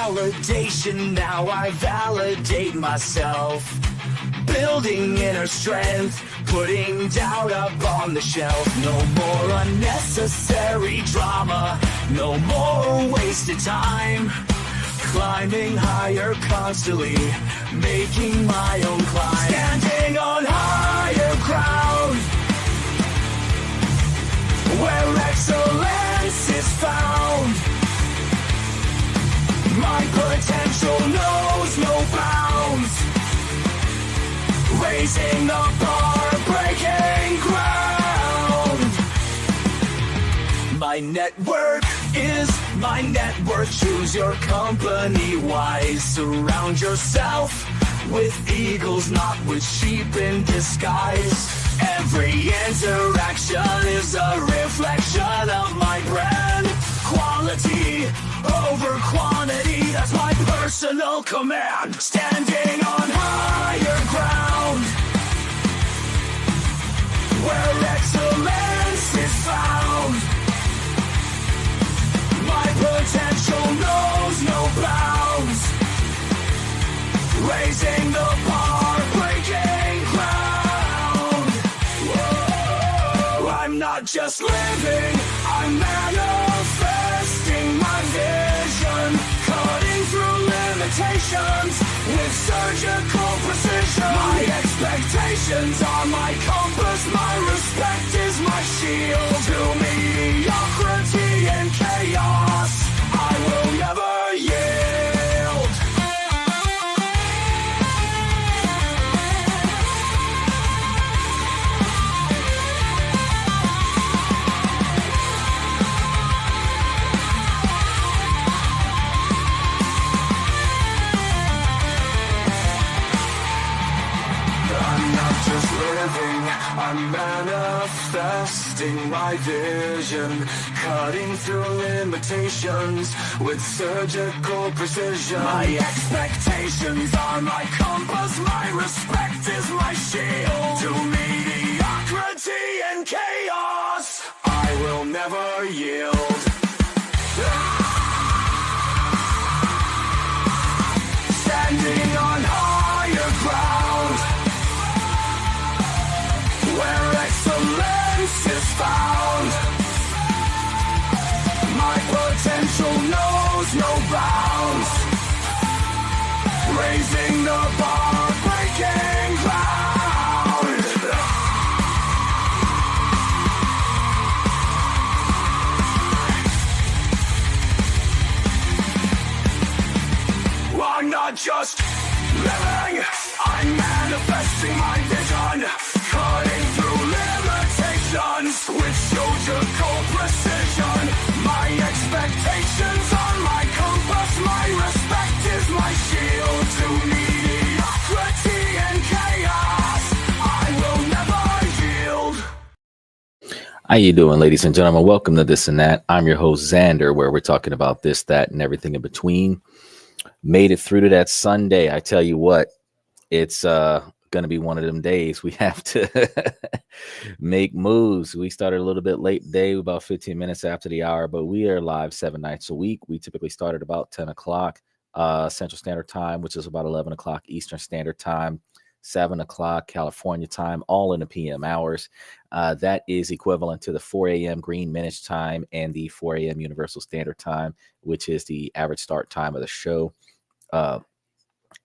validation, now I validate myself. Building inner strength, putting doubt up on the shelf. No more unnecessary drama, no more wasted time. Climbing higher constantly, making my own climb. Standing on higher ground, where excellence is found. My potential knows no bounds. Raising the bar, breaking ground. My network is my net worth. Choose your company wise. Surround yourself with eagles, not with sheep in disguise. Every interaction is a reflection of my brand. Quality over quantity, that's my personal command. Standing on higher ground, where excellence is found. My potential knows no bounds. Raising the bar, breaking ground. Whoa, I'm not just living, I'm manifesting my vision. Cutting through limitations with surgical precision. My expectations are my compass, my respect is my shield. To mediocrity and chaos, I will never yield. I'm not just living, I'm manifesting my vision. Cutting through limitations with surgical precision. My expectations are my compass, my respect is my shield. To mediocrity and chaos, I will never yield. Standing on higher ground, where excellence is found. My potential knows no bounds. Raising the bar, breaking ground. I'm not just living, I'm manifesting my vision. Cutting through limitations with surgical precision. My expectations are my compass, my respect is my shield. To mediocrity and chaos, I will never yield. How you doing, ladies and gentlemen? Welcome to This and That. I'm your host, Xander, where we're talking about this, that, and everything in between. Made it through to that Sunday. I tell you what, it's going to be one of them days we have to make moves. We started a little bit late today, about 15 minutes after the hour, but we are live 7 nights a week. We typically start at about 10 o'clock Central Standard Time, which is about 11 o'clock Eastern Standard Time, 7 o'clock California time, all in the PM hours. That is equivalent to the 4 a.m. Greenwich time and the 4 a.m. Universal Standard Time, which is the average start time of the show.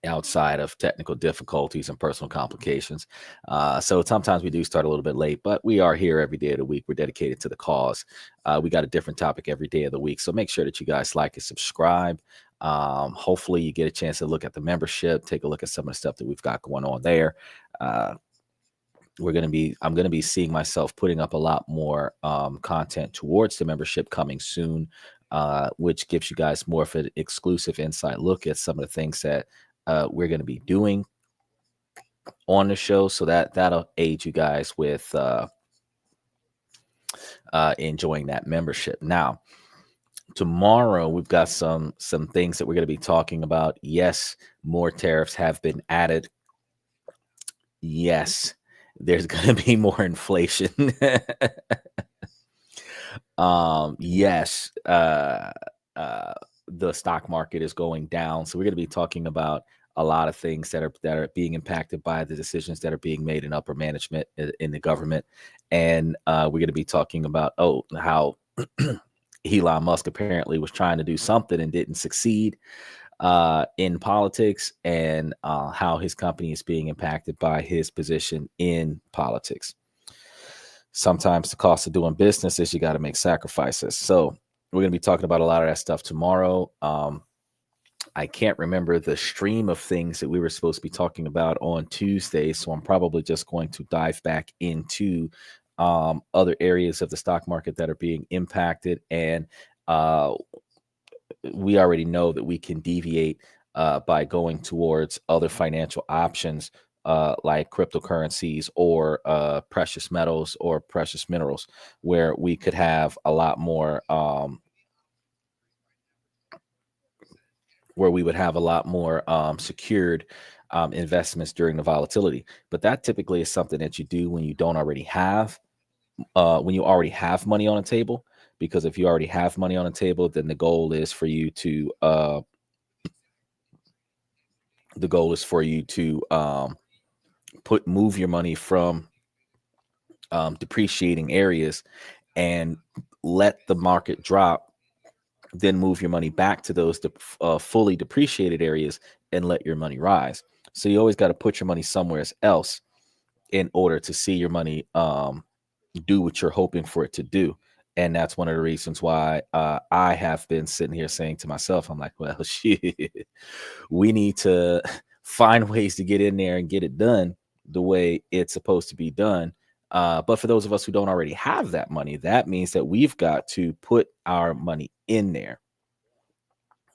Outside of technical difficulties and personal complications. So sometimes we do start a little bit late, but we are here every day of the week. We're dedicated to the cause. We got a different topic every day of the week. So make sure that you guys like and subscribe. Hopefully you get a chance to look at the membership, take a look at some of the stuff that we've got going on there. I'm going to be seeing myself putting up a lot more content towards the membership coming soon, which gives you guys more of an exclusive inside look at some of the things that we're going to be doing on the show. So that'll aid you guys with enjoying that membership. Now, tomorrow we've got some things that we're going to be talking about. Yes, more tariffs have been added. Yes, there's going to be more inflation. Yes. the stock market is going down. So we're going to be talking about a lot of things that are being impacted by the decisions that are being made in upper management in the government, and we're going to be talking about how Elon Musk apparently was trying to do something and didn't succeed in politics, and how his company is being impacted by his position in politics. Sometimes the cost of doing business is you got to make sacrifices. So we're going to be talking about a lot of that stuff tomorrow. I can't remember the stream of things that we were supposed to be talking about on Tuesday, so I'm probably just going to dive back into other areas of the stock market that are being impacted. And we already know that we can deviate by going towards other financial options like cryptocurrencies or precious metals or precious minerals, where we could have a lot more where we would have a lot more secured investments during the volatility. But that typically is something that you do when you don't already have when you already have money on a table. Because if you already have money on a table, then the goal is for you to move your money from depreciating areas and let the market drop, then move your money back to those fully depreciated areas and let your money rise. So you always got to put your money somewhere else in order to see your money do what you're hoping for it to do. And that's one of the reasons why I have been sitting here saying to myself, I'm like, well, shit, we need to find ways to get in there and get it done the way it's supposed to be done. But for those of us who don't already have that money, that means that we've got to put our money in there.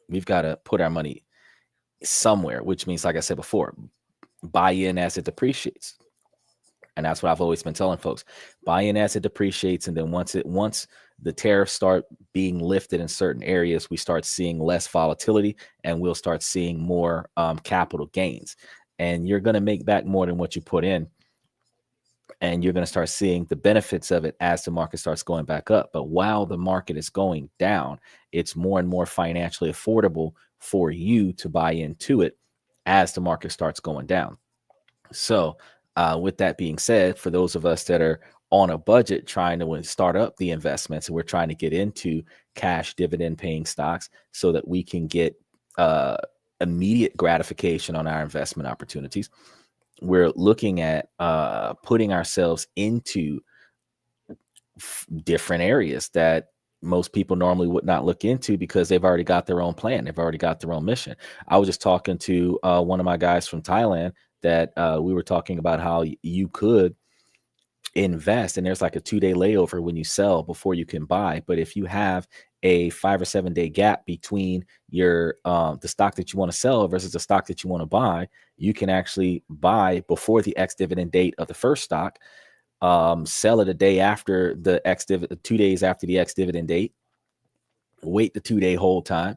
We've got to put our money somewhere, which means, like I said before, buy in as it depreciates. And that's what I've always been telling folks: buy in as it depreciates. And then once the tariffs start being lifted in certain areas, we start seeing less volatility and we'll start seeing more capital gains. And you're going to make back more than what you put in. And you're going to start seeing the benefits of it as the market starts going back up. But while the market is going down, it's more and more financially affordable for you to buy into it as the market starts going down. So with that being said, for those of us that are on a budget trying to start up the investments, and we're trying to get into cash dividend paying stocks so that we can get immediate gratification on our investment opportunities, we're looking at putting ourselves into different areas that most people normally would not look into because they've already got their own plan. They've already got their own mission. I was just talking to one of my guys from Thailand that we were talking about how you could invest, and there's like a 2-day layover when you sell before you can buy. But if you have a 5 or 7 day gap between your the stock that you want to sell versus the stock that you want to buy, you can actually buy before the ex-dividend date of the first stock, sell it a day after the 2 days after the ex-dividend date, wait the 2-day hold time,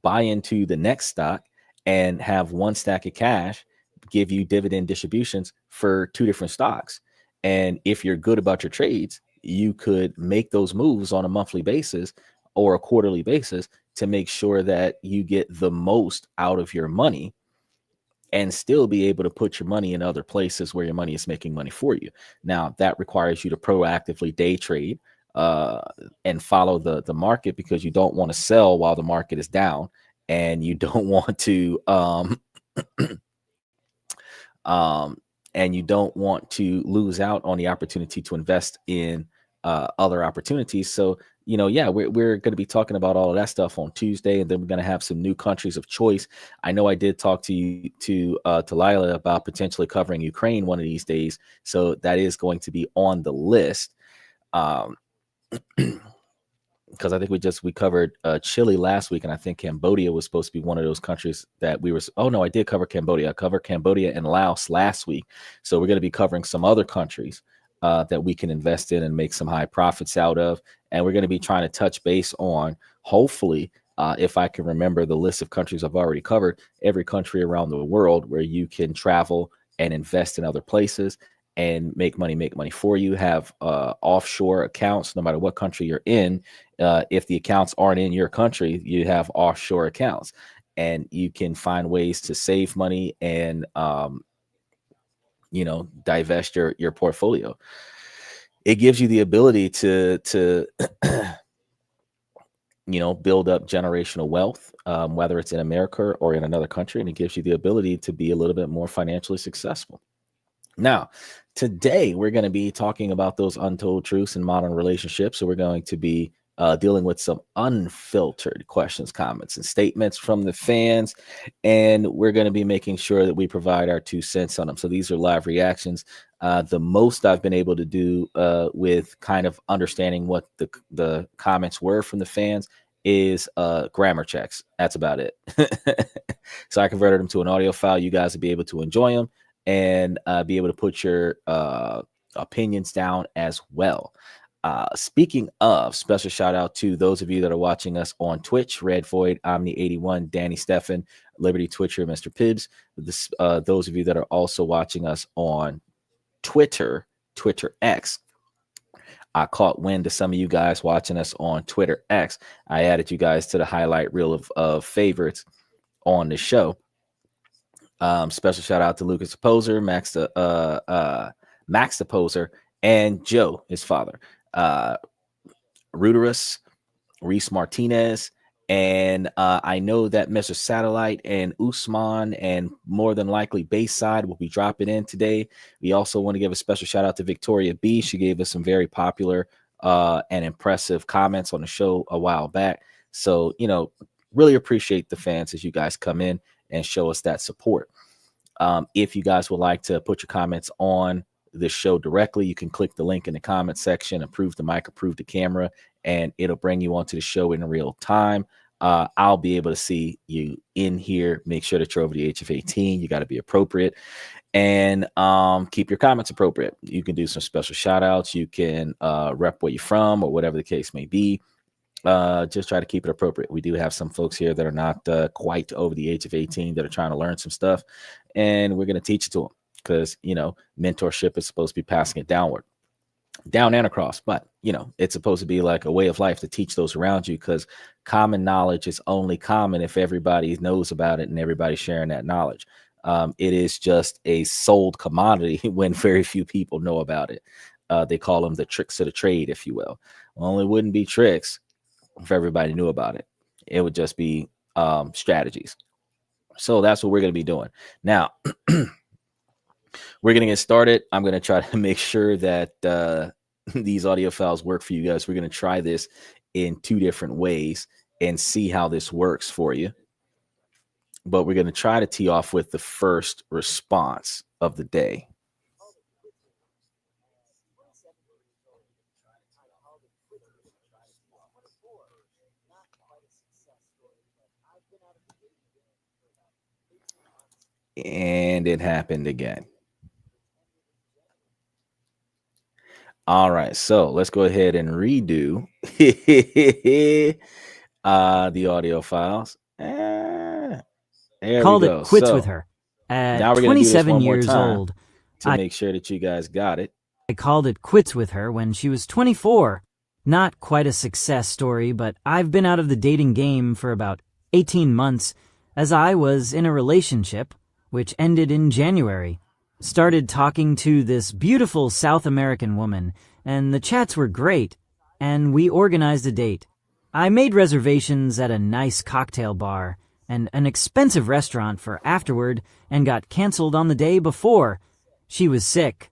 buy into the next stock, and have one stack of cash give you dividend distributions for 2 different stocks. And if you're good about your trades, you could make those moves on a monthly basis or a quarterly basis to make sure that you get the most out of your money and still be able to put your money in other places where your money is making money for you. Now, that requires you to proactively day trade and follow the market, because you don't want to sell while the market is down, and you don't want to lose out on the opportunity to invest in other opportunities. So, we're going to be talking about all of that stuff on Tuesday, and then we're going to have some new countries of choice. I know I did talk to Lila about potentially covering Ukraine one of these days, so that is going to be on the list. Because I think we covered Chile last week, and I think Cambodia was supposed to be one of those countries that we were. Oh no, I did cover Cambodia. I covered Cambodia and Laos last week. So we're going to be covering some other countries that we can invest in and make some high profits out of. And we're going to be trying to touch base on, hopefully, if I can remember the list of countries I've already covered, every country around the world where you can travel and invest in other places. and make money for you. Have offshore accounts, no matter what country you're in. If the accounts aren't in your country, you have offshore accounts, and you can find ways to save money and divest your portfolio. It gives you the ability to build up generational wealth, whether it's in America or in another country, and it gives you the ability to be a little bit more financially successful. Now, today we're going to be talking about those untold truths in modern relationships. So we're going to be dealing with some unfiltered questions, comments, and statements from the fans, and we're going to be making sure that we provide our 2 cents on them. So these are live reactions. The most I've been able to do with kind of understanding what the comments were from the fans is grammar checks. That's about it. So I converted them to an audio file. You guys will be able to enjoy them and be able to put your opinions down as well. Speaking of, special shout out to those of you that are watching us on Twitch: Red Void, Omni81, Danny Steffen, Liberty Twitcher, Mr. Pibbs. Those of you that are also watching us on Twitter X. I caught wind to some of you guys watching us on Twitter X. I added you guys to the highlight reel of favorites on the show. Special shout out to Lucas the Poser, Max the Poser, and Joe, his father, Ruderus, Reese Martinez, and I know that Mr. Satellite and Usman and more than likely Bayside will be dropping in today. We also want to give a special shout out to Victoria B. She gave us some very popular and impressive comments on the show a while back. So, really appreciate the fans as you guys come in and show us that support. If you guys would like to put your comments on the show directly, you can click the link in the comment section, approve the mic, approve the camera, and it'll bring you onto the show in real time. I'll be able to see you in here. Make sure that you're over the age of 18. You got to be appropriate, and keep your comments appropriate. You can do some special shout outs. You can rep where you're from or whatever the case may be. Just try to keep it appropriate. We do have some folks here that are not quite over the age of 18 that are trying to learn some stuff, and we're going to teach it to them because, mentorship is supposed to be passing it down and across, but, it's supposed to be like a way of life to teach those around you, because common knowledge is only common if everybody knows about it and everybody's sharing that knowledge. It is just a sold commodity when very few people know about it. They call them the tricks of the trade, if you will. Well, it wouldn't be tricks if everybody knew about it. It would just be strategies. So that's what we're going to be doing. Now, we're going to get started. I'm going to try to make sure that these audio files work for you guys. We're going to try this in 2 different ways and see how this works for you. But we're going to try to tee off with the first response of the day. And it happened again. All right, so let's go ahead and redo the audio files. There Called we go. It quits So with her. At now we're going to do this 27 one more years time old, to make sure that you guys got it. I called it quits with her when she was 24. Not quite a success story, but I've been out of the dating game for about 18 months, as I was in a relationship, which ended in January. Started talking to this beautiful South American woman, and the chats were great, and we organized a date. I made reservations at a nice cocktail bar and an expensive restaurant for afterward and got canceled on the day before. She was sick.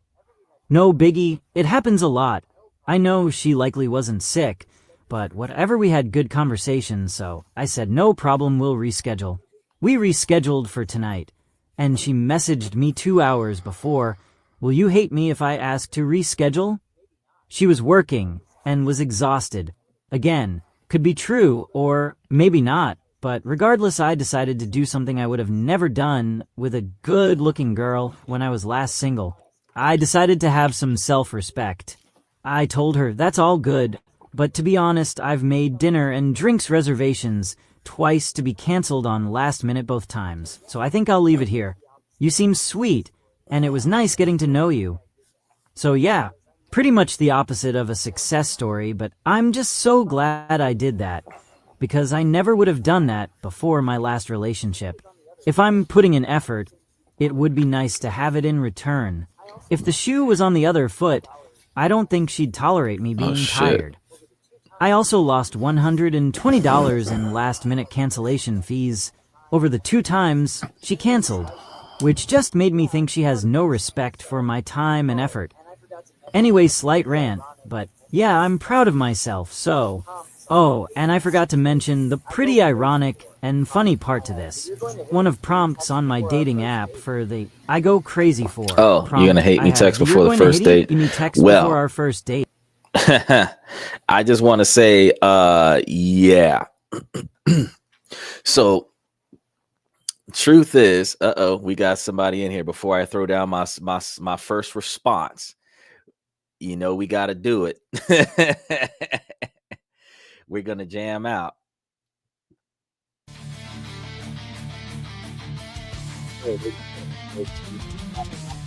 No biggie, it happens a lot. I know she likely wasn't sick, but whatever, we had good conversations, so I said no problem, we'll reschedule. We rescheduled for tonight, and she messaged me 2 hours before, "Will you hate me if I ask to reschedule?" She was working and was exhausted. Again, could be true or maybe not, but regardless, I decided to do something I would have never done with a good-looking girl when I was last single. I decided to have some self-respect. I told her that's all good, but to be honest, I've made dinner and drinks reservations twice to be canceled on last minute both times, so I think I'll leave it here. You seem sweet, and it was nice getting to know you. So yeah, pretty much the opposite of a success story, but I'm just so glad I did that, because I never would have done that before my last relationship. If I'm putting in effort, it would be nice to have it in return. If the shoe was on the other foot, I don't think she'd tolerate me Oh being shit. tired. I also lost $120 in last-minute cancellation fees over the 2 times she canceled, which just made me think she has no respect for my time and effort. Anyway, slight rant, but yeah, I'm proud of myself, so... Oh, and I forgot to mention the pretty ironic and funny part to this. One of prompts on my dating app for the I go crazy for Oh, you're prompt gonna hate I me have text you're before the going to first hate date? me text before Well, our first date. I just want to say, yeah. So, truth is, we got somebody in here. Before I throw down my first response, you know, we got to do it. We're gonna jam out.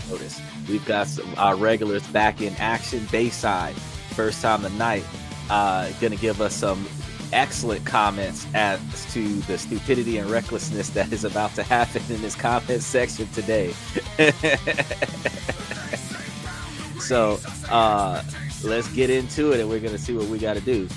Notice we've got our regulars back in action. Bayside, first time tonight, gonna give us some excellent comments as to the stupidity and recklessness that is about to happen in this comment section today. So let's get into it, and we're gonna see what we got to do.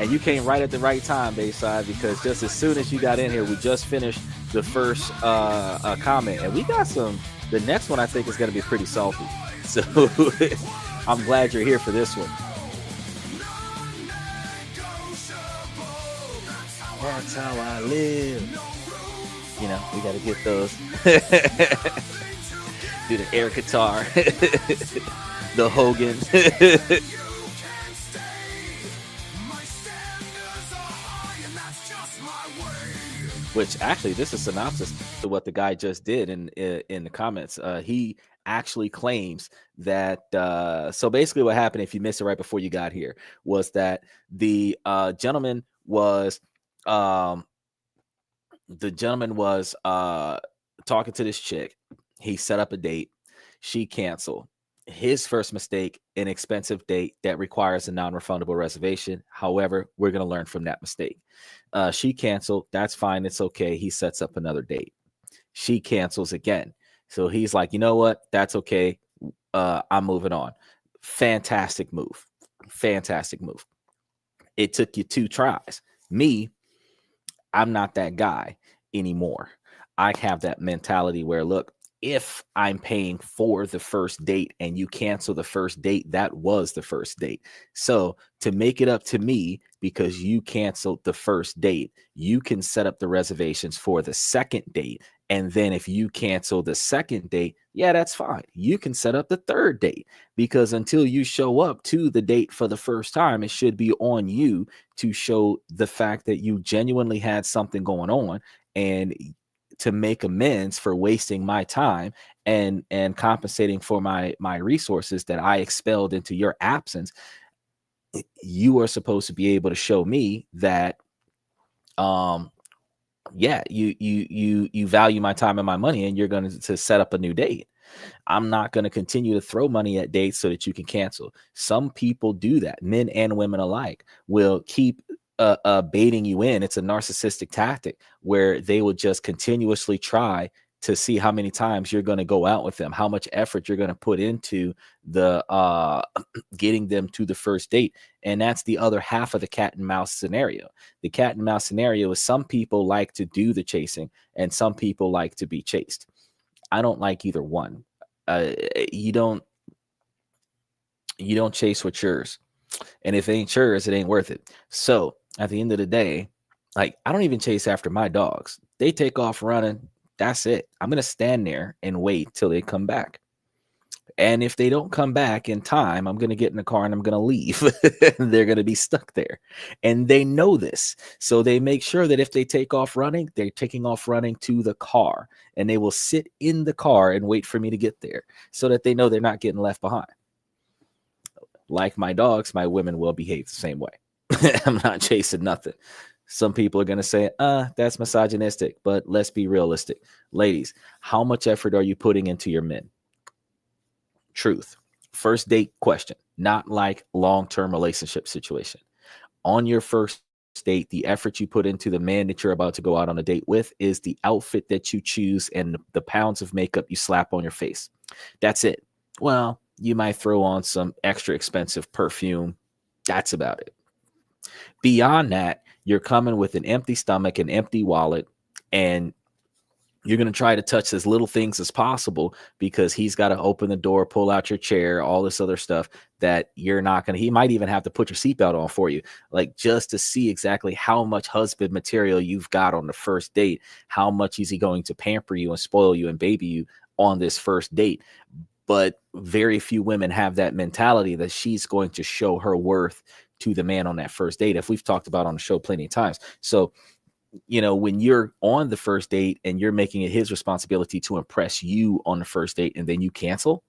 And you came right at the right time, Bayside, because just as soon as you got in here, we just finished the first comment, and we got some. The next one I think is going to be pretty salty. So I'm glad you're here for this one. That's how I live. You know, we got to get those. Do the air guitar, the Hogan. Which actually, this is synopsis to what the guy just did in the comments. He actually claims that. So basically, what happened, if you missed it right before you got here, was that the gentleman was talking to this chick. He set up a date. She canceled. His first mistake, an expensive date that requires a non-refundable reservation. However, we're going to learn from that mistake. She canceled. That's fine. It's okay. He sets up another date. She cancels again. So he's like, you know what? That's okay. I'm moving on. Fantastic move. Fantastic move. It took you 2 tries. Me, I'm not that guy anymore. I have that mentality where, look, if I'm paying for the first date and you cancel the first date, that was the first date. So to make it up to me, because you canceled the first date, you can set up the reservations for the second date. And then if you cancel the second date, yeah, that's fine. You can set up the third date, because until you show up to the date for the first time, it should be on you to show the fact that you genuinely had something going on, and to make amends for wasting my time and compensating for my resources that I expelled into your absence. You are supposed to be able to show me that yeah, you value my time and my money, and you're going to set up a new date. I'm not going to continue to throw money at dates so that you can cancel. Some people do that. Men and women alike will keep baiting you in. It's a narcissistic tactic where they will just continuously try to see how many times you're going to go out with them, how much effort you're going to put into the getting them to the first date. And that's the other half of the cat and mouse scenario. The cat and mouse scenario is some people like to do the chasing and some people like to be chased. I don't like either one. You don't chase what's yours. And if it ain't yours, it ain't worth it. So at the end of the day, like, I don't even chase after my dogs. They take off running. That's it. I'm going to stand there and wait till they come back. And if they don't come back in time, I'm going to get in the car and I'm going to leave. They're going to be stuck there. And they know this. So they make sure that if they take off running, they're taking off running to the car. And they will sit in the car and wait for me to get there so that they know they're not getting left behind. Like my dogs, my women will behave the same way. I'm not chasing nothing. Some people are going to say, that's misogynistic, but let's be realistic. Ladies, how much effort are you putting into your men? Truth. First date question, not like long-term relationship situation. On your first date, the effort you put into the man that you're about to go out on a date with is the outfit that you choose and the pounds of makeup you slap on your face. That's it. Well, you might throw on some extra expensive perfume. That's about it. Beyond that, you're coming with an empty stomach, an empty wallet, and you're going to try to touch as little things as possible because he's got to open the door, pull out your chair, all this other stuff that you're not going to, he might even have to put your seatbelt on for you, like just to see exactly how much husband material you've got on the first date. How much is he going to pamper you and spoil you and baby you on this first date? But very few women have that mentality that she's going to show her worth to the man on that first date, if we've talked about on the show plenty of times. So, when you're on the first date and you're making it his responsibility to impress you on the first date and then you cancel,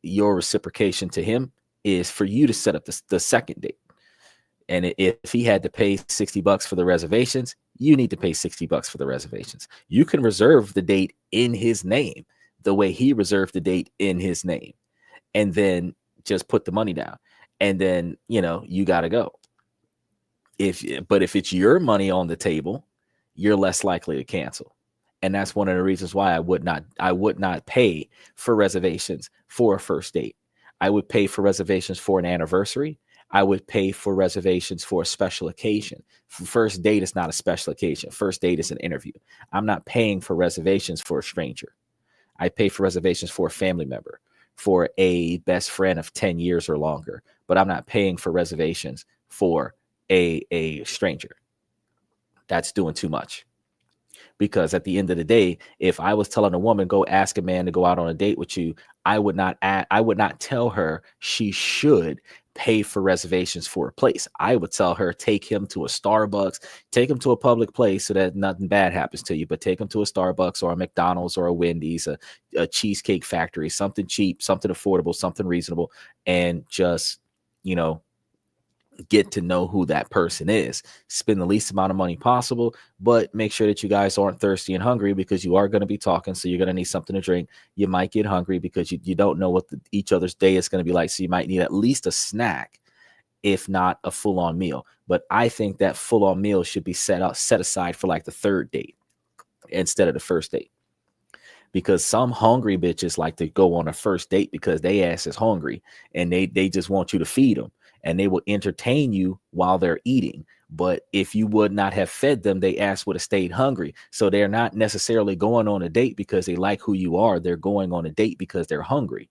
your reciprocation to him is for you to set up the second date. And if he had to pay $60 for the reservations, you need to pay $60 for the reservations. You can reserve the date in his name the way he reserved the date in his name, and then just put the money down. And then, you got to go. But if it's your money on the table, you're less likely to cancel. And that's one of the reasons why I would not pay for reservations for a first date. I would pay for reservations for an anniversary. I would pay for reservations for a special occasion. First date is not a special occasion. First date is an interview. I'm not paying for reservations for a stranger. I pay for reservations for a family member, for a best friend of 10 years or longer, but I'm not paying for reservations for a stranger. That's doing too much. Because at the end of the day, if I was telling a woman, go ask a man to go out on a date with you, I would not tell her she should pay for reservations for a place. I would tell her, take him to a Starbucks, take him to a public place so that nothing bad happens to you, but take him to a Starbucks or a McDonald's or a Wendy's, a Cheesecake Factory, something cheap, something affordable, something reasonable, and just, get to know who that person is. Spend the least amount of money possible, but make sure that you guys aren't thirsty and hungry, because you are going to be talking. So you're going to need something to drink. You might get hungry because you don't know what each other's day is going to be like. So you might need at least a snack, if not a full-on meal. But I think that full-on meal should be set aside for like the third date instead of the first date. Because some hungry bitches like to go on a first date because they ass is hungry and they just want you to feed them. And they will entertain you while they're eating. But if you would not have fed them, they ass would have stayed hungry. So they're not necessarily going on a date because they like who you are. They're going on a date because they're hungry.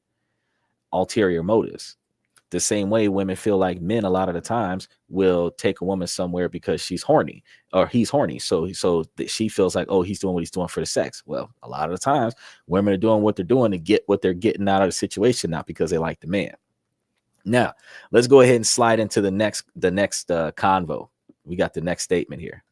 Ulterior motives. The same way women feel like men a lot of the times will take a woman somewhere because she's horny or he's horny. So that she feels like, oh, he's doing what he's doing for the sex. Well, a lot of the times women are doing what they're doing to get what they're getting out of the situation, not because they like the man. Now, let's go ahead and slide into the next convo. We got the next statement here.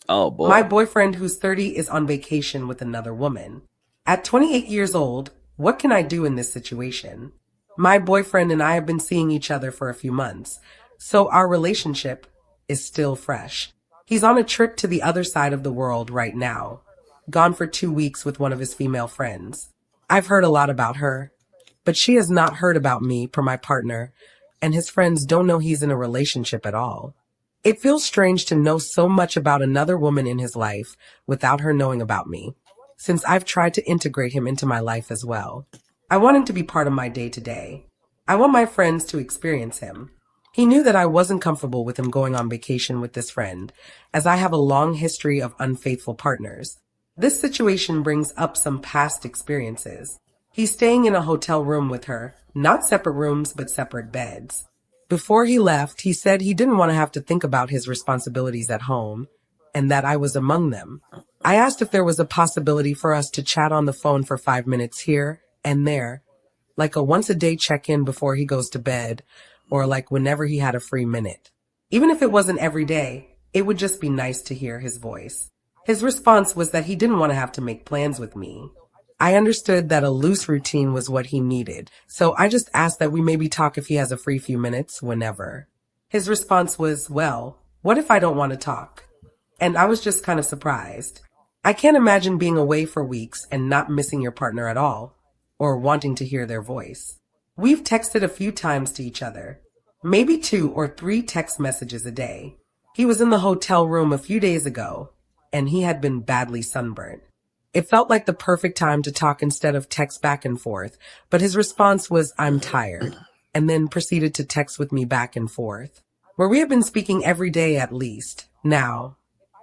Oh, boy. My boyfriend, who's 30, is on vacation with another woman. At 28 years old, what can I do in this situation? My boyfriend and I have been seeing each other for a few months, so our relationship is still fresh. He's on a trip to the other side of the world right now, gone for 2 weeks with one of his female friends. I've heard a lot about her, but she has not heard about me per my partner, and his friends don't know he's in a relationship at all. It feels strange to know so much about another woman in his life without her knowing about me, since I've tried to integrate him into my life as well. I want him to be part of my day-to-day. I want my friends to experience him. He knew that I wasn't comfortable with him going on vacation with this friend, as I have a long history of unfaithful partners. This situation brings up some past experiences. He's staying in a hotel room with her, not separate rooms, but separate beds. Before he left, he said he didn't want to have to think about his responsibilities at home, and that I was among them. I asked if there was a possibility for us to chat on the phone for 5 minutes here and there, like a once-a-day check-in before he goes to bed, or like whenever he had a free minute. Even if it wasn't every day, it would just be nice to hear his voice. His response was that he didn't want to have to make plans with me. I understood that a loose routine was what he needed, so I just asked that we maybe talk if he has a free few minutes, whenever. His response was, well, what if I don't want to talk? And I was just kind of surprised. I can't imagine being away for weeks and not missing your partner at all, or wanting to hear their voice. We've texted a few times to each other, maybe 2 or 3 text messages a day. He was in the hotel room a few days ago, and he had been badly sunburnt. It felt like the perfect time to talk instead of text back and forth, but his response was, I'm tired, and then proceeded to text with me back and forth, where we have been speaking every day at least. Now,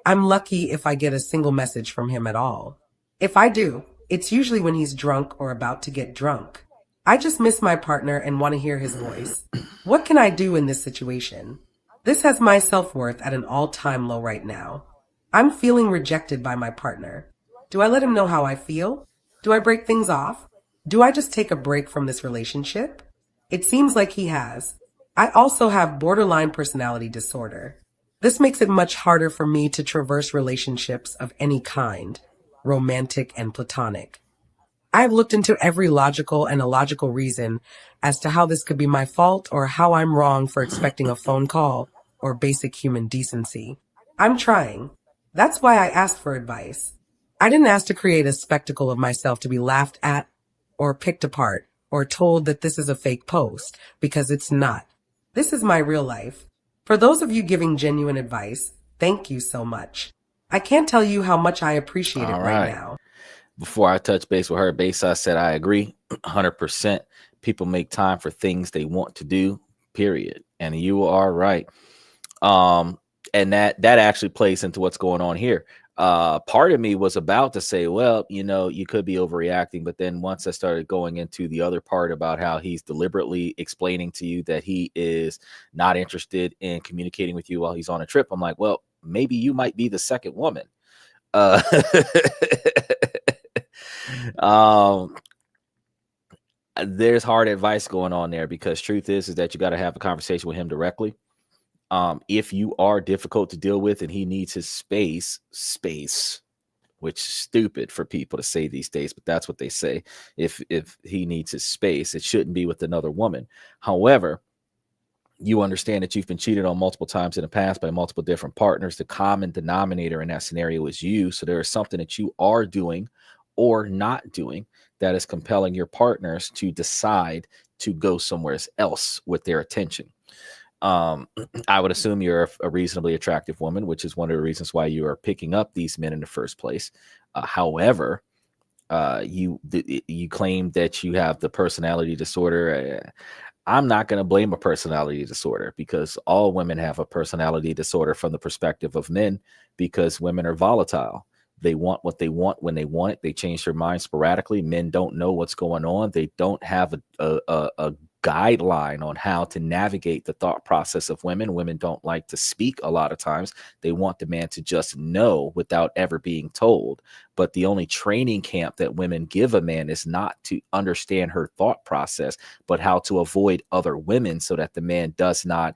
I'm lucky if I get a single message from him at all. If I do, it's usually when he's drunk or about to get drunk. I just miss my partner and want to hear his voice. What can I do in this situation? This has my self-worth at an all-time low right now. I'm feeling rejected by my partner. Do I let him know how I feel? Do I break things off? Do I just take a break from this relationship? It seems like he has. I also have borderline personality disorder. This makes it much harder for me to traverse relationships of any kind, romantic and platonic. I have looked into every logical and illogical reason as to how this could be my fault or how I'm wrong for expecting a phone call or basic human decency. I'm trying. That's why I asked for advice. I didn't ask to create a spectacle of myself to be laughed at or picked apart or told that this is a fake post, because it's not. This is my real life. For those of you giving genuine advice, thank you so much. I can't tell you how much I appreciate it right now. Before I touch base with her, I said I agree 100%. People make time for things they want to do, period. And you are right. And that actually plays into what's going on here. Part of me was about to say, well, you could be overreacting. But then once I started going into the other part about how he's deliberately explaining to you that he is not interested in communicating with you while he's on a trip, I'm like, well, maybe you might be the second woman. There's hard advice going on there, because truth is that you got to have a conversation with him directly. If you are difficult to deal with and he needs his space, which is stupid for people to say these days, but that's what they say. If he needs his space, it shouldn't be with another woman. However, you understand that you've been cheated on multiple times in the past by multiple different partners. The common denominator in that scenario is you. So there is something that you are doing or not doing that is compelling your partners to decide to go somewhere else with their attention. I would assume you're a reasonably attractive woman, which is one of the reasons why you are picking up these men in the first place. However, you claim that you have the personality disorder. I'm not going to blame a personality disorder, because all women have a personality disorder from the perspective of men, because women are volatile. They want what they want when they want it. They change their mind sporadically. Men don't know what's going on. They don't have a guideline on how to navigate the thought process of women. Women don't like to speak a lot of times. They want the man to just know without ever being told. But the only training camp that women give a man is not to understand her thought process, but how to avoid other women so that the man does not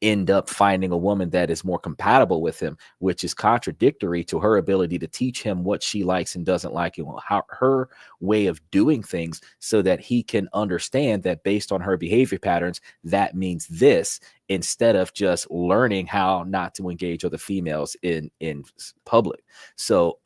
end up finding a woman that is more compatible with him, which is contradictory to her ability to teach him what she likes and doesn't like, and how her way of doing things, so that he can understand that based on her behavior patterns, that means this, instead of just learning how not to engage other females in public. So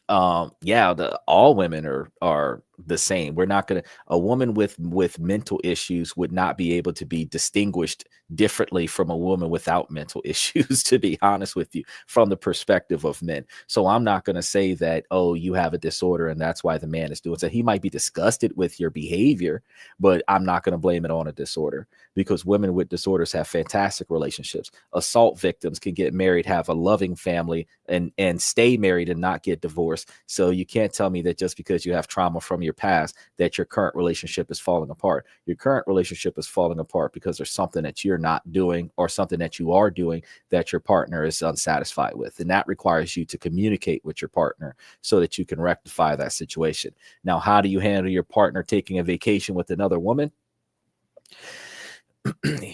all women are the same. We're not going to, a woman with mental issues would not be able to be distinguished differently from a woman without mental issues, to be honest with you, from the perspective of men. So I'm not going to say that, oh, you have a disorder and that's why the man is doing so. He might be disgusted with your behavior, but I'm not going to blame it on a disorder, because women with disorders have fantastic relationships. Assault victims can get married, have a loving family, and stay married and not get divorced. So you can't tell me that just because you have trauma from your past that your current relationship is falling apart. Your current relationship is falling apart because there's something that you're not doing, or something that you are doing that your partner is unsatisfied with. And that requires you to communicate with your partner so that you can rectify that situation. Now, how do you handle your partner taking a vacation with another woman?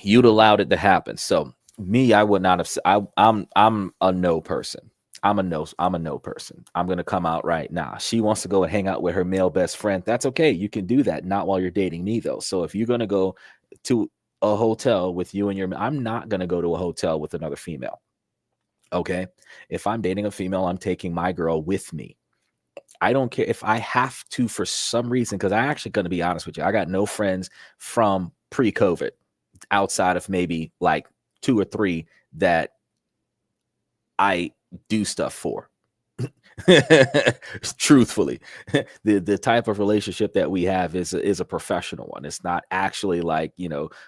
You'd allowed it to happen. So me, I would not have. I'm a no person. I'm a no person. I'm going to come out right now. She wants to go and hang out with her male best friend. That's okay. You can do that. Not while you're dating me, though. So if you're going to go to a hotel with you and I'm not going to go to a hotel with another female. Okay. If I'm dating a female, I'm taking my girl with me. I don't care if I have to for some reason, because I actually going to be honest with you. I got no friends from pre-COVID outside of maybe like 2 or 3 that I do stuff for. Truthfully, the type of relationship that we have is a professional one. It's not actually like,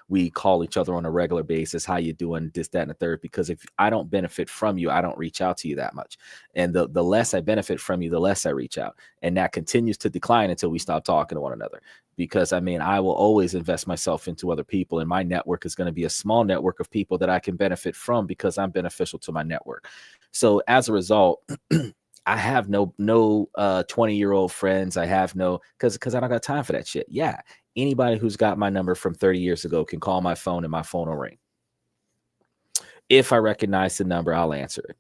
we call each other on a regular basis. How you doing? This, that, and the third. Because if I don't benefit from you, I don't reach out to you that much. And the less I benefit from you, the less I reach out. And that continues to decline until we stop talking to one another. Because I will always invest myself into other people, and my network is going to be a small network of people that I can benefit from because I'm beneficial to my network. So as a result, I have no 20-year-old friends. I have no, because I don't got time for that shit. Yeah. Anybody who's got my number from 30 years ago can call my phone and my phone will ring. If I recognize the number, I'll answer it.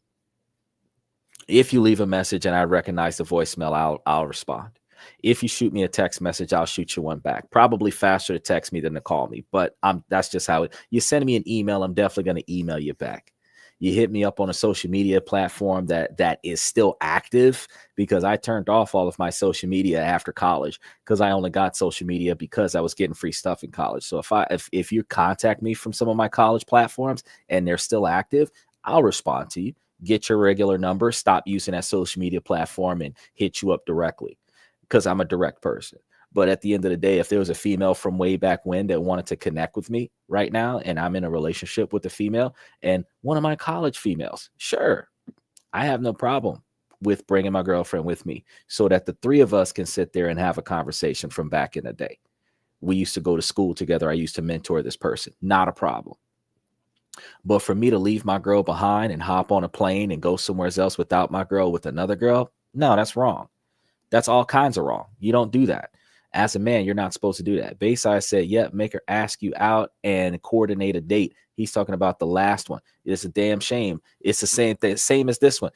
If you leave a message and I recognize the voicemail, I'll respond. If you shoot me a text message, I'll shoot you one back. Probably faster to text me than to call me, but that's just how you send me an email. I'm definitely going to email you back. You hit me up on a social media platform that is still active, because I turned off all of my social media after college, because I only got social media because I was getting free stuff in college. So if you contact me from some of my college platforms and they're still active, I'll respond to you. Get your regular number, stop using that social media platform, and hit you up directly, because I'm a direct person. But at the end of the day, if there was a female from way back when that wanted to connect with me right now, and I'm in a relationship with a female and one of my college females, sure, I have no problem with bringing my girlfriend with me so that the 3 of us can sit there and have a conversation from back in the day. We used to go to school together. I used to mentor this person. Not a problem. But for me to leave my girl behind and hop on a plane and go somewhere else without my girl with another girl, no, that's wrong. That's all kinds of wrong. You don't do that. As a man, you're not supposed to do that. Bayside said, yep, make her ask you out and coordinate a date. He's talking about the last one. It's a damn shame. It's the same thing, same as this one.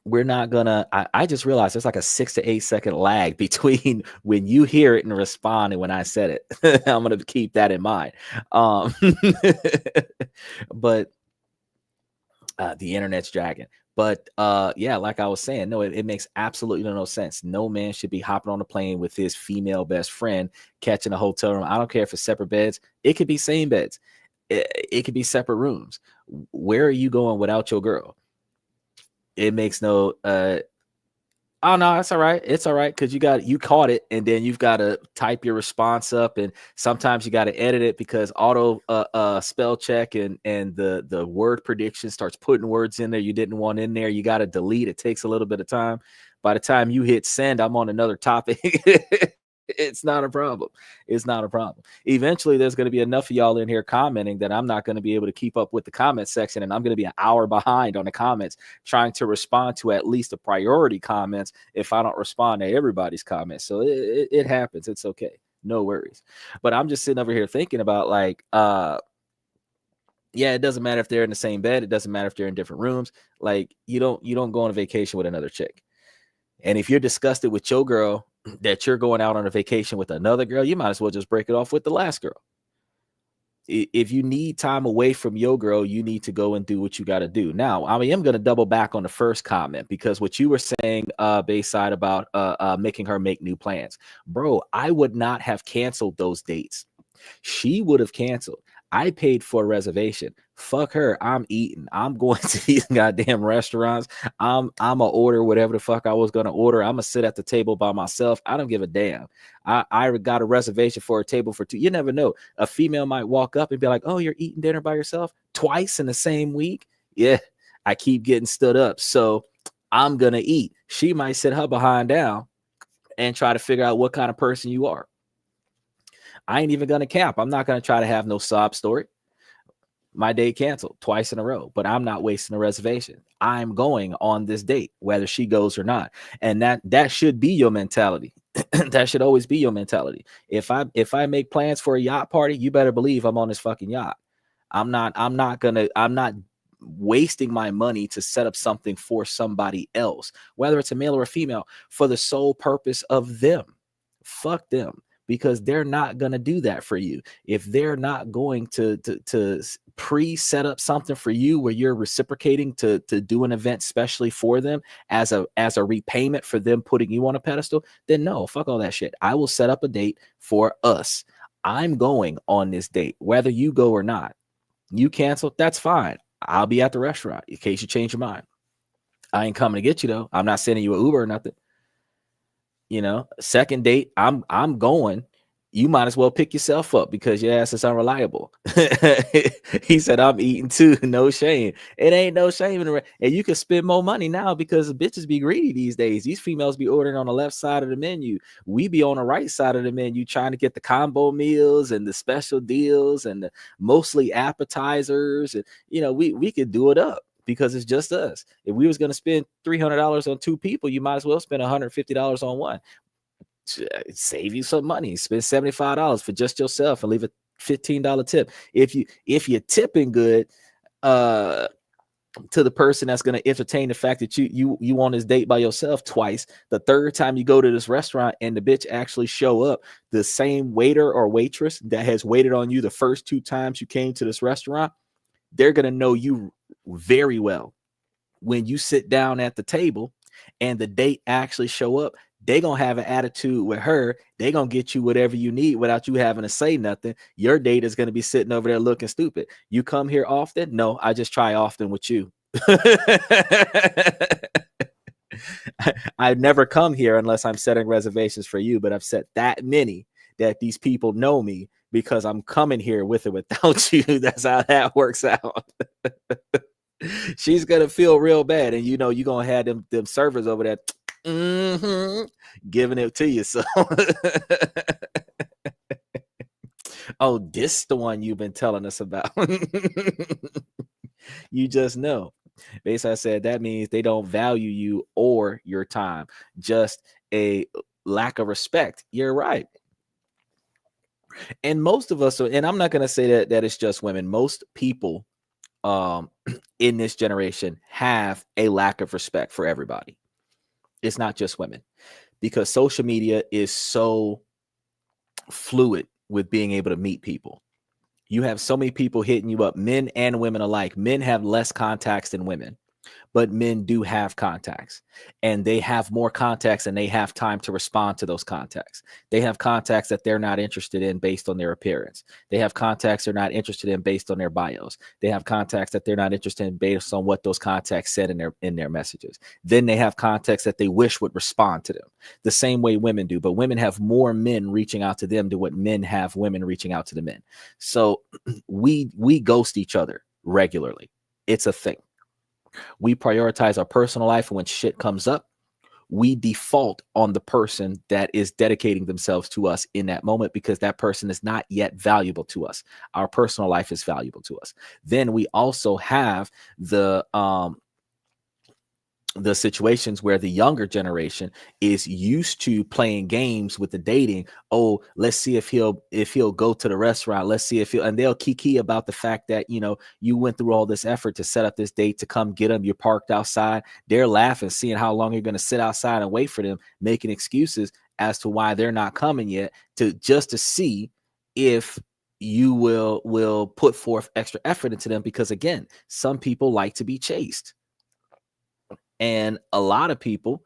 We're not gonna, I just realized there's like a 6 to 8 second lag between when you hear it and respond and when I said it. I'm gonna keep that in mind. But the internet's dragging. But yeah, like I was saying, no, it makes absolutely no sense. No man should be hopping on a plane with his female best friend, catching a hotel room. I don't care if it's separate beds. It could be same beds. It could be separate rooms. Where are you going without your girl? It makes no oh no, that's all right. It's all right, because you caught it, and then you've got to type your response up, and sometimes you got to edit it because auto spell check and the word prediction starts putting words in there you didn't want in there. You got to delete. It takes a little bit of time. By the time you hit send, I'm on another topic. It's not a problem. It's not a problem. Eventually, there's going to be enough of y'all in here commenting that I'm not going to be able to keep up with the comment section, and I'm going to be an hour behind on the comments, trying to respond to at least the priority comments if I don't respond to everybody's comments. So it happens. It's okay. No worries. But I'm just sitting over here thinking about like, yeah, it doesn't matter if they're in the same bed. It doesn't matter if they're in different rooms. Like you don't go on a vacation with another chick. And if you're disgusted with your girl that you're going out on a vacation with another girl, you might as well just break it off with the last girl. If you need time away from your girl, you need to go and do what you got to do. Now, I am going to double back on the first comment, because what you were saying, Bayside, about making her make new plans. Bro, I would not have canceled those dates. She would have canceled. I paid for a reservation. Fuck her. I'm eating. I'm going to these goddamn restaurants. I'm gonna order whatever the fuck I was gonna order. I'm gonna sit at the table by myself. I don't give a damn. I got a reservation for a table for 2. You never know. A female might walk up and be like, "Oh, you're eating dinner by yourself twice in the same week?" Yeah, I keep getting stood up, so I'm gonna eat. She might sit her behind down and try to figure out what kind of person you are. I ain't even gonna cap. I'm not gonna try to have no sob story. My date canceled twice in a row, but I'm not wasting a reservation. I'm going on this date, whether she goes or not. And that should be your mentality. That should always be your mentality. If I make plans for a yacht party, you better believe I'm on this fucking yacht. I'm not wasting my money to set up something for somebody else, whether it's a male or a female, for the sole purpose of them. Fuck them. because they're not going to do that for you. If they're not going to pre-set up something for you where you're reciprocating to do an event specially for them as a repayment for them putting you on a pedestal, then no, fuck all that shit. I will set up a date for us. I'm going on this date, whether you go or not. You cancel, that's fine. I'll be at the restaurant in case you change your mind. I ain't coming to get you though. I'm not sending you an Uber or nothing. Second date, I'm going. You might as well pick yourself up because your ass is unreliable. He said, I'm eating too. No shame. It ain't no shame. And you can spend more money now because bitches be greedy these days. These females be ordering on the left side of the menu. We be on the right side of the menu trying to get the combo meals and the special deals and the mostly appetizers. And, we could do it up because it's just us. If we was going to spend $300 on two people, you might as well spend $150 on one. Save you some money. Spend $75 for just yourself and leave a $15 tip. If you're tipping good to the person that's going to entertain the fact that you on this date by yourself twice, the third time you go to this restaurant and the bitch actually show up, the same waiter or waitress that has waited on you the first two times you came to this restaurant, they're going to know you very well. When you sit down at the table and the date actually show up, they gonna have an attitude with her. They gonna get you whatever you need without you having to say nothing. Your date is gonna be sitting over there looking stupid. You come here often? No, I just try often with you. I never come here unless I'm setting reservations for you, but I've set that many that these people know me because I'm coming here with or without you. That's how that works out. She's gonna feel real bad, and you're gonna have them servers over there giving it to you. So oh, this the one you've been telling us about. You just know. Basically, I said that means they don't value you or your time, just a lack of respect. You're right. And most of us, and I'm not going to say that it's just women, most people in this generation have a lack of respect for everybody. It's not just women, because social media is so fluid with being able to meet people. You have so many people hitting you up, men and women alike. Men have less contacts than women, but men do have contacts, and they have more contacts and they have time to respond to those contacts. They have contacts that they're not interested in based on their appearance. They have contacts they're not interested in based on their bios. They have contacts that they're not interested in based on what those contacts said in their messages. Then they have contacts that they wish would respond to them the same way women do, but women have more men reaching out to them than what men have women reaching out to the men. So we ghost each other regularly. It's a thing. We prioritize our personal life, and when shit comes up, we default on the person that is dedicating themselves to us in that moment because that person is not yet valuable to us. Our personal life is valuable to us. Then we also have the situations where the younger generation is used to playing games with the dating. Oh, let's see if he'll go to the restaurant. Let's see if and they'll kiki about the fact that, you went through all this effort to set up this date to come get them. You're parked outside. They're laughing, seeing how long you're going to sit outside and wait for them, making excuses as to why they're not coming yet, to see if you will put forth extra effort into them. Because again, some people like to be chased. And a lot of people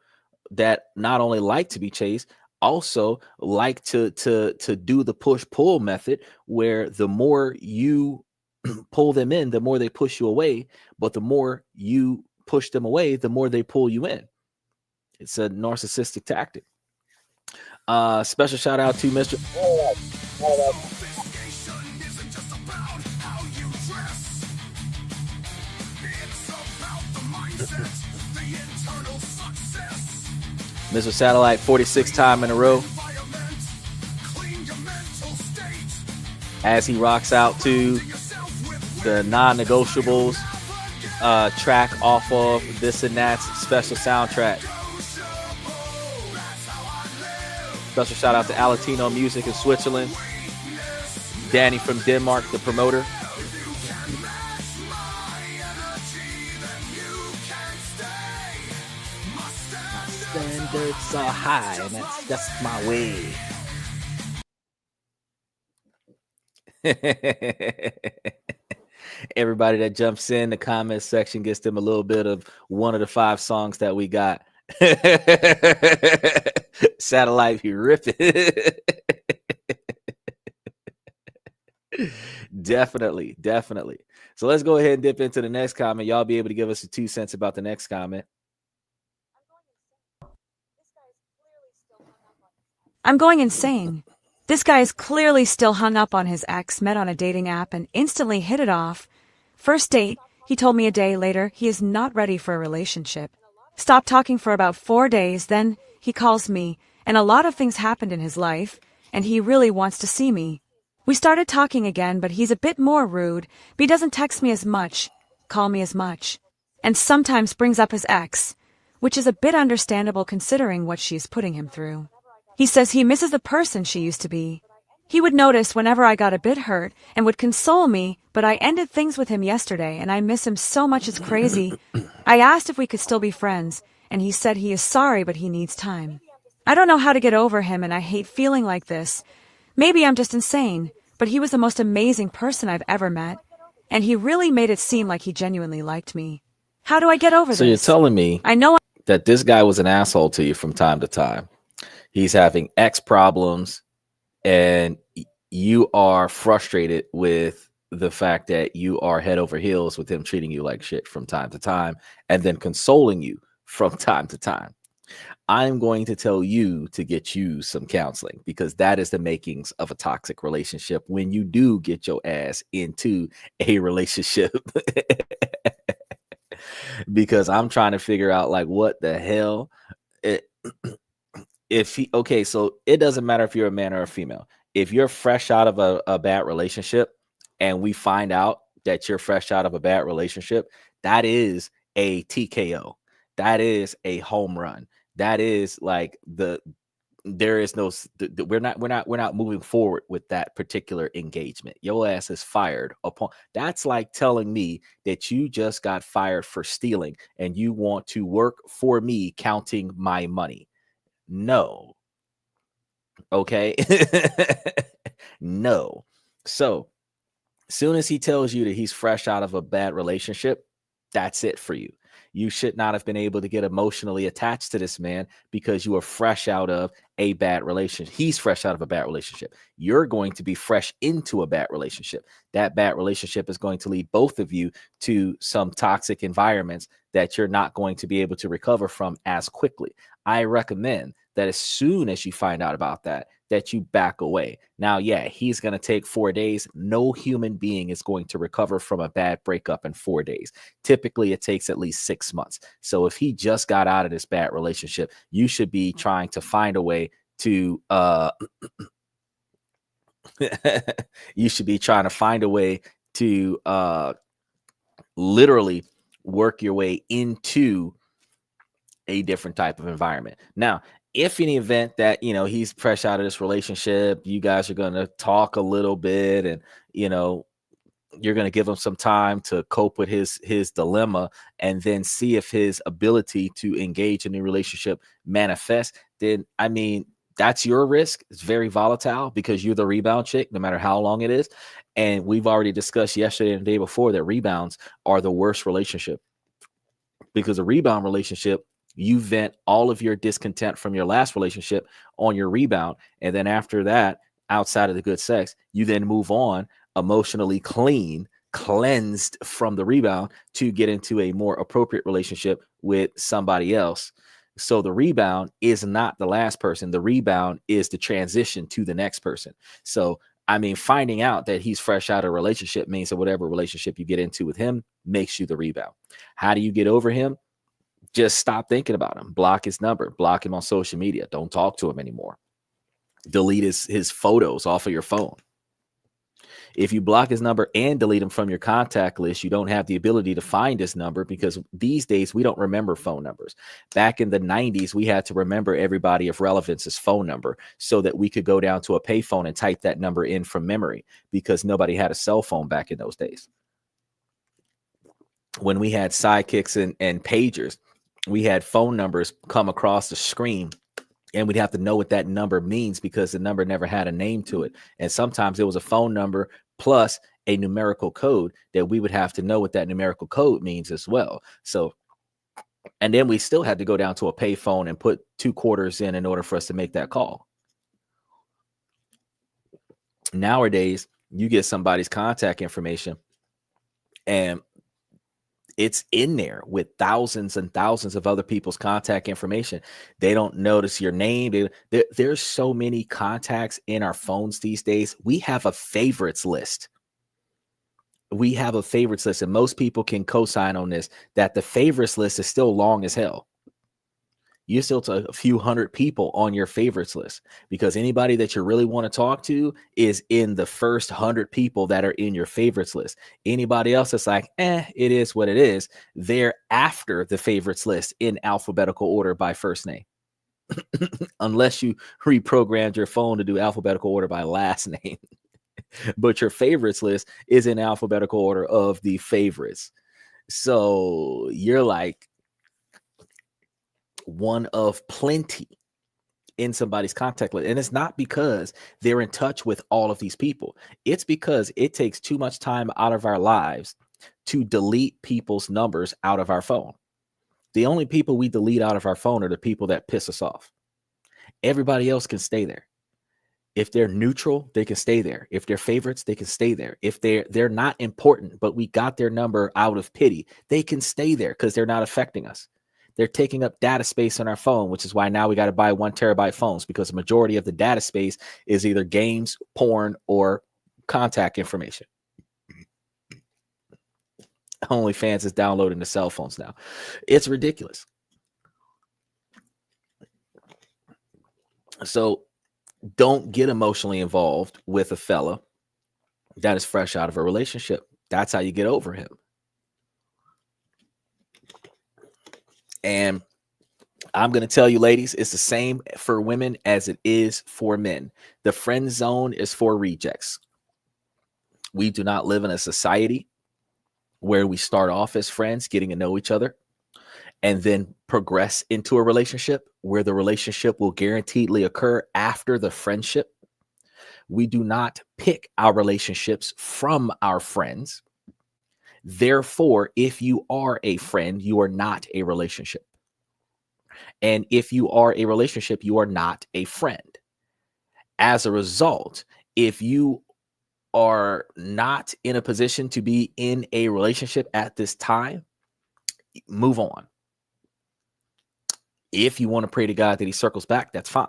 that not only like to be chased, also like to do the push-pull method, where the more you pull them in, the more they push you away. But the more you push them away, the more they pull you in. It's a narcissistic tactic. Special shout out to Mr. Mr. Satellite, 46th time in a row, as he rocks out to the non-negotiables track off of This and That's special soundtrack. Special shout out to alanito.music in Switzerland, Danny from Denmark, the promoter. Standards are high, and that's my way. Everybody that jumps in the comment section gets them a little bit of one of the 5 songs that we got. Satellite, you rip it. Definitely. So let's go ahead and dip into the next comment. Y'all be able to give us a 2 cents about the next comment. I'm going insane. This guy is clearly still hung up on his ex, met on a dating app, and instantly hit it off. First date, he told me a day later he is not ready for a relationship. Stopped talking for about 4 days, then he calls me, and a lot of things happened in his life, and he really wants to see me. We started talking again, but he's a bit more rude, but he doesn't text me as much, call me as much, and sometimes brings up his ex, which is a bit understandable considering what she's putting him through. He says he misses the person she used to be. He would notice whenever I got a bit hurt and would console me, but I ended things with him yesterday and I miss him so much it's crazy. I asked if we could still be friends, and he said he is sorry but he needs time. I don't know how to get over him and I hate feeling like this. Maybe I'm just insane, but he was the most amazing person I've ever met, and he really made it seem like he genuinely liked me. How do I get over this? So you're telling me I know that this guy was an asshole to you from time to time. He's having ex problems, and you are frustrated with the fact that you are head over heels with him treating you like shit from time to time and then consoling you from time to time. I'm going to tell you to get you some counseling, because that is the makings of a toxic relationship when you do get your ass into a relationship. Because I'm trying to figure out, like, what the hell? So it doesn't matter if you're a man or a female. If you're fresh out of a bad relationship and we find out that you're fresh out of a bad relationship, that is a TKO. That is a home run. That is like we're not moving forward with that particular engagement. Your ass is fired upon. That's like telling me that you just got fired for stealing and you want to work for me counting my money. No. Okay. No. So soon as he tells you that he's fresh out of a bad relationship, that's it for you. You should not have been able to get emotionally attached to this man because you are fresh out of a bad relationship. He's fresh out of a bad relationship. You're going to be fresh into a bad relationship. That bad relationship is going to lead both of you to some toxic environments that you're not going to be able to recover from as quickly. I recommend that as soon as you find out about that you back away. Now, yeah, he's going to take 4 days. No human being is going to recover from a bad breakup in 4 days. Typically, it takes at least 6 months. So if he just got out of this bad relationship, you should be trying to find a way to literally work your way into a different type of environment. Now, if in the event that, he's fresh out of this relationship, you guys are going to talk a little bit and, you're going to give him some time to cope with his dilemma and then see if his ability to engage in a relationship manifests, then, that's your risk. It's very volatile because you're the rebound chick, no matter how long it is. And we've already discussed yesterday and the day before that rebounds are the worst relationship, because a rebound relationship, you vent all of your discontent from your last relationship on your rebound. And then after that, outside of the good sex, you then move on emotionally cleansed from the rebound to get into a more appropriate relationship with somebody else. So the rebound is not the last person. The rebound is the transition to the next person. So, finding out that he's fresh out of a relationship means that whatever relationship you get into with him makes you the rebound. How do you get over him? Just stop thinking about him. Block his number. Block him on social media. Don't talk to him anymore. Delete his photos off of your phone. If you block his number and delete him from your contact list, you don't have the ability to find his number, because these days we don't remember phone numbers. Back in the 90s, we had to remember everybody of relevance's phone number so that we could go down to a payphone and type that number in from memory, because nobody had a cell phone back in those days. When we had sidekicks and pagers, we had phone numbers come across the screen, and we'd have to know what that number means because the number never had a name to it. And sometimes it was a phone number, plus a numerical code that we would have to know what that numerical code means as well. So, and then we still had to go down to a pay phone and put 2 quarters in order for us to make that call. Nowadays, you get somebody's contact information and it's in there with thousands and thousands of other people's contact information. They don't notice your name. There's so many contacts in our phones these days. We have a favorites list. And most people can co-sign on this, that the favorites list is still long as hell. You still have a few hundred people on your favorites list, because anybody that you really want to talk to is in the first 100 people that are in your favorites list. Anybody else that's like, it is what it is, they're after the favorites list in alphabetical order by first name. Unless you reprogrammed your phone to do alphabetical order by last name. But your favorites list is in alphabetical order of the favorites. So you're like one of plenty in somebody's contact list. And it's not because they're in touch with all of these people. It's because it takes too much time out of our lives to delete people's numbers out of our phone. The only people we delete out of our phone are the people that piss us off. Everybody else can stay there. If they're neutral, they can stay there. If they're favorites, they can stay there. If they're not important, but we got their number out of pity, they can stay there because they're not affecting us. They're taking up data space on our phone, which is why now we got to buy 1 terabyte phones, because the majority of the data space is either games, porn, or contact information. OnlyFans is downloading the cell phones now. It's ridiculous. So don't get emotionally involved with a fella that is fresh out of a relationship. That's how you get over him. And I'm going to tell you, ladies, it's the same for women as it is for men. The friend zone is for rejects. We do not live in a society where we start off as friends, getting to know each other, and then progress into a relationship where the relationship will guaranteedly occur after the friendship. We do not pick our relationships from our friends. Therefore, if you are a friend, you are not a relationship. And if you are a relationship, you are not a friend. As a result, if you are not in a position to be in a relationship at this time, move on. If you want to pray to God that he circles back, that's fine.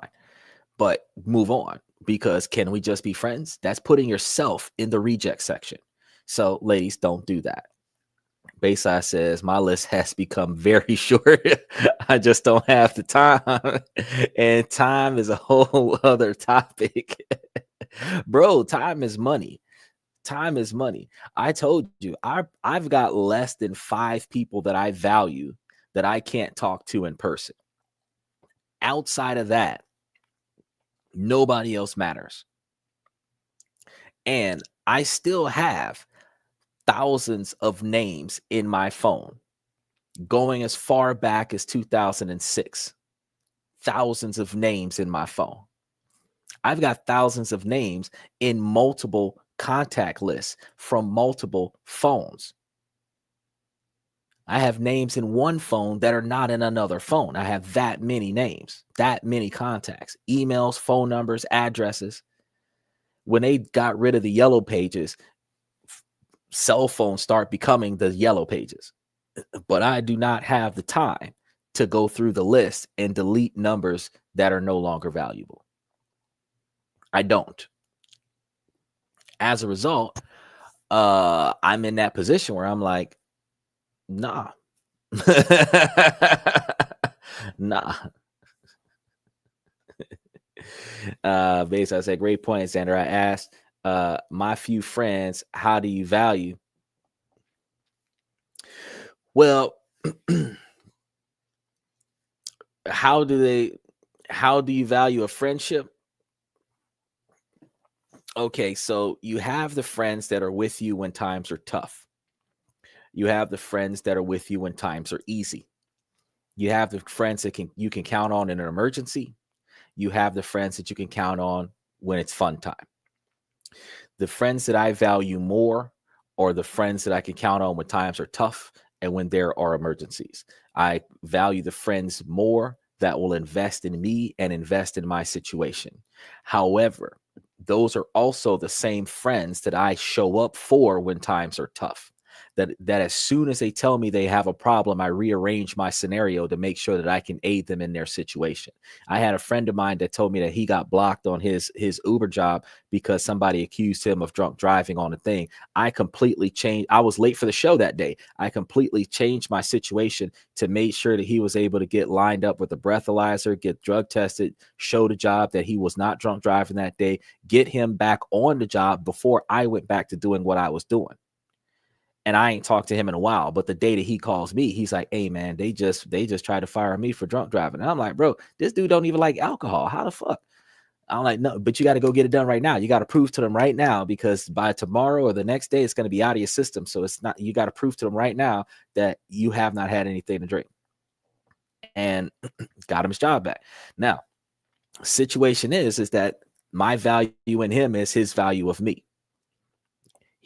But move on, because can we just be friends? That's putting yourself in the reject section. So ladies, don't do that. Bayside says, my list has become very short. I just don't have the time. And time is a whole other topic. Bro, time is money. Time is money. I told you, I've got less than 5 people that I value that I can't talk to in person. Outside of that, nobody else matters. And I still have thousands of names in my phone, going as far back as 2006. Thousands of names in my phone. I've got thousands of names in multiple contact lists from multiple phones. I have names in one phone that are not in another phone. I have that many names, that many contacts, emails, phone numbers, addresses. When they got rid of the yellow pages, cell phones start becoming the yellow pages. But I do not have the time to go through the list and delete numbers that are no longer valuable. I don't. As a result, I'm in that position where I'm like, nah. Nah. Basically, I said, great point, Xander. I asked my few friends, how do you value? Well, how do you value a friendship? Okay, so you have the friends that are with you when times are tough. You have the friends that are with you when times are easy. You have the friends that you can count on in an emergency. You have the friends that you can count on when it's fun time. The friends that I value more are the friends that I can count on when times are tough and when there are emergencies. I value the friends more that will invest in me and invest in my situation. However, those are also the same friends that I show up for when times are tough. That as soon as they tell me they have a problem, I rearrange my scenario to make sure that I can aid them in their situation. I had a friend of mine that told me that he got blocked on his Uber job because somebody accused him of drunk driving on a thing. I completely changed. I was late for the show that day. I completely changed my situation to make sure that he was able to get lined up with a breathalyzer, get drug tested, show the job that he was not drunk driving that day, get him back on the job before I went back to doing what I was doing. And I ain't talked to him in a while, but the day that he calls me, he's like, "Hey man, they just tried to fire me for drunk driving." And I'm like, "Bro, this dude don't even like alcohol. How the fuck?" I'm like, "No, but you got to go get it done right now. You got to prove to them right now, because by tomorrow or the next day, it's going to be out of your system. So it's not, you got to prove to them right now that you have not had anything to drink." And got him his job back. Now, situation is that my value in him is his value of me.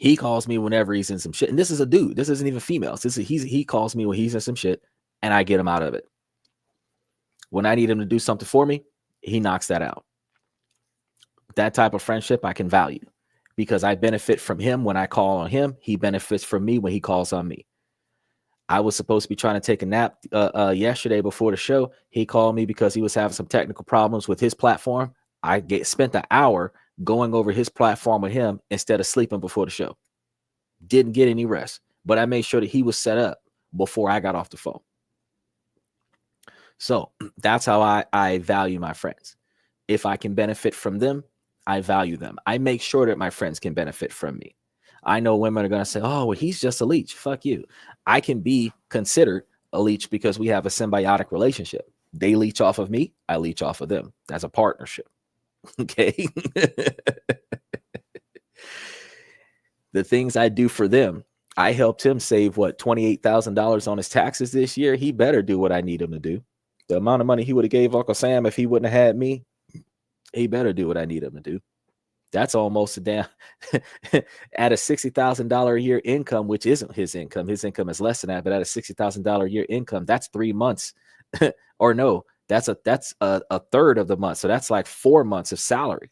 He calls me whenever he's in some shit. And this is a dude. This isn't even females. He calls me when he's in some shit and I get him out of it. When I need him to do something for me, he knocks that out. That type of friendship I can value because I benefit from him when I call on him. He benefits from me when he calls on me. I was supposed to be trying to take a nap yesterday before the show. He called me because he was having some technical problems with his platform. I spent an hour going over his platform with him instead of sleeping before the show. Didn't get any rest, but I made sure that he was set up before I got off the phone. So that's how I value my friends. If I can benefit from them, I value them. I make sure that my friends can benefit from me. I know women are going to say, "Oh, well, he's just a leech." Fuck you. I can be considered a leech because we have a symbiotic relationship. They leech off of me. I leech off of them. That's a partnership. Okay. The things I do for them, I helped him save $28,000 on his taxes this year. He better do what I need him to do. The amount of money he would have gave Uncle Sam if he wouldn't have had me, he better do what I need him to do. That's almost a damn at a $60,000 a year income, which isn't his income. His income is less than that, but at a $60,000 a year income, that's 3 months. Or no, that's a third of the month. So that's like 4 months of salary,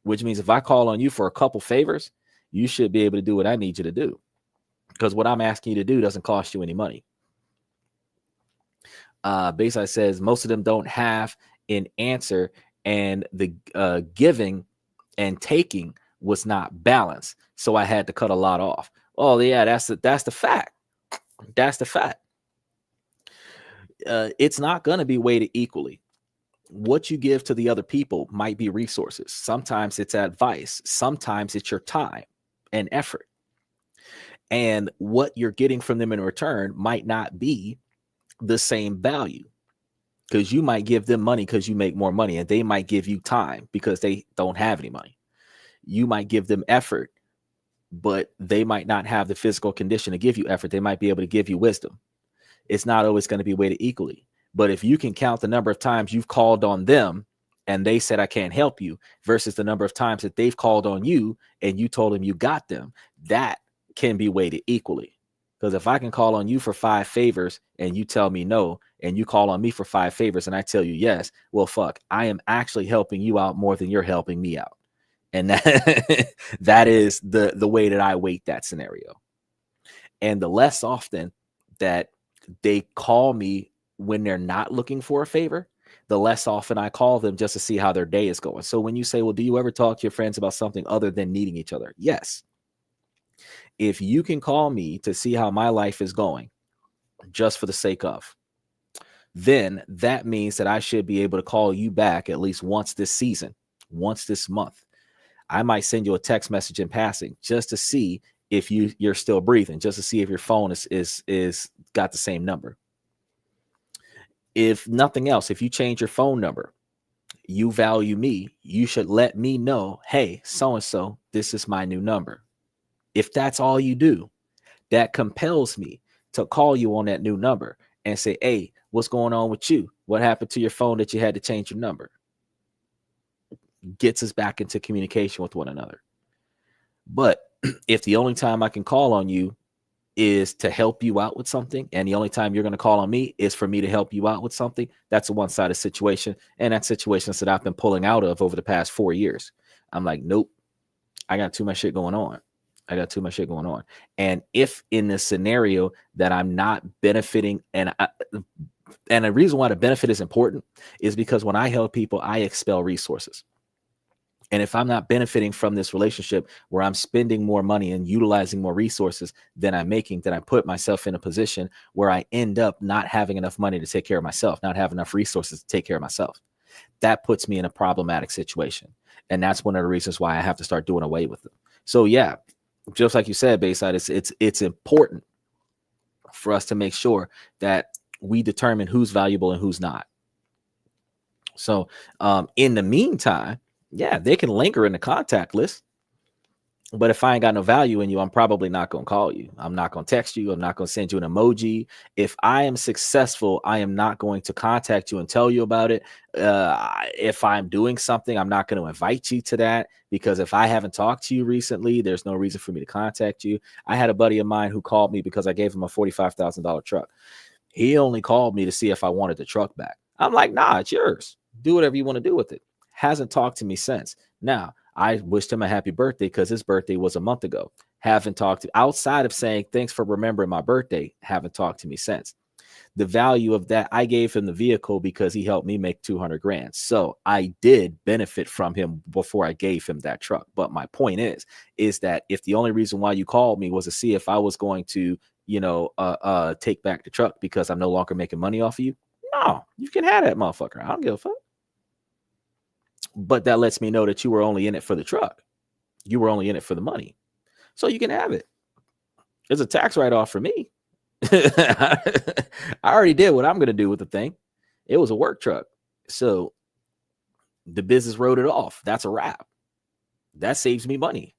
which means if I call on you for a couple favors, you should be able to do what I need you to do, because what I'm asking you to do doesn't cost you any money. Basically says most of them don't have an answer, and the giving and taking was not balanced, so I had to cut a lot off. Oh yeah, that's the fact. That's the fact. It's not going to be weighted equally. What you give to the other people might be resources. Sometimes it's advice. Sometimes it's your time and effort. And what you're getting from them in return might not be the same value, because you might give them money because you make more money, and they might give you time because they don't have any money. You might give them effort, but they might not have the physical condition to give you effort. They might be able to give you wisdom. It's not always going to be weighted equally. But if you can count the number of times you've called on them and they said, "I can't help you," versus the number of times that they've called on you and you told them you got them, that can be weighted equally. Because if I can call on you for 5 favors and you tell me no, and you call on me for 5 favors and I tell you yes, well, fuck, I am actually helping you out more than you're helping me out. And that is the way that I weight that scenario. And the less often that they call me when they're not looking for a favor, the less often I call them just to see how their day is going. So when you say, "Well, do you ever talk to your friends about something other than needing each other?" Yes. If you can call me to see how my life is going just for the sake of, then that means that I should be able to call you back at least once this season, once this month. I might send you a text message in passing just to see if you're still breathing, just to see if your phone is got the same number. If nothing else, if you change your phone number, you value me, you should let me know, "Hey, so-and-so, this is my new number." If that's all you do, that compels me to call you on that new number and say, "Hey, what's going on with you? What happened to your phone that you had to change your number?" Gets us back into communication with one another. But if the only time I can call on you is to help you out with something, and the only time you're going to call on me is for me to help you out with something, that's a one-sided situation. And that's situations that I've been pulling out of over the past 4 years. I'm like, nope, I got too much shit going on. And if in this scenario that I'm not benefiting, and the reason why the benefit is important is because when I help people, I expel resources. And if I'm not benefiting from this relationship where I'm spending more money and utilizing more resources than I'm making, then I put myself in a position where I end up not having enough money to take care of myself, not have enough resources to take care of myself. That puts me in a problematic situation. And that's one of the reasons why I have to start doing away with them. So yeah, just like you said, Bayside, it's important for us to make sure that we determine who's valuable and who's not. So in the meantime, yeah, they can linger in the contact list. But if I ain't got no value in you, I'm probably not going to call you. I'm not going to text you. I'm not going to send you an emoji. If I am successful, I am not going to contact you and tell you about it. If I'm doing something, I'm not going to invite you to that, because if I haven't talked to you recently, there's no reason for me to contact you. I had a buddy of mine who called me because I gave him a $45,000 truck. He only called me to see if I wanted the truck back. I'm like, nah, it's yours. Do whatever you want to do with it. Hasn't talked to me since. Now, I wished him a happy birthday because his birthday was a month ago. Haven't talked to, outside of saying thanks for remembering my birthday, haven't talked to me since. The value of that, I gave him the vehicle because he helped me make 200 grand. So I did benefit from him before I gave him that truck. But my point is that if the only reason why you called me was to see if I was going to, take back the truck because I'm no longer making money off of you, no, you can have that motherfucker. I don't give a fuck. But that lets me know that you were only in it for the truck. You were only in it for the money. So you can have it. It's a tax write-off for me. I already did what I'm going to do with the thing. It was a work truck. So the business wrote it off. That's a wrap. That saves me money.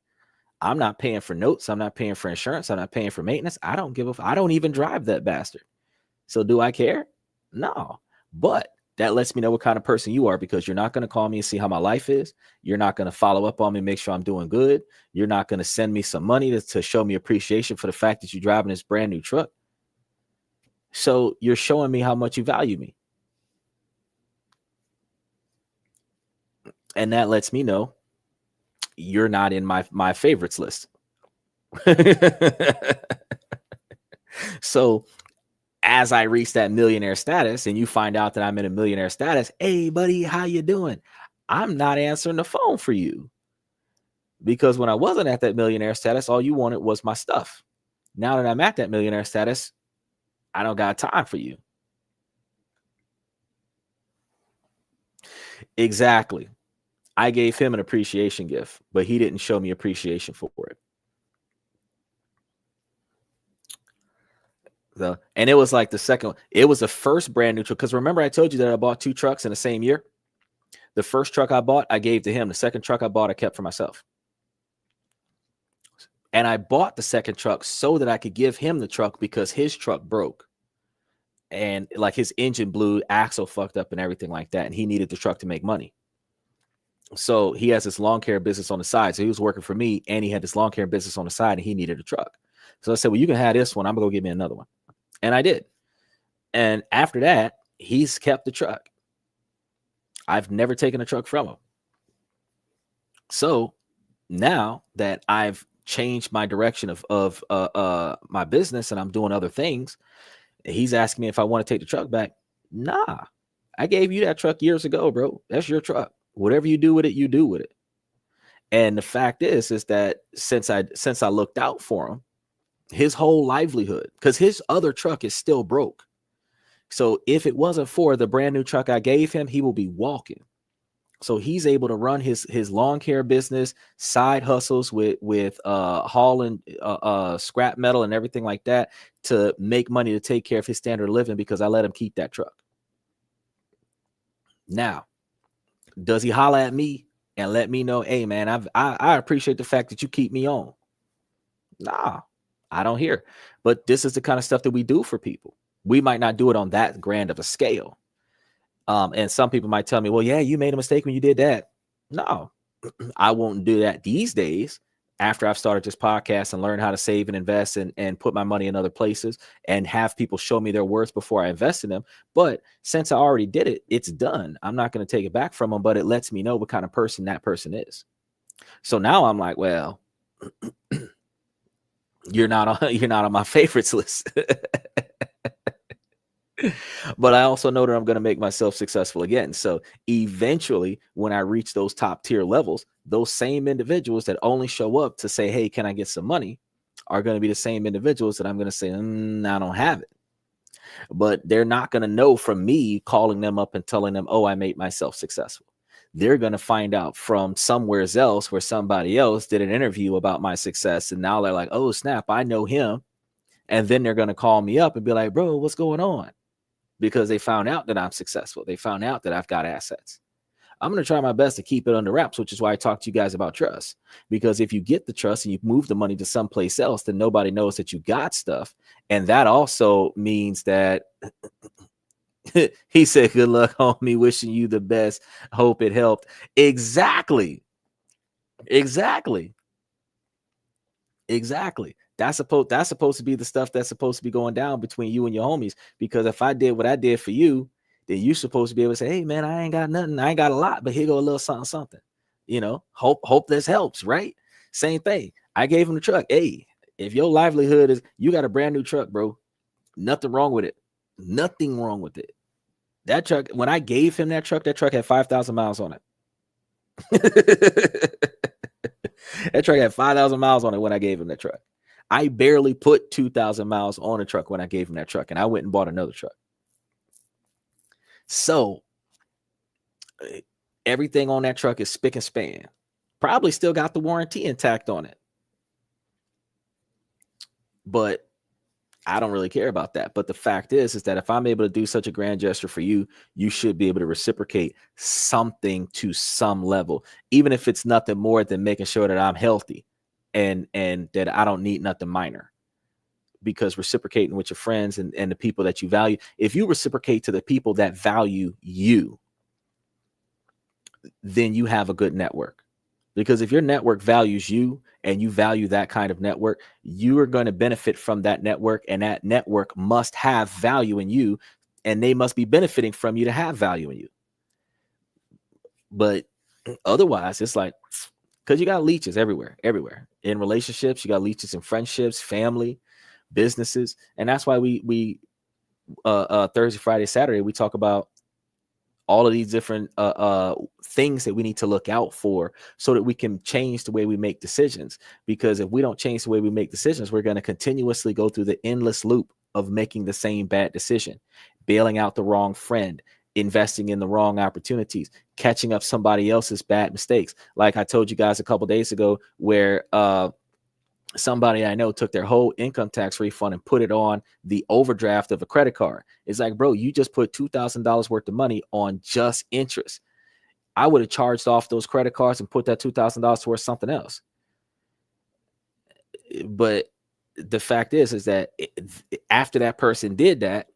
I'm not paying for notes. I'm not paying for insurance. I'm not paying for maintenance. I don't give a fuck. I don't even drive that bastard. So do I care? No. But that lets me know what kind of person you are, because you're not going to call me and see how my life is. You're not going to follow up on me, make sure I'm doing good. You're not going to send me some money to show me appreciation for the fact that you're driving this brand new truck. So you're showing me how much you value me. And that lets me know you're not in my favorites list. So as I reach that millionaire status and you find out that I'm in a millionaire status, hey, buddy, how you doing? I'm not answering the phone for you, because when I wasn't at that millionaire status, all you wanted was my stuff. Now that I'm at that millionaire status, I don't got time for you. Exactly. I gave him an appreciation gift, but he didn't show me appreciation for it. And it was like the second, it was the first brand new truck. Because remember, I told you that I bought 2 trucks in the same year. The first truck I bought, I gave to him. The second truck I bought, I kept for myself. And I bought the second truck so that I could give him the truck because his truck broke. And like his engine blew, axle fucked up and everything like that. And he needed the truck to make money. So he has this lawn care business on the side. So he was working for me and he had this lawn care business on the side and he needed a truck. So I said, well, you can have this one. I'm going to go get me another one. And I did. And after that, he's kept the truck. I've never taken a truck from him. So now that I've changed my direction of my business and I'm doing other things, he's asking me if I want to take the truck back. Nah, I gave you that truck years ago, bro. That's your truck. Whatever you do with it, you do with it. And the fact is that since I looked out for him, his whole livelihood, because his other truck is still broke. So if it wasn't for the brand new truck I gave him, he will be walking. So he's able to run his lawn care business, side hustles with hauling scrap metal and everything like that to make money to take care of his standard of living, because I let him keep that truck. Now, does he holler at me and let me know, hey man, I appreciate the fact that you keep me on? Nah, I don't hear. But this is the kind of stuff that we do for people. We might not do it on that grand of a scale. And some people might tell me, well, yeah, you made a mistake when you did that. No, I won't do that these days. after I've started this podcast and learned how to save and invest and put my money in other places and have people show me their worth before I invest in them. But since I already did it, it's done. I'm not going to take it back from them, but it lets me know what kind of person that person is. So now I'm like, well, you're not on my favorites list. But I also know that I'm going to make myself successful again. So eventually, when I reach those top tier levels, those same individuals that only show up to say, hey, can I get some money, are going to be the same individuals that I'm going to say, I don't have it. But they're not going to know from me calling them up and telling them, oh, I made myself successful. They're going to find out from somewhere else where somebody else did an interview about my success. And now they're like, oh, snap, I know him. And then they're going to call me up and be like, bro, what's going on? Because they found out that I'm successful. They found out that I've got assets. I'm going to try my best to keep it under wraps, which is why I talk to you guys about trust. Because if you get the trust and you move the money to someplace else, then nobody knows that you got stuff. And that also means that he said, good luck, homie, wishing you the best. Hope it helped. Exactly. That's supposed to be the stuff that's supposed to be going down between you and your homies. Because if I did what I did for you, then you're supposed to be able to say, hey man, I ain't got nothing. I ain't got a lot, but here go a little something. Hope this helps, right? Same thing. I gave him the truck. Hey, if your livelihood is you got a brand new truck, bro, nothing wrong with it. Nothing wrong with it. That truck, when I gave him that truck had 5,000 miles on it. That truck had 5,000 miles on it when I gave him that truck. I barely put 2,000 miles on a truck when I gave him that truck, and I went and bought another truck. So everything on that truck is spick and span. Probably still got the warranty intact on it. But I don't really care about that. But the fact is that if I'm able to do such a grand gesture for you, you should be able to reciprocate something to some level, even if it's nothing more than making sure that I'm healthy and that I don't need nothing minor. Because reciprocating with your friends and the people that you value, if you reciprocate to the people that value you, then you have a good network. Because if your network values you and you value that kind of network, you are going to benefit from that network, and that network must have value in you, and they must be benefiting from you to have value in you. But otherwise, it's like, because you got leeches everywhere. In relationships, you got leeches in friendships, family, businesses. And that's why we Thursday, Friday, Saturday, we talk about all of these different things that we need to look out for so that we can change the way we make decisions. Because if we don't change the way we make decisions, we're going to continuously go through the endless loop of making the same bad decision, bailing out the wrong friend, investing in the wrong opportunities, catching up somebody else's bad mistakes. Like I told you guys a couple days ago, where somebody I know took their whole income tax refund and put it on the overdraft of a credit card. It's like, bro, you just put $2,000 worth of money on just interest. I would have charged off those credit cards and put that $2,000 towards something else. But the fact is that after that person did that,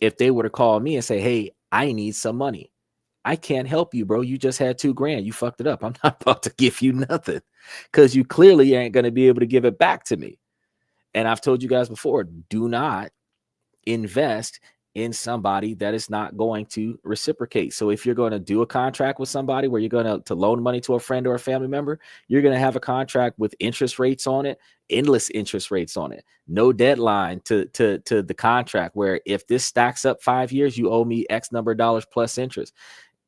if they were to call me and say, hey, I need some money, I can't help you, bro. You just had $2,000. You fucked it up. I'm not about to give you nothing, because you clearly ain't going to be able to give it back to me. And I've told you guys before, do not invest in somebody that is not going to reciprocate. So if you're going to do a contract with somebody where you're going to loan money to a friend or a family member, you're going to have a contract with interest rates on it, endless interest rates on it, no deadline to the contract, where if this stacks up 5 years, you owe me X number of dollars plus interest.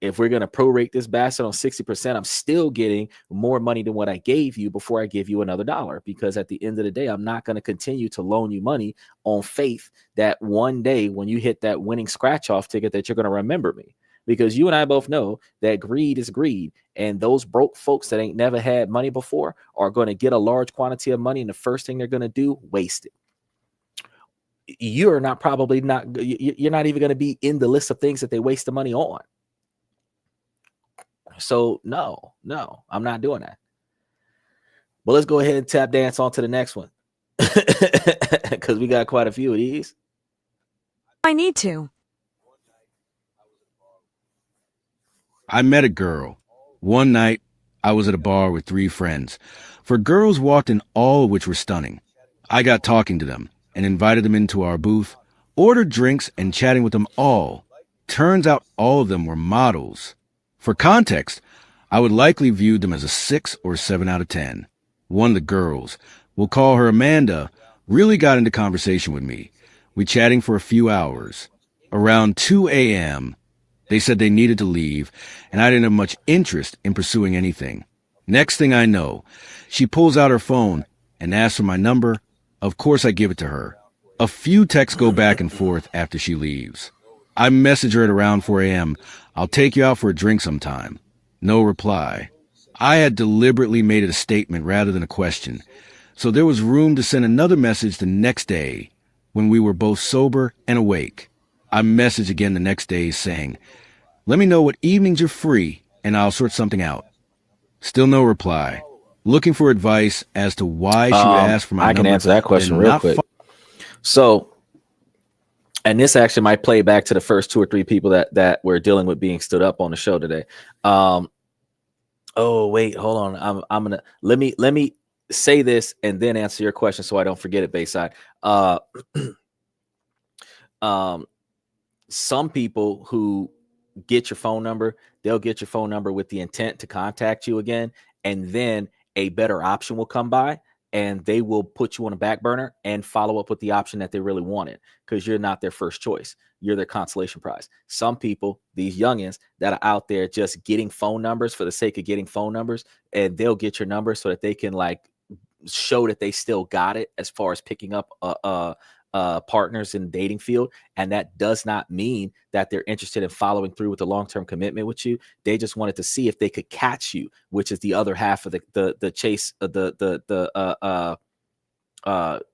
If we're going to prorate this bastard on 60%, I'm still getting more money than what I gave you before I give you another dollar. Because at the end of the day, I'm not going to continue to loan you money on faith that one day when you hit that winning scratch off ticket that you're going to remember me. Because you and I both know that greed is greed. And those broke folks that ain't never had money before are going to get a large quantity of money. And the first thing they're going to do, waste it. You're not you're not even going to be in the list of things that they waste the money on. So no, I'm not doing that. But let's go ahead and tap dance on to the next one, because we got quite a few of these. I need to. I met a girl. One night, I was at a bar with 3 friends. 4 girls walked in, all of which were stunning. I got talking to them and invited them into our booth, ordered drinks and chatting with them all. Turns out all of them were models. For context, I would likely view them as a 6 or 7 out of 10. One of the girls, we'll call her Amanda, really got into conversation with me. We chatting for a few hours. Around 2 a.m., they said they needed to leave, and I didn't have much interest in pursuing anything. Next thing I know, she pulls out her phone and asks for my number. Of course, I give it to her. A few texts go back and forth after she leaves. I message her at around 4 a.m. I'll take you out for a drink sometime. No reply. I had deliberately made it a statement rather than a question, so there was room to send another message the next day when we were both sober and awake. I messaged again the next day saying, let me know what evenings you're free and I'll sort something out. Still no reply. Looking for advice as to why she would ask for my number. I can answer that question real quick. So, and this actually might play back to the first 2 or 3 people that were dealing with being stood up on the show today. Oh, wait, hold on. I'm gonna let me say this and then answer your question so I don't forget it, Bayside. Some people who get your phone number, they'll get your phone number with the intent to contact you again, and then a better option will come by and they will put you on a back burner and follow up with the option that they really wanted, because you're not their first choice. You're their consolation prize. Some people, these youngins that are out there just getting phone numbers for the sake of getting phone numbers, and they'll get your number so that they can like show that they still got it as far as picking up partners in the dating field. And that does not mean that they're interested in following through with a long-term commitment with you. They just wanted to see if they could catch you, which is the other half of the chase, the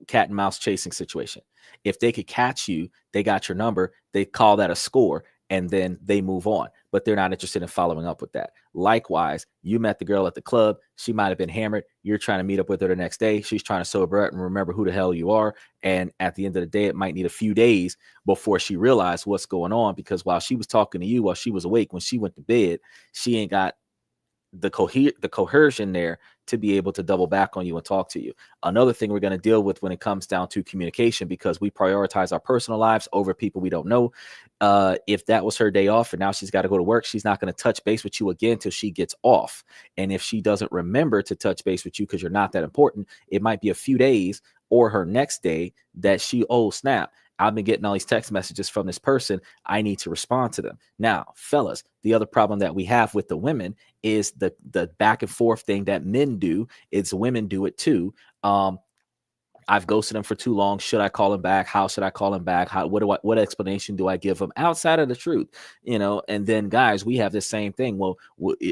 cat and mouse chasing situation. If they could catch you, they got your number, they call that a score, and then they move on. But they're not interested in following up with that. Likewise, you met the girl at the club. She might have been hammered. You're trying to meet up with her the next day. She's trying to sober up and remember who the hell you are. And at the end of the day, it might need a few days before she realized what's going on, because while she was talking to you, while she was awake, when she went to bed, she ain't got the coercion there to be able to double back on you and talk to you. Another thing we're going to deal with when it comes down to communication, because we prioritize our personal lives over people we don't know. If that was her day off and now she's got to go to work, she's not going to touch base with you again till she gets off. And if she doesn't remember to touch base with you because you're not that important, it might be a few days or her next day that she, oh snap, I've been getting all these text messages from this person. I need to respond to them. Now, fellas, the other problem that we have with the women is the back and forth thing that men do. It's women do it too. I've ghosted him for too long. Should I call him back? How should I call him back? What explanation do I give him outside of the truth? You know, and then guys, we have the same thing. Well,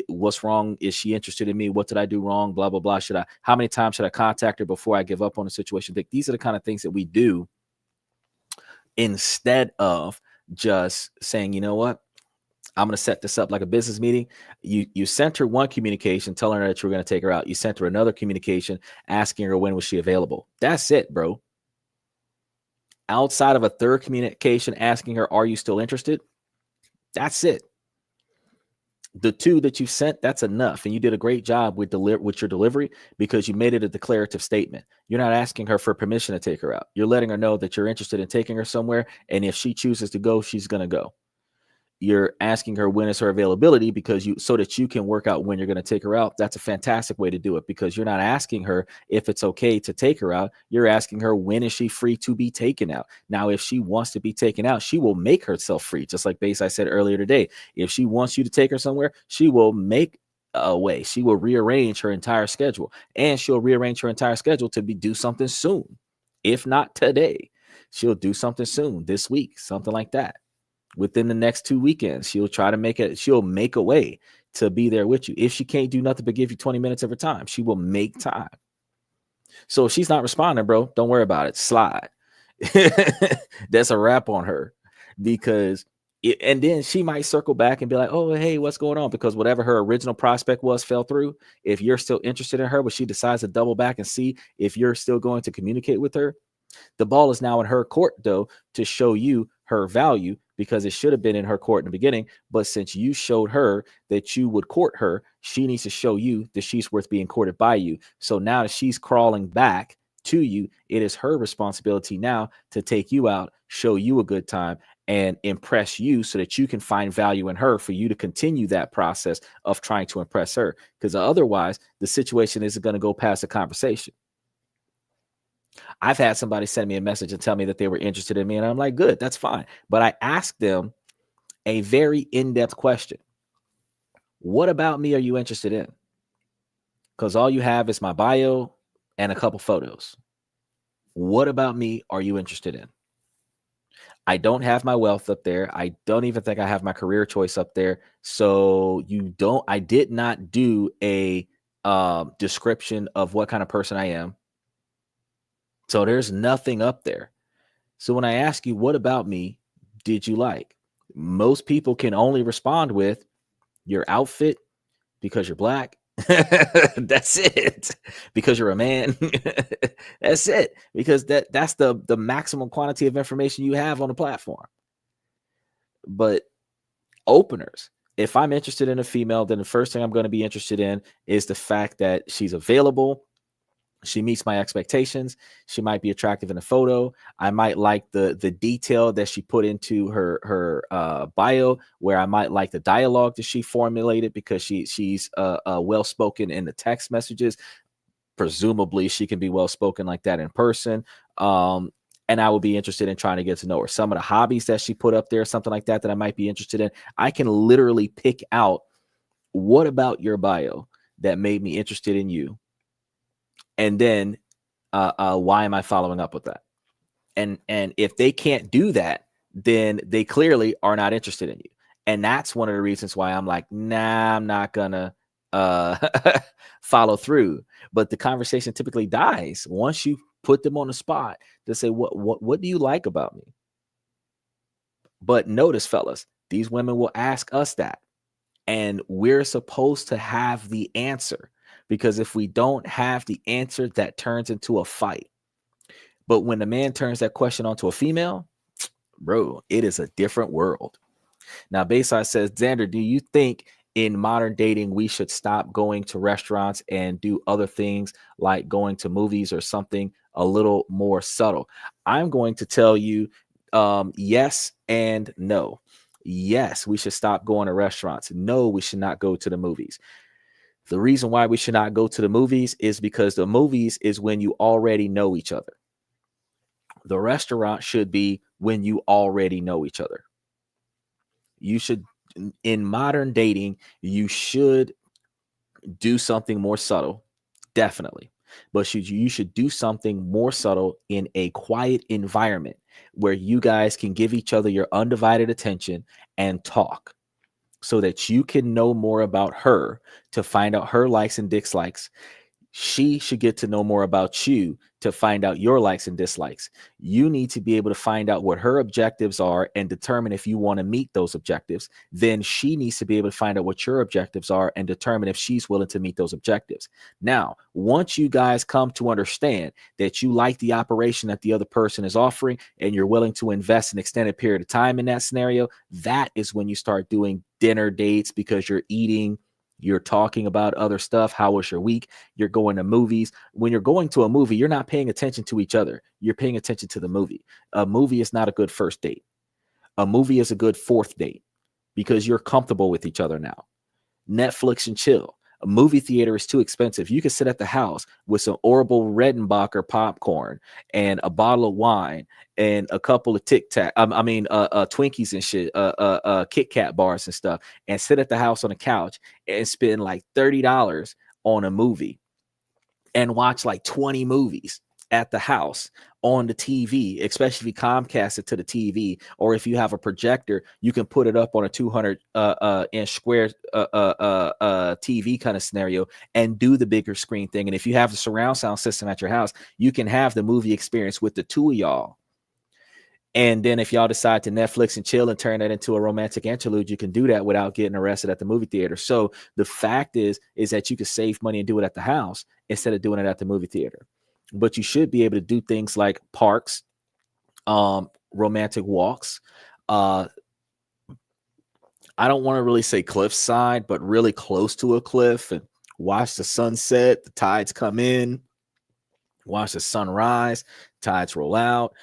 what's wrong? Is she interested in me? What did I do wrong? Blah, blah, blah. How many times should I contact her before I give up on the situation? These are the kind of things that we do instead of just saying, you know what, I'm going to set this up like a business meeting. You sent her one communication telling her that you were going to take her out. You sent her another communication asking her when was she available. That's it, bro. Outside of a third communication asking her, are you still interested? That's it. The 2 that you sent, that's enough. And you did a great job with your delivery, because you made it a declarative statement. You're not asking her for permission to take her out. You're letting her know that you're interested in taking her somewhere. And if she chooses to go, she's going to go. You're asking her when is her availability, because so that you can work out when you're going to take her out. That's a fantastic way to do it, because you're not asking her if it's okay to take her out. You're asking her when is she free to be taken out. Now, if she wants to be taken out, she will make herself free. Just like I said earlier today, if she wants you to take her somewhere, she will make a way. She will rearrange her entire schedule, and she'll rearrange her entire schedule to do something soon. If not today, she'll do something soon this week, something like that. Within the next 2 weekends, she'll try to she'll make a way to be there with you. If she can't do nothing but give you 20 minutes of her time, she will make time. So if she's not responding, bro, don't worry about it. Slide. That's a wrap on her, because and then she might circle back and be like, oh, hey, what's going on? Because whatever her original prospect was fell through. If you're still interested in her, but she decides to double back and see if you're still going to communicate with her, the ball is now in her court, though, to show you her value, because it should have been in her court in the beginning. But since you showed her that you would court her, she needs to show you that she's worth being courted by you. So now that she's crawling back to you, it is her responsibility now to take you out, show you a good time, and impress you so that you can find value in her for you to continue that process of trying to impress her. Because otherwise, the situation isn't going to go past a conversation. I've had somebody send me a message and tell me that they were interested in me, and I'm like, good, that's fine. But I asked them a very in-depth question. What about me are you interested in? Because all you have is my bio and a couple photos. What about me are you interested in? I don't have my wealth up there. I don't even think I have my career choice up there. So I did not do a description of what kind of person I am. So there's nothing up there. So when I ask you, what about me did you like? Most people can only respond with your outfit because you're black. That's it. Because you're a man. That's it. Because that's the maximum quantity of information you have on the platform. But openers, if I'm interested in a female, then the first thing I'm going to be interested in is the fact that she's available. She meets my expectations. She might be attractive in a photo. I might like the detail that she put into her bio, where I might like the dialogue that she formulated because she's well spoken in the text messages. Presumably, she can be well spoken like that in person. And I would be interested in trying to get to know her. Some of the hobbies that she put up there, something like that I might be interested in. I can literally pick out what about your bio that made me interested in you. And then why am I following up with that? And if they can't do that, then they clearly are not interested in you. And that's one of the reasons why I'm like, nah, I'm not gonna follow through. But the conversation typically dies once you put them on the spot to say, what do you like about me? But notice, fellas, these women will ask us that. And we're supposed to have the answer. Because if we don't have the answer, that turns into a fight. But when the man turns that question onto a female, bro, it is a different world. Now, Bayside says, Xander, do you think in modern dating we should stop going to restaurants and do other things like going to movies or something a little more subtle? I'm going to tell you yes and no. Yes, we should stop going to restaurants. No, we should not go to the movies. The reason why we should not go to the movies is because the movies is when you already know each other. The restaurant should be when you already know each other. You should, in modern dating, you should do something more subtle, definitely. But you should do something more subtle in a quiet environment where you guys can give each other your undivided attention and talk, so that you can know more about her to find out her likes and dislikes. She should get to know more about you to find out your likes and dislikes. You need to be able to find out what her objectives are and determine if you want to meet those objectives. Then she needs to be able to find out what your objectives are and determine if she's willing to meet those objectives. Now, once you guys come to understand that you like the operation that the other person is offering and you're willing to invest an extended period of time in that scenario, that is when you start doing dinner dates, because you're eating, you're talking about other stuff. How was your week? You're going to movies. When you're going to a movie, you're not paying attention to each other. You're paying attention to the movie. A movie is not a good first date. A movie is a good fourth date because you're comfortable with each other now. Netflix and chill. A movie theater is too expensive. You can sit at the house with some Orville Redenbacher popcorn and a bottle of wine and a couple of Twinkies and shit, Kit Kat bars and stuff, and sit at the house on the couch and spend like $30 on a movie and watch like 20 movies at the house on the TV, especially if you Comcast it to the TV, or if you have a projector, you can put it up on a 200 inch square TV kind of scenario and do the bigger screen thing. And if you have the surround sound system at your house, you can have the movie experience with the two of y'all. And then if y'all decide to Netflix and chill and turn that into a romantic interlude, you can do that without getting arrested at the movie theater. So the fact is that you can save money and do it at the house instead of doing it at the movie theater. But you should be able to do things like parks, romantic walks, I don't want to really say cliffside, but really close to a cliff, and watch the sunset, the tides come in, watch the sun rise, tides roll out.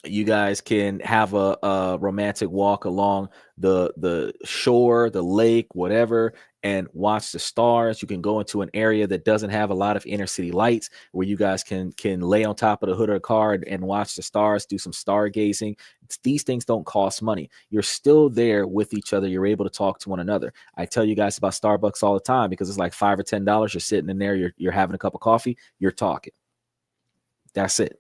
You guys can have a romantic walk along the shore, the lake, whatever, and watch the stars. You can go into an area that doesn't have a lot of inner city lights, where you guys can lay on top of the hood of the car and watch the stars, do some stargazing. These things don't cost money. You're still there with each other. You're able to talk to one another. I tell you guys about Starbucks all the time because it's like $5 or $10. You're sitting in there, you're having a cup of coffee, you're talking. That's it.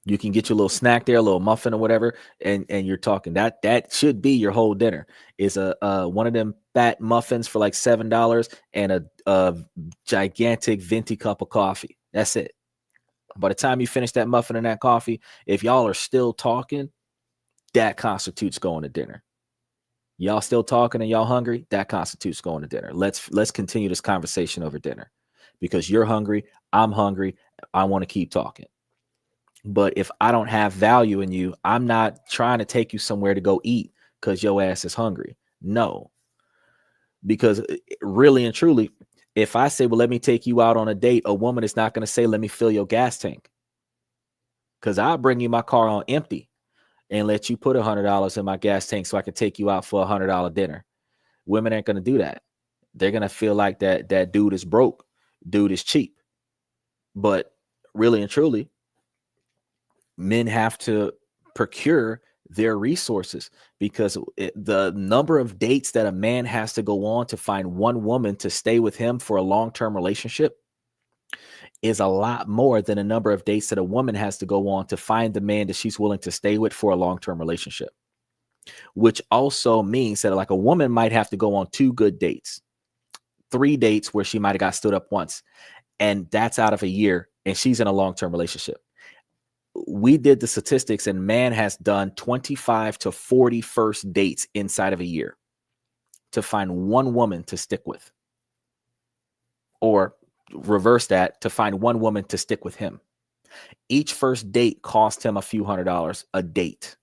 You can get your little snack there, a little muffin or whatever, and you're talking. That should be your whole dinner. Is a one of them fat muffins for like $7 and a gigantic venti cup of coffee. That's it. By the time you finish that muffin and that coffee, if y'all are still talking, that constitutes going to dinner. Y'all still talking and y'all hungry, that constitutes going to dinner. Let's continue this conversation over dinner, because you're hungry, I'm hungry, I want to keep talking. But if I don't have value in you, I'm not trying to take you somewhere to go eat because your ass is hungry. No. Because really and truly, if I say, well, let me take you out on a date, a woman is not going to say, let me fill your gas tank. Because I'll bring you my car on empty and let you put $100 in my gas tank so I can take you out for $100 dinner. Women aren't going to do that. They're going to feel like that dude is broke. Dude is cheap. But really and truly, men have to procure their resources, because the number of dates that a man has to go on to find one woman to stay with him for a long-term relationship is a lot more than a number of dates that a woman has to go on to find the man that she's willing to stay with for a long-term relationship. Which also means that like a woman might have to go on 2 good dates, 3 dates where she might have got stood up once, and that's out of a year, and she's in a long-term relationship. We did the statistics, and man has done 25 to 40 first dates inside of a year to find one woman to stick with, or reverse that, to find one woman to stick with him. Each first date cost him a few $100s a date,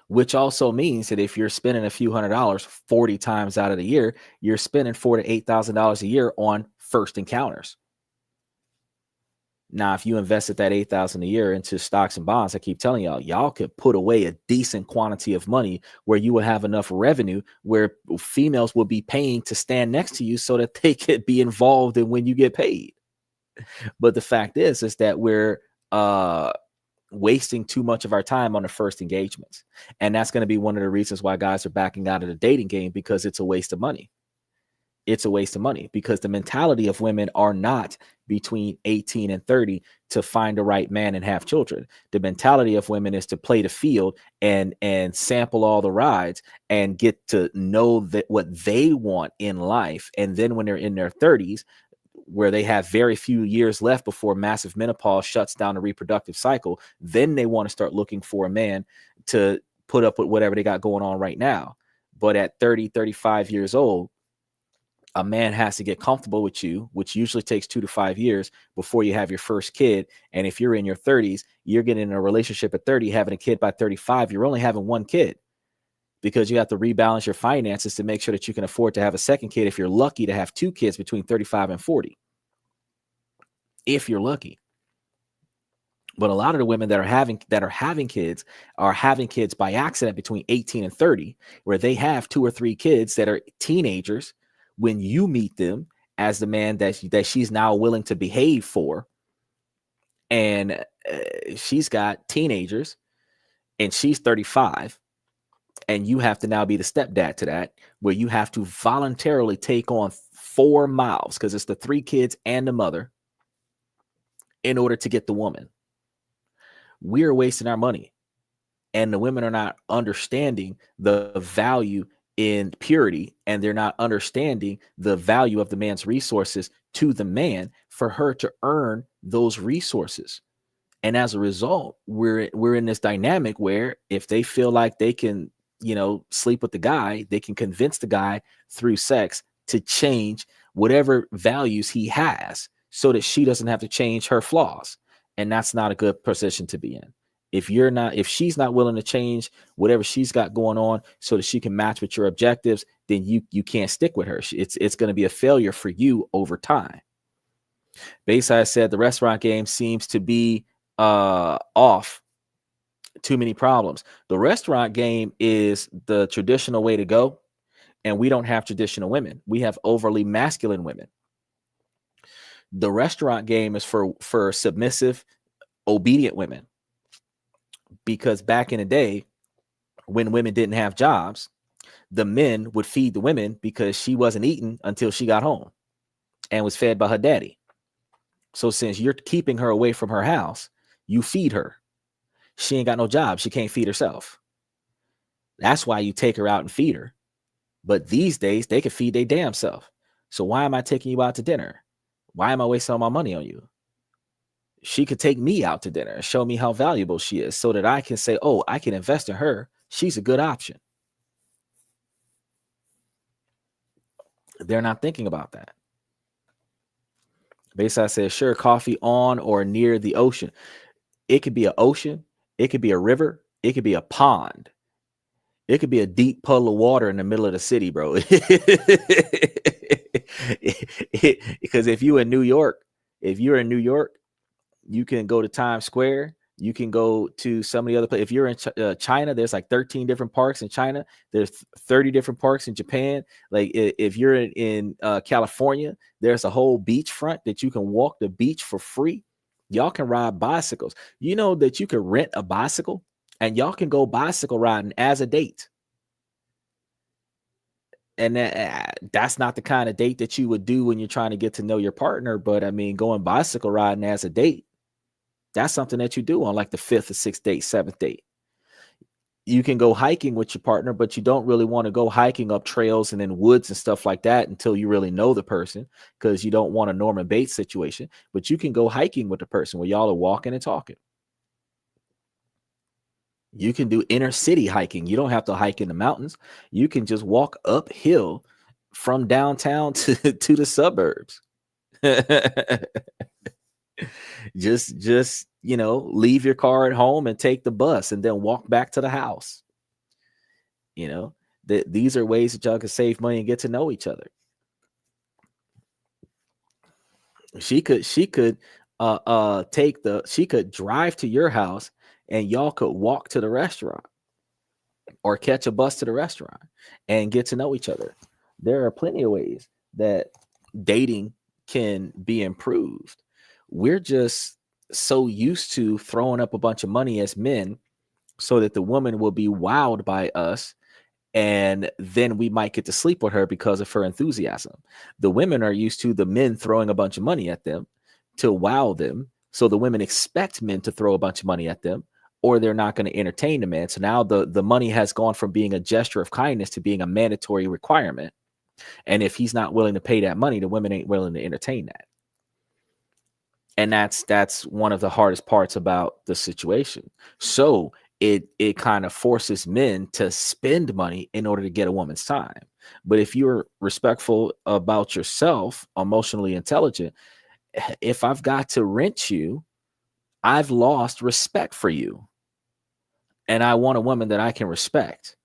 which also means that if you're spending a few $100 40 times out of the year, you're spending $4,000 to $8,000 a year on first encounters. Now, if you invested that $8,000 a year into stocks and bonds, I keep telling y'all could put away a decent quantity of money where you will have enough revenue where females will be paying to stand next to you so that they could be involved in when you get paid. But the fact is that we're wasting too much of our time on the first engagements. And that's going to be one of the reasons why guys are backing out of the dating game, because it's a waste of money. It's a waste of money because the mentality of women are not between 18 and 30 to find the right man and have children. The mentality of women is to play the field and sample all the rides and get to know that what they want in life. And then when they're in their 30s, where they have very few years left before massive menopause shuts down the reproductive cycle, then they want to start looking for a man to put up with whatever they got going on right now. But at 30, 35 years old, a man has to get comfortable with you, which usually takes 2 to 5 years before you have your first kid. And if you're in your 30s, you're getting in a relationship at 30, having a kid by 35, you're only having 1 kid, because you have to rebalance your finances to make sure that you can afford to have a second kid. If you're lucky to have 2 kids between 35 and 40, if you're lucky. But a lot of the women that are having kids by accident between 18 and 30, where they have 2 or 3 kids that are teenagers when you meet them as the man that she's now willing to behave for. And she's got teenagers and she's 35, and you have to now be the stepdad to that, where you have to voluntarily take on 4 mouths, because it's the 3 kids and the mother, in order to get the woman. We're wasting our money, and the women are not understanding the value in purity, and they're not understanding the value of the man's resources to the man for her to earn those resources. And as a result, we're in this dynamic where if they feel like they can, sleep with the guy, they can convince the guy through sex to change whatever values he has so that she doesn't have to change her flaws. And that's not a good position to be in. If she's not willing to change whatever she's got going on so that she can match with your objectives, then you can't stick with her. It's going to be a failure for you over time. Bayside said the restaurant game seems to be off. Too many problems. The restaurant game is the traditional way to go, and we don't have traditional women. We have overly masculine women. The restaurant game is for submissive, obedient women. Because back in the day, when women didn't have jobs, the men would feed the women because she wasn't eating until she got home and was fed by her daddy. So since you're keeping her away from her house, you feed her. She ain't got no job. She can't feed herself. That's why you take her out and feed her. But these days, they can feed their damn self. So why am I taking you out to dinner? Why am I wasting all my money on you? She could take me out to dinner and show me how valuable she is so that I can say, oh, I can invest in her. She's a good option. They're not thinking about that. Bayside says, sure, coffee on or near the ocean. It could be an ocean. It could be a river. It could be a pond. It could be a deep puddle of water in the middle of the city, bro. Because if you're in New York, you can go to Times Square. You can go to some of the other places. If you're in China, there's like 13 different parks in China. There's 30 different parks in Japan. Like if you're in California, there's a whole beachfront that you can walk the beach for free. Y'all can ride bicycles. You know that you can rent a bicycle and y'all can go bicycle riding as a date. And that's not the kind of date that you would do when you're trying to get to know your partner. But I mean, going bicycle riding as a date, that's something that you do on like the 5th or 6th date, 7th date. You can go hiking with your partner, but you don't really want to go hiking up trails and in woods and stuff like that until you really know the person, because you don't want a Norman Bates situation. But you can go hiking with the person where y'all are walking and talking. You can do inner city hiking. You don't have to hike in the mountains. You can just walk uphill from downtown to the suburbs. just leave your car at home and take the bus and then walk back to the house. These are ways that y'all can save money and get to know each other. She could drive to your house and y'all could walk to the restaurant or catch a bus to the restaurant and get to know each other. There are plenty of ways that dating can be improved. We're just so used to throwing up a bunch of money as men so that the woman will be wowed by us, and then we might get to sleep with her because of her enthusiasm. The women are used to the men throwing a bunch of money at them to wow them, so the women expect men to throw a bunch of money at them, or they're not going to entertain the man. So now the money has gone from being a gesture of kindness to being a mandatory requirement. And if he's not willing to pay that money, the women ain't willing to entertain that. And that's one of the hardest parts about the situation. So it kind of forces men to spend money in order to get a woman's time. But if you're respectful about yourself, emotionally intelligent, if I've got to rent you, I've lost respect for you. And I want a woman that I can respect.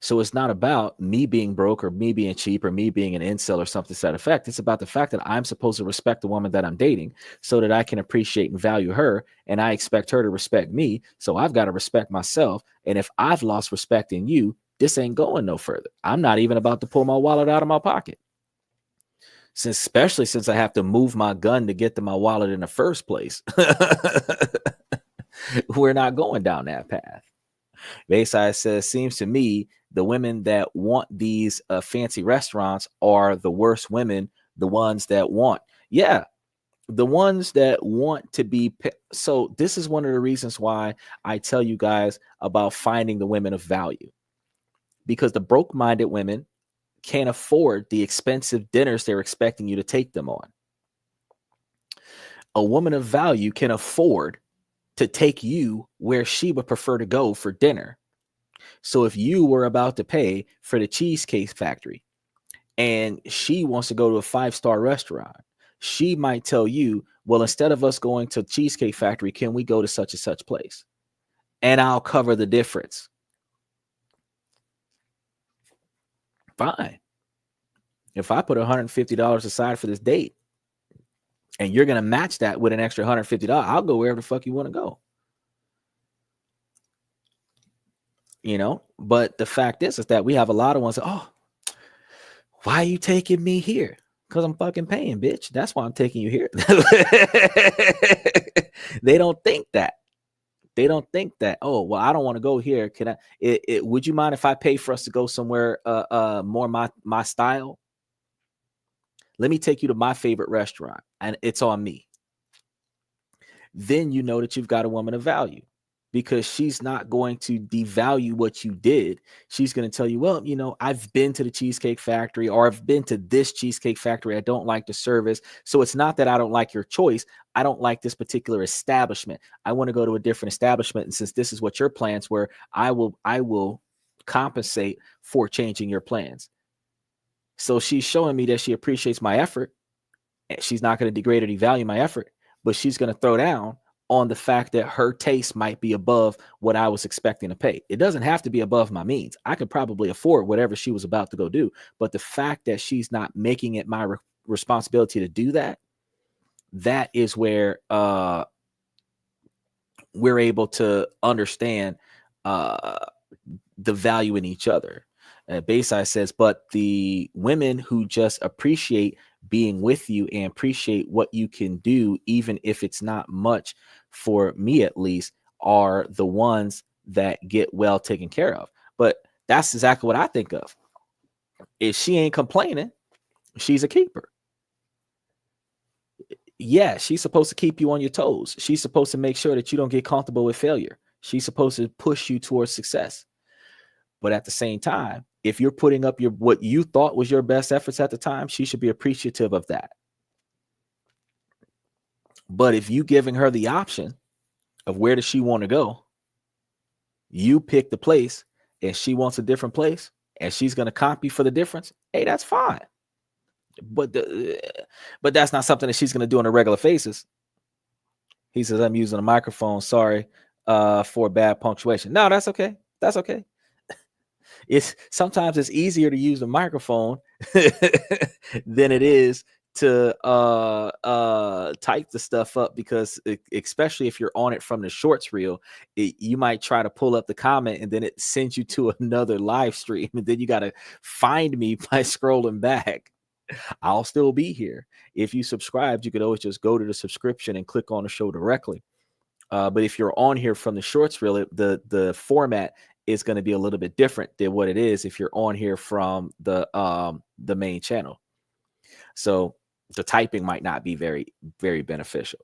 So it's not about me being broke or me being cheap or me being an incel or something to that effect. It's about the fact that I'm supposed to respect the woman that I'm dating so that I can appreciate and value her. And I expect her to respect me. So I've got to respect myself. And if I've lost respect in you, this ain't going no further. I'm not even about to pull my wallet out of my pocket. Especially since I have to move my gun to get to my wallet in the first place. We're not going down that path. Bayside says, seems to me the women that want these fancy restaurants are the worst women, the ones that want. Yeah, the ones that want to be. So this is one of the reasons why I tell you guys about finding the women of value, because the broke-minded women can't afford the expensive dinners they're expecting you to take them on. A woman of value can afford to take you where she would prefer to go for dinner. So if you were about to pay for the Cheesecake Factory and she wants to go to a 5-star restaurant, she might tell you, well, instead of us going to Cheesecake Factory, can we go to such and such place? and I'll cover the difference. Fine. If I put $150 aside for this date and you're going to match that with an extra $150, I'll go wherever the fuck you want to go. But the fact is that we have a lot of ones. Oh, why are you taking me here? Because I'm fucking paying, bitch. That's why I'm taking you here. They don't think that. Oh, well, I don't want to go here. Can I? Would you mind if I pay for us to go somewhere more my style? Let me take you to my favorite restaurant, and it's on me. Then you know that you've got a woman of value, because she's not going to devalue what you did. She's going to tell you, well, I've been to the Cheesecake Factory, or I've been to this Cheesecake Factory. I don't like the service. So it's not that I don't like your choice. I don't like this particular establishment. I want to go to a different establishment. And since this is what your plans were, I will compensate for changing your plans. So she's showing me that she appreciates my effort. She's not going to degrade or devalue my effort, but she's going to throw down on the fact that her taste might be above what I was expecting to pay. It doesn't have to be above my means. I could probably afford whatever she was about to go do. But the fact that she's not making it my responsibility to do that, that is where we're able to understand the value in each other. Bayside says, but the women who just appreciate being with you and appreciate what you can do, even if it's not much, for me at least, are the ones that get well taken care of. But that's exactly what I think of. If she ain't complaining, she's a keeper. Yeah, she's supposed to keep you on your toes. She's supposed to make sure that you don't get comfortable with failure. She's supposed to push you towards success. But at the same time, if you're putting up what you thought was your best efforts at the time, she should be appreciative of that. But if you giving her the option of where does she want to go, you pick the place and she wants a different place and she's going to copy for the difference, hey, that's fine. But that's not something that she's going to do on a regular basis. He says, I'm using a microphone. Sorry for bad punctuation. No, that's okay. That's okay. Sometimes it's easier to use a microphone than it is to type the stuff up, because especially if you're on it from the shorts reel, you might try to pull up the comment and then it sends you to another live stream, and then you got to find me by scrolling back. I'll still be here. If you subscribed, you could always just go to the subscription and click on the show directly. But if you're on here from the shorts reel, the format is going to be a little bit different than what it is if you're on here from the main channel. So the typing might not be very, very beneficial.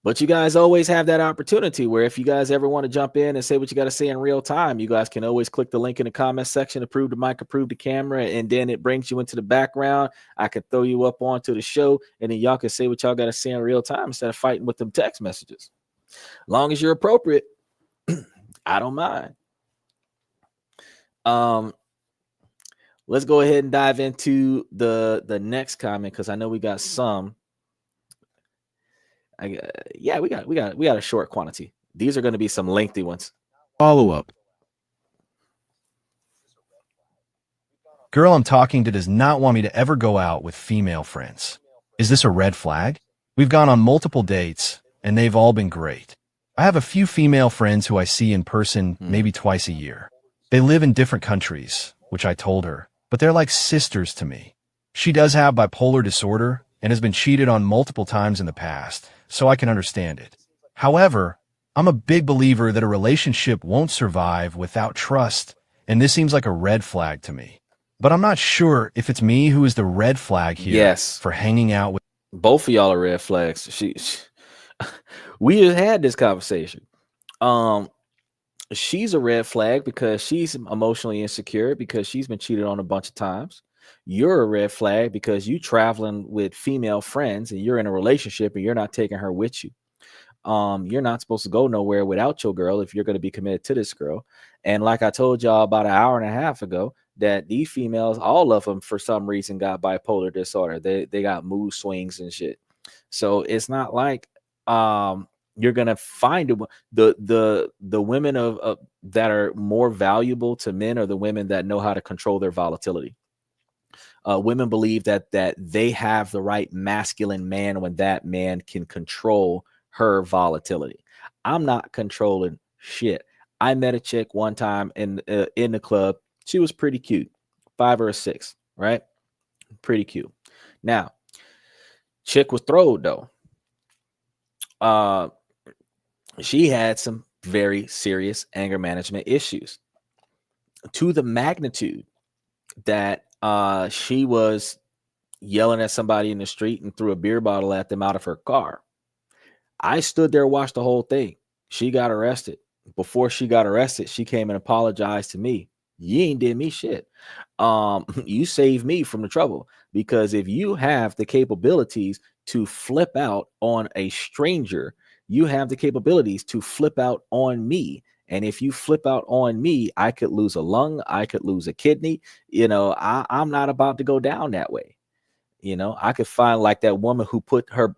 But you guys always have that opportunity where if you guys ever want to jump in and say what you got to say in real time, you guys can always click the link in the comment section, approve the mic, approve the camera, and then it brings you into the background. I could throw you up onto the show, and then y'all can say what y'all got to say in real time instead of fighting with them text messages. Long as you're appropriate, I don't mind. Let's go ahead and dive into the next comment, because I know we got some. We got a short quantity. These are going to be some lengthy ones. Follow up. Girl I'm talking to does not want me to ever go out with female friends. Is this a red flag? We've gone on multiple dates, and they've all been great. I have a few female friends who I see in person maybe twice a year. They live in different countries, which I told her, but they're like sisters to me. She does have bipolar disorder and has been cheated on multiple times in the past, so I can understand it. However, I'm a big believer that a relationship won't survive without trust, and this seems like a red flag to me. But I'm not sure if it's me who is the red flag here for hanging out with. Both of y'all are red flags. We just had this conversation. She's a red flag because she's emotionally insecure because she's been cheated on a bunch of times. You're a red flag because you traveling with female friends and you're in a relationship and you're not taking her with you. You're not supposed to go nowhere without your girl if you're going to be committed to this girl. And like I told y'all about an hour and a half ago, that these females, all of them for some reason got bipolar disorder. They got mood swings and shit. So it's not like You're gonna find the women of that are more valuable to men are the women that know how to control their volatility. Women believe that they have the right masculine man when that man can control her volatility. I'm not controlling shit. I met a chick one time in the club. She was pretty cute, 5 or a 6, right? Pretty cute. Now, chick was throwed though. She had some very serious anger management issues to the magnitude that she was yelling at somebody in the street and threw a beer bottle at them out of her car. I stood there, watched the whole thing. She got arrested. Before she got arrested, she came and apologized to me. You ain't did me shit. You saved me from the trouble, because if you have the capabilities to flip out on a stranger, you have the capabilities to flip out on me. And if you flip out on me, I could lose a lung, I could lose a kidney. I'm not about to go down that way. I could find like that woman who put her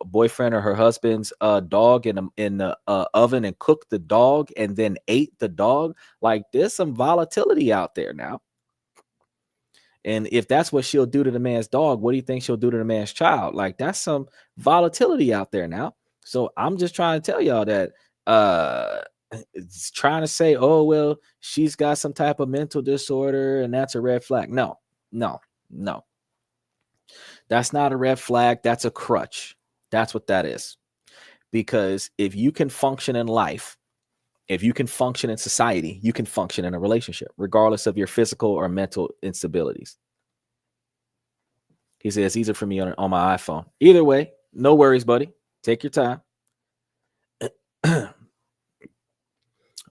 boyfriend or her husband's dog in the oven and cooked the dog and then ate the dog. Like, there's some volatility out there now. And if that's what she'll do to the man's dog, what do you think she'll do to the man's child? Like, that's some volatility out there now. So I'm just trying to tell y'all that it's trying to say, oh, well, she's got some type of mental disorder and that's a red flag. No. That's not a red flag. That's a crutch. That's what that is. Because if you can function in life, if you can function in society, you can function in a relationship, regardless of your physical or mental instabilities. He says, easier for me on my iPhone. Either way, no worries, buddy. Take your time.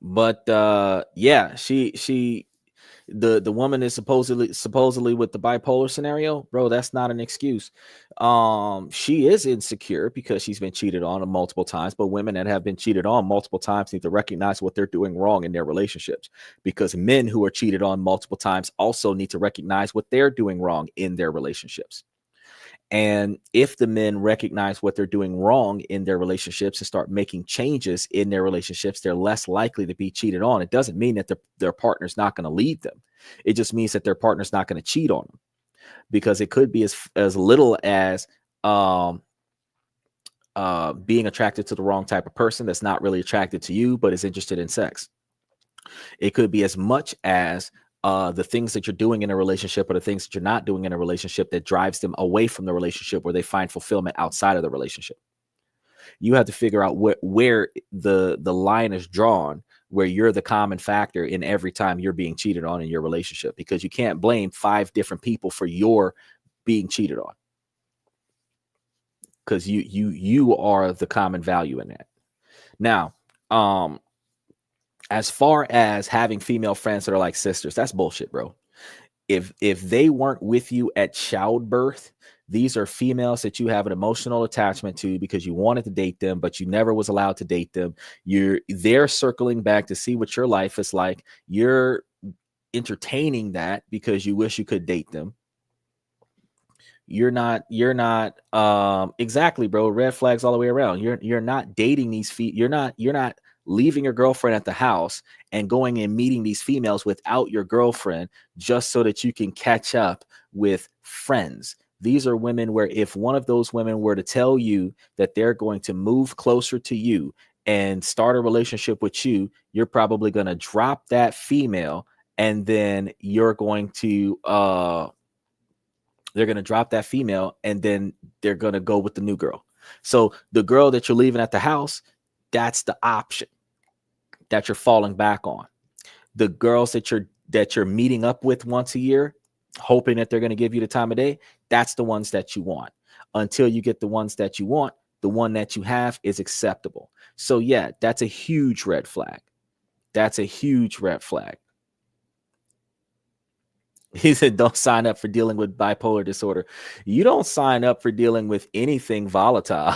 But yeah, the woman is supposedly with the bipolar scenario, bro. That's not an excuse. She is insecure because she's been cheated on multiple times, but women that have been cheated on multiple times need to recognize what they're doing wrong in their relationships, because men who are cheated on multiple times also need to recognize what they're doing wrong in their relationships. And if the men recognize what they're doing wrong in their relationships and start making changes in their relationships, they're less likely to be cheated on. It doesn't mean that their partner's not going to leave them. It just means that their partner's not going to cheat on them, because it could be as little as being attracted to the wrong type of person that's not really attracted to you, but is interested in sex. It could be as much as the things that you're doing in a relationship or the things that you're not doing in a relationship that drives them away from the relationship, where they find fulfillment outside of the relationship. You have to figure out where the line is drawn, where you're the common factor in every time you're being cheated on in your relationship, because you can't blame 5 different people for your being cheated on, because you are the common value in that. Now, as far as having female friends that are like sisters, that's bullshit, bro. If they weren't with you at childbirth, these are females that you have an emotional attachment to because you wanted to date them, but you never was allowed to date them. They're circling back to see what your life is like. You're entertaining that because you wish you could date them. You're not exactly, bro. Red flags all the way around. You're not dating these you're not leaving your girlfriend at the house and going and meeting these females without your girlfriend just so that you can catch up with friends. These are women where if one of those women were to tell you that they're going to move closer to you and start a relationship with you, you're probably going to drop that female, and then you're going to they're going to drop that female, and then they're going to go with the new girl. So the girl that you're leaving at the house, that's the option that you're falling back on. The girls that you're meeting up with once a year, hoping that they're going to give you the time of day, that's the ones that you want. Until you get the ones that you want, the one that you have is acceptable. So yeah, that's a huge red flag. That's a huge red flag. He said, don't sign up for dealing with bipolar disorder. You don't sign up for dealing with anything volatile,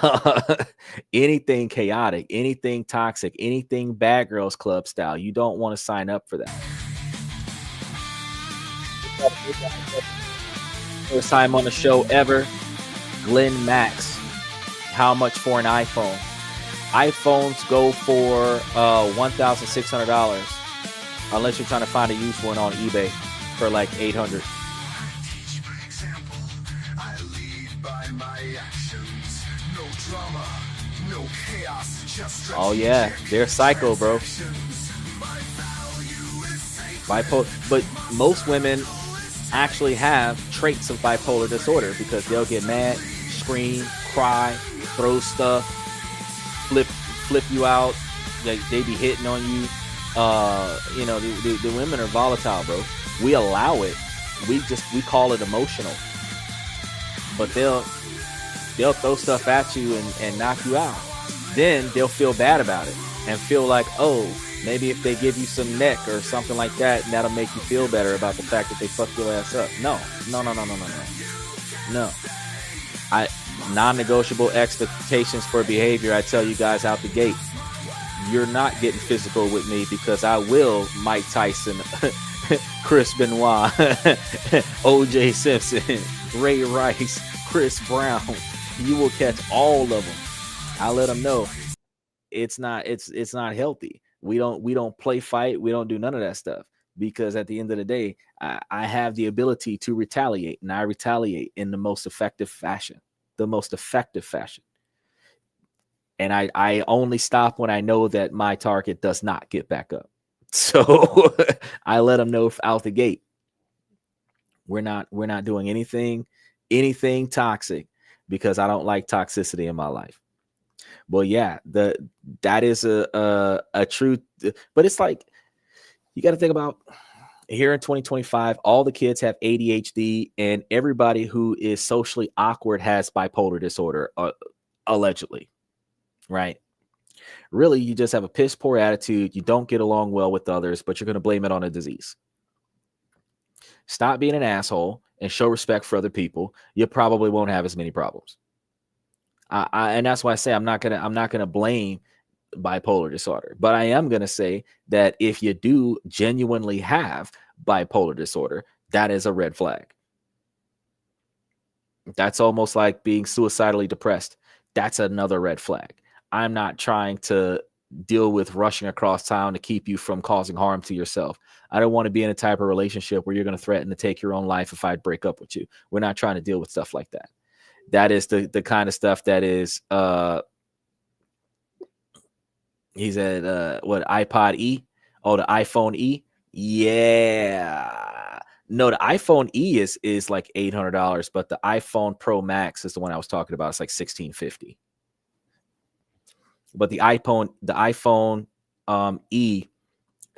anything chaotic, anything toxic, anything bad girls club style. You don't want to sign up for that. First time on the show ever. Glenn Max. How much for an iPhone? iPhones go for $1,600 unless you're trying to find a used one on eBay for like $800. Oh yeah, they're psycho, bro. Bipolar, but most women actually have traits of bipolar disorder because they'll get mad, scream, cry, throw stuff, flip you out. They be hitting on you. You know, the women are volatile, bro. We allow it. We call it emotional, but they'll throw stuff at you and knock you out. Then they'll feel bad about it and feel like, oh, maybe if they give you some neck or something like that, that'll make you feel better about the fact that they fucked your ass up. No. Non-negotiable expectations for behavior. I tell you guys out the gate, you're not getting physical with me because I will Mike Tyson, Chris Benoit, OJ Simpson, Ray Rice, Chris Brown. You will catch all of them. I let them know it's not healthy. We don't play fight. We don't do none of that stuff because at the end of the day, I have the ability to retaliate, and I retaliate in the most effective fashion. And I only stop when I know that my target does not get back up. So I let them know out the gate. We're not doing anything toxic because I don't like toxicity in my life. Well, yeah, that is a truth, but it's like you got to think about here in 2025, all the kids have ADHD, and everybody who is socially awkward has bipolar disorder, allegedly, right? Really, you just have a piss poor attitude. You don't get along well with others, but you're going to blame it on a disease. Stop being an asshole and show respect for other people. You probably won't have as many problems. And that's why I say I'm not gonna blame bipolar disorder, but I am gonna say that if you do genuinely have bipolar disorder, that is a red flag. That's almost like being suicidally depressed. That's another red flag. I'm not trying to deal with rushing across town to keep you from causing harm to yourself. I don't want to be in a type of relationship where you're going to threaten to take your own life if I break up with you. We're not trying to deal with stuff like that. That is the kind of stuff that is he said what, iPod E? Oh, the iPhone E? Yeah. No, the iPhone E is like $800, but the iPhone Pro Max is the one I was talking about. It's like $1,650. But the iPhone E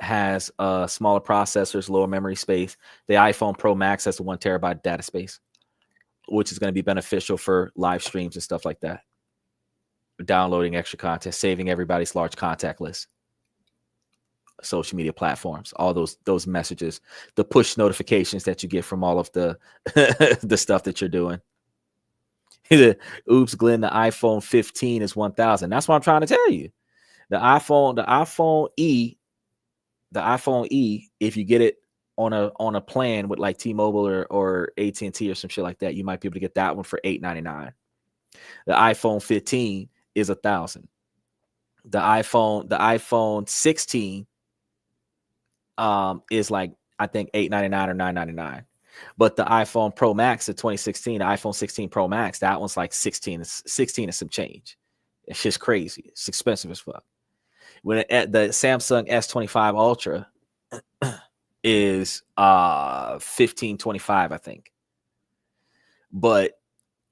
has smaller processors, lower memory space. The iPhone Pro Max has the 1 terabyte data space, which is going to be beneficial for live streams and stuff like that. Downloading extra content, saving everybody's large contact list, social media platforms, all those messages, the push notifications that you get from all of the the stuff that you're doing. Oops, Glenn, the iPhone 15 is 1,000. That's what I'm trying to tell you. The iPhone E, if you get it on a plan with like T-Mobile or AT&T or some shit like that, you might be able to get that one for $899. The iPhone 15 is 1,000. The iPhone 16 is like, I think $899 or $999. But the iPhone Pro Max of 2016, the iPhone 16 Pro Max, that one's like 16 and some change. It's just crazy. It's expensive as fuck. When the Samsung S25 Ultra is $1,525, I think. But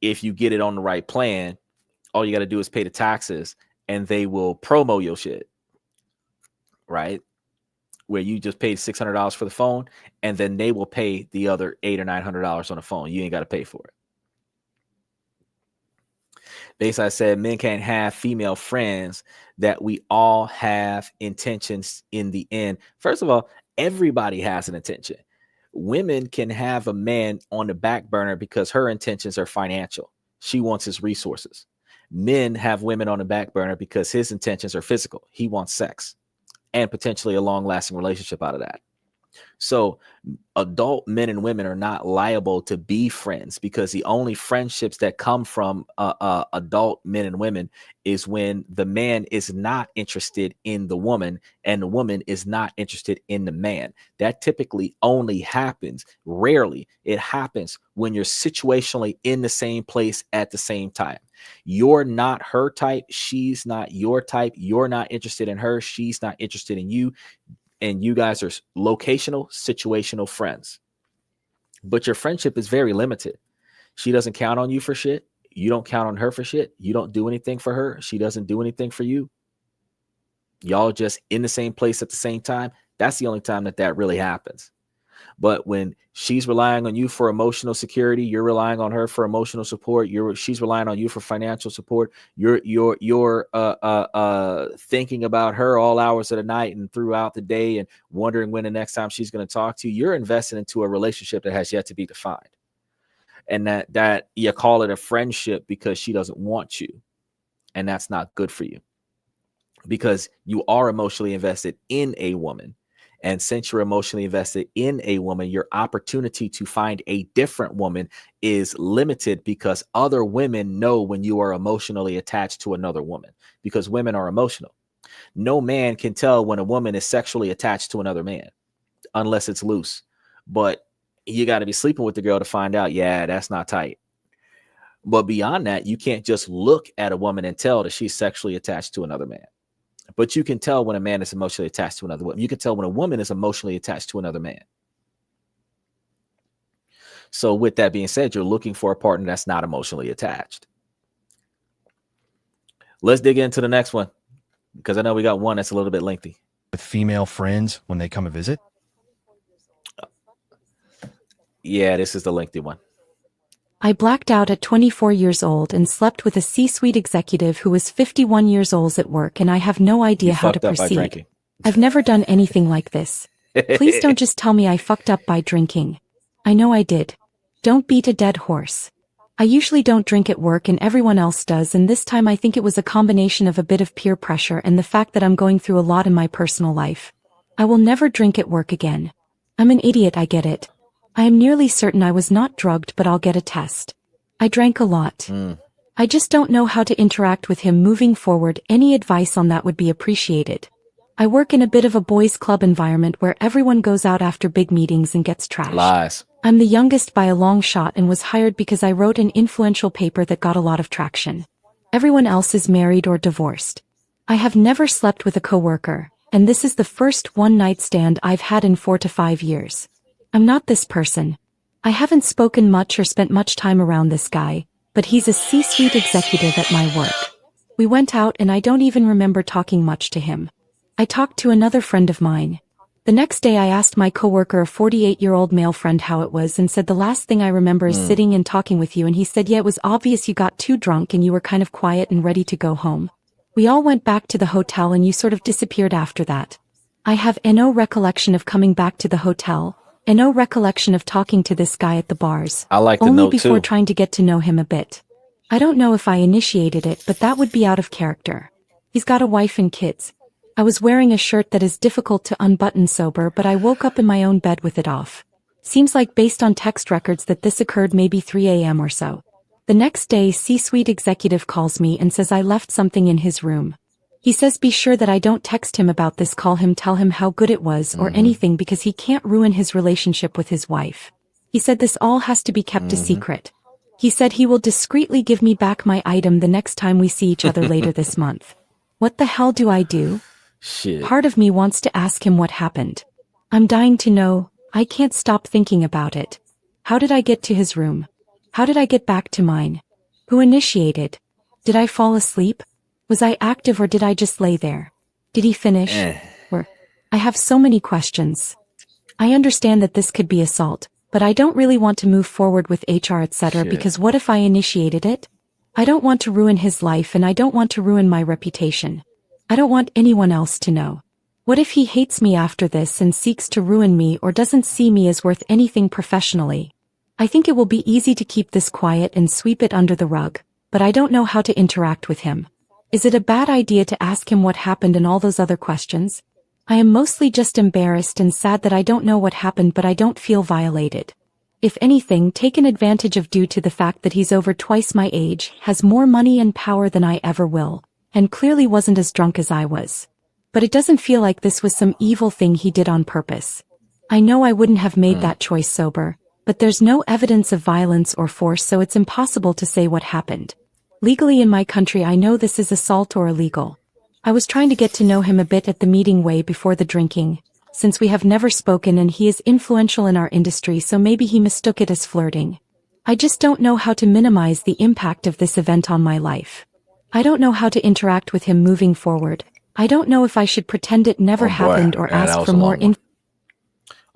if you get it on the right plan, all you got to do is pay the taxes and they will promo your shit, right? Where you just paid $600 for the phone and then they will pay the other $800 or $900 on the phone. You ain't got to pay for it. Basically, I said men can't have female friends, that we all have intentions in the end. First of all, everybody has an intention. Women can have a man on the back burner because her intentions are financial. She wants his resources. Men have women on the back burner because his intentions are physical. He wants sex and potentially a long-lasting relationship out of that. So adult men and women are not liable to be friends, because the only friendships that come from adult men and women is when the man is not interested in the woman and the woman is not interested in the man. That typically only happens, rarely it happens, when you're situationally in the same place at the same time. You're not her type, she's not your type, you're not interested in her, she's not interested in you, and you guys are locational, situational friends. But your friendship is very limited. She doesn't count on you for shit. You don't count on her for shit. You don't do anything for her. She doesn't do anything for you. Y'all just in the same place at the same time. That's the only time that really happens. But when she's relying on you for emotional security, you're relying on her for emotional support. She's relying on you for financial support. You're thinking about her all hours of the night and throughout the day and wondering when the next time she's going to talk to you. You're invested into a relationship that has yet to be defined. And that you call it a friendship because she doesn't want you. And that's not good for you, because you are emotionally invested in a woman. And since you're emotionally invested in a woman, your opportunity to find a different woman is limited, because other women know when you are emotionally attached to another woman, because women are emotional. No man can tell when a woman is sexually attached to another man unless it's loose. But you got to be sleeping with the girl to find out, yeah, that's not tight. But beyond that, you can't just look at a woman and tell that she's sexually attached to another man. But you can tell when a man is emotionally attached to another woman. You can tell when a woman is emotionally attached to another man. So with that being said, you're looking for a partner that's not emotionally attached. Let's dig into the next one, because I know we got one that's a little bit lengthy. With female friends when they come and visit? Yeah, this is the lengthy one. I blacked out at 24 years old and slept with a C-suite executive who was 51 years old at work, and I have no idea how to proceed. I've never done anything like this. Please don't just tell me I fucked up by drinking. I know I did. Don't beat a dead horse. I usually don't drink at work and everyone else does, and this time I think it was a combination of a bit of peer pressure and the fact that I'm going through a lot in my personal life. I will never drink at work again. I'm an idiot, I get it. I am nearly certain I was not drugged, but I'll get a test. I drank a lot. I just don't know how to interact with him moving forward. Any advice on that would be appreciated. I work in a bit of a boys' club environment where everyone goes out after big meetings and gets trashed. Lies. I'm the youngest by a long shot and was hired because I wrote an influential paper that got a lot of traction. Everyone else is married or divorced. I have never slept with a coworker, and this is the first one-night stand I've had in 4 to 5 years. I'm not this person. I haven't spoken much or spent much time around this guy, but he's a C-suite executive at my work. We went out and I don't even remember talking much to him. I talked to another friend of mine. The next day I asked my coworker, a 48-year-old male friend, how it was, and said the last thing I remember is sitting and talking with you, and he said, yeah, it was obvious you got too drunk and you were kind of quiet and ready to go home. We all went back to the hotel and you sort of disappeared after that. I have no recollection of coming back to the hotel. And no recollection of talking to this guy at the bars. I like the only note before too. Trying to get to know him a bit. I don't know if I initiated it, but that would be out of character. He's got a wife and kids. I was wearing a shirt that is difficult to unbutton sober, but I woke up in my own bed with it off. Seems like based on text records that this occurred maybe 3 a.m. or so. The next day, C-suite executive calls me and says I left something in his room. He says be sure that I don't text him about this, call him, tell him how good it was or anything, because he can't ruin his relationship with his wife. He said this all has to be kept a secret. He said he will discreetly give me back my item the next time we see each other later this month. What the hell do I do? Shit. Part of me wants to ask him what happened. I'm dying to know. I can't stop thinking about it. How did I get to his room? How did I get back to mine? Who initiated? Did I fall asleep? Was I active or did I just lay there? Did he finish? Or I have so many questions. I understand that this could be assault, but I don't really want to move forward with HR, etc. because what if I initiated it? I don't want to ruin his life and I don't want to ruin my reputation. I don't want anyone else to know. What if he hates me after this and seeks to ruin me or doesn't see me as worth anything professionally? I think it will be easy to keep this quiet and sweep it under the rug, but I don't know how to interact with him. Is it a bad idea to ask him what happened and all those other questions? I am mostly just embarrassed and sad that I don't know what happened, but I don't feel violated. If anything, taken advantage of due to the fact that he's over twice my age, has more money and power than I ever will, and clearly wasn't as drunk as I was. But it doesn't feel like this was some evil thing he did on purpose. I know I wouldn't have made that choice sober, but there's no evidence of violence or force, so it's impossible to say what happened. Legally in my country, I know this is assault or illegal. I was trying to get to know him a bit at the meeting way before the drinking, since we have never spoken and he is influential in our industry, so maybe he mistook it as flirting. I just don't know how to minimize the impact of this event on my life. I don't know how to interact with him moving forward. I don't know if I should pretend it never happened or Man, that ask was for a more long one.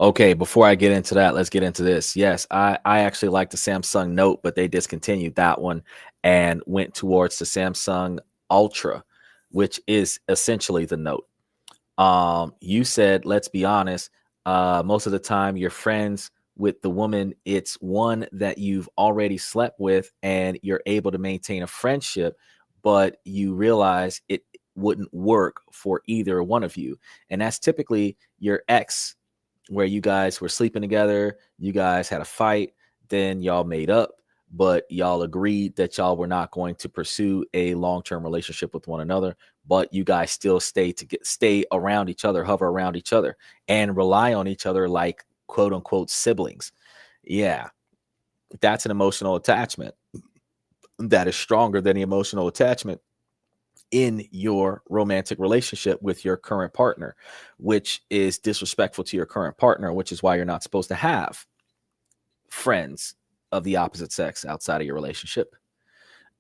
Okay, before I get into that, let's get into this. Yes, I actually like the Samsung Note, but they discontinued that one and went towards the Samsung Ultra, which is essentially the Note. You said, let's be honest, most of the time you're friends with the woman, it's one that you've already slept with and you're able to maintain a friendship, but you realize it wouldn't work for either one of you. And that's typically your ex, where you guys were sleeping together, you guys had a fight, then y'all made up, but y'all agreed that y'all were not going to pursue a long-term relationship with one another, but you guys still stay around each other, hover around each other, and rely on each other like quote unquote siblings. Yeah, that's an emotional attachment that is stronger than the emotional attachment in your romantic relationship with your current partner, which is disrespectful to your current partner, which is why you're not supposed to have friends of the opposite sex outside of your relationship,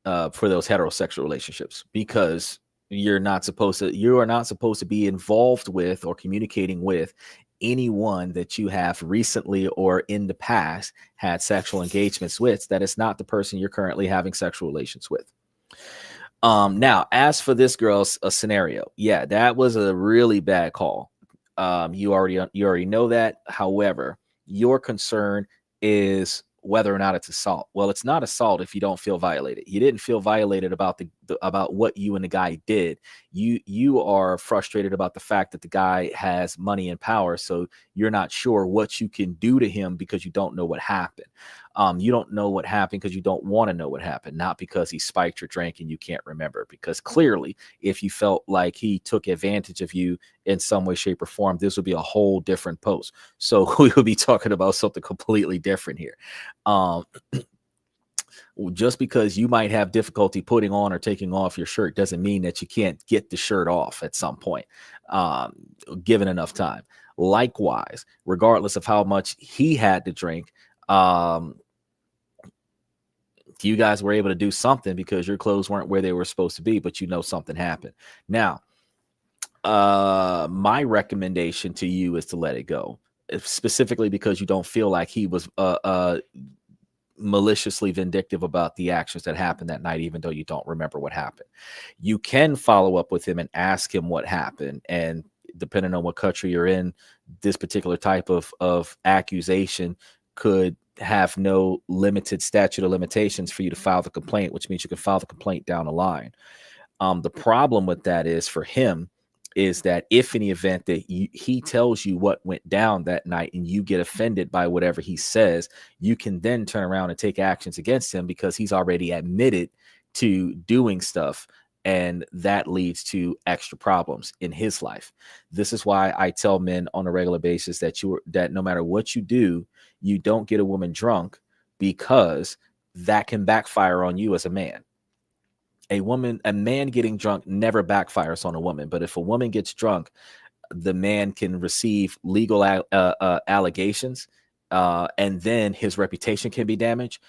for those heterosexual relationships, because you are not supposed to be involved with or communicating with anyone that you have recently or in the past had sexual engagements with that is not the person you're currently having sexual relations with. Now, as for this girl's scenario, yeah, that was a really bad call. You already know that. However, your concern is whether or not it's assault. Well, it's not assault if you don't feel violated. You didn't feel violated about about what you and the guy did. You are frustrated about the fact that the guy has money and power, so you're not sure what you can do to him because you don't know what happened. You don't know what happened because you don't want to know what happened, not because he spiked your drink and you can't remember. Because clearly, if you felt like he took advantage of you in some way, shape, or form, this would be a whole different post. So we will be talking about something completely different here. Just because you might have difficulty putting on or taking off your shirt doesn't mean that you can't get the shirt off at some point, given enough time. Likewise, regardless of how much he had to drink, you guys were able to do something because your clothes weren't where they were supposed to be, but you know something happened. Now, my recommendation to you is to let it go, specifically because you don't feel like he was maliciously vindictive about the actions that happened that night, even though you don't remember what happened. You can follow up with him and ask him what happened. And depending on what country you're in, this particular type of accusation could have no limited statute of limitations for you to file the complaint, which means you can file the complaint down the line. The problem with that is for him is that if in the event that he tells you what went down that night and you get offended by whatever he says, you can then turn around and take actions against him because he's already admitted to doing stuff. And that leads to extra problems in his life. This is why I tell men on a regular basis that no matter what you do, you don't get a woman drunk, because that can backfire on you as a man. A man getting drunk never backfires on a woman. But if a woman gets drunk, the man can receive legal allegations, and then his reputation can be damaged.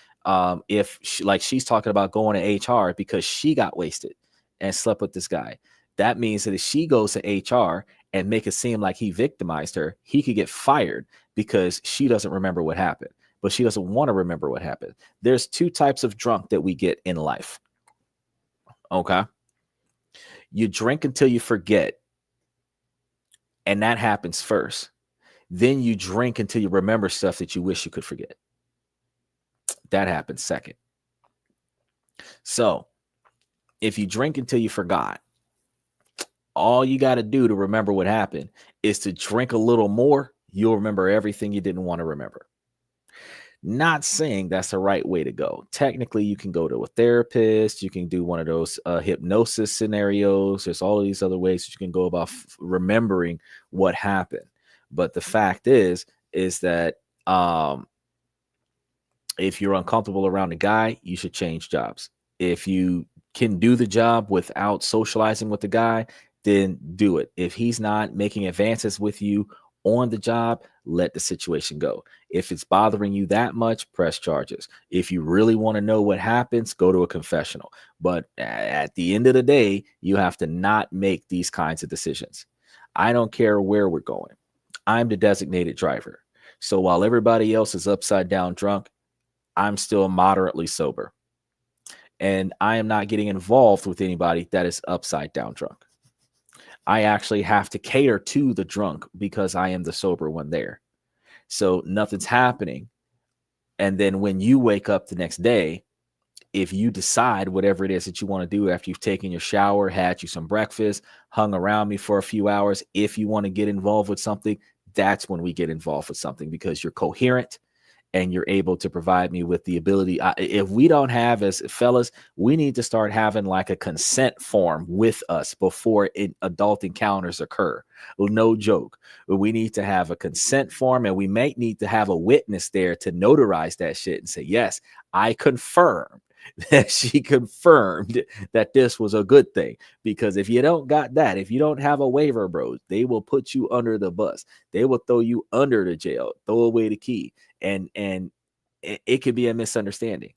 If she's talking about going to HR because she got wasted and slept with this guy, that means that if she goes to HR and make it seem like he victimized her, he could get fired because she doesn't remember what happened, but she doesn't want to remember what happened. There's two types of drunk that we get in life. Okay. You drink until you forget, and that happens first. Then you drink until you remember stuff that you wish you could forget. That happens second. So if you drink until you forgot, All you got to do to remember what happened is to drink a little more. You'll remember everything you didn't want to remember. Not saying that's the right way to go. Technically, you can go to a therapist. You can do one of those hypnosis scenarios. There's all of these other ways you can go about remembering what happened. But the fact is that if you're uncomfortable around a guy, you should change jobs. If you can do the job without socializing with the guy, then do it. If he's not making advances with you on the job, let the situation go. If it's bothering you that much, press charges. If you really want to know what happens, go to a confessional. But at the end of the day, you have to not make these kinds of decisions. I don't care where we're going. I'm the designated driver. So while everybody else is upside down drunk, I'm still moderately sober. And I am not getting involved with anybody that is upside down drunk. I actually have to cater to the drunk because I am the sober one there. So nothing's happening. And then when you wake up the next day, if you decide whatever it is that you want to do after you've taken your shower, had you some breakfast, hung around me for a few hours, if you want to get involved with something, that's when we get involved with something, because you're coherent and you're able to provide me with the ability. If we don't have, as fellas, we need to start having like a consent form with us before adult encounters occur. No joke. We need to have a consent form, and we might need to have a witness there to notarize that shit and say, yes, I confirm that she confirmed that this was a good thing. Because if you don't got that, if you don't have a waiver, bro, they will put you under the bus. They will throw you under the jail, throw away the key. And it could be a misunderstanding.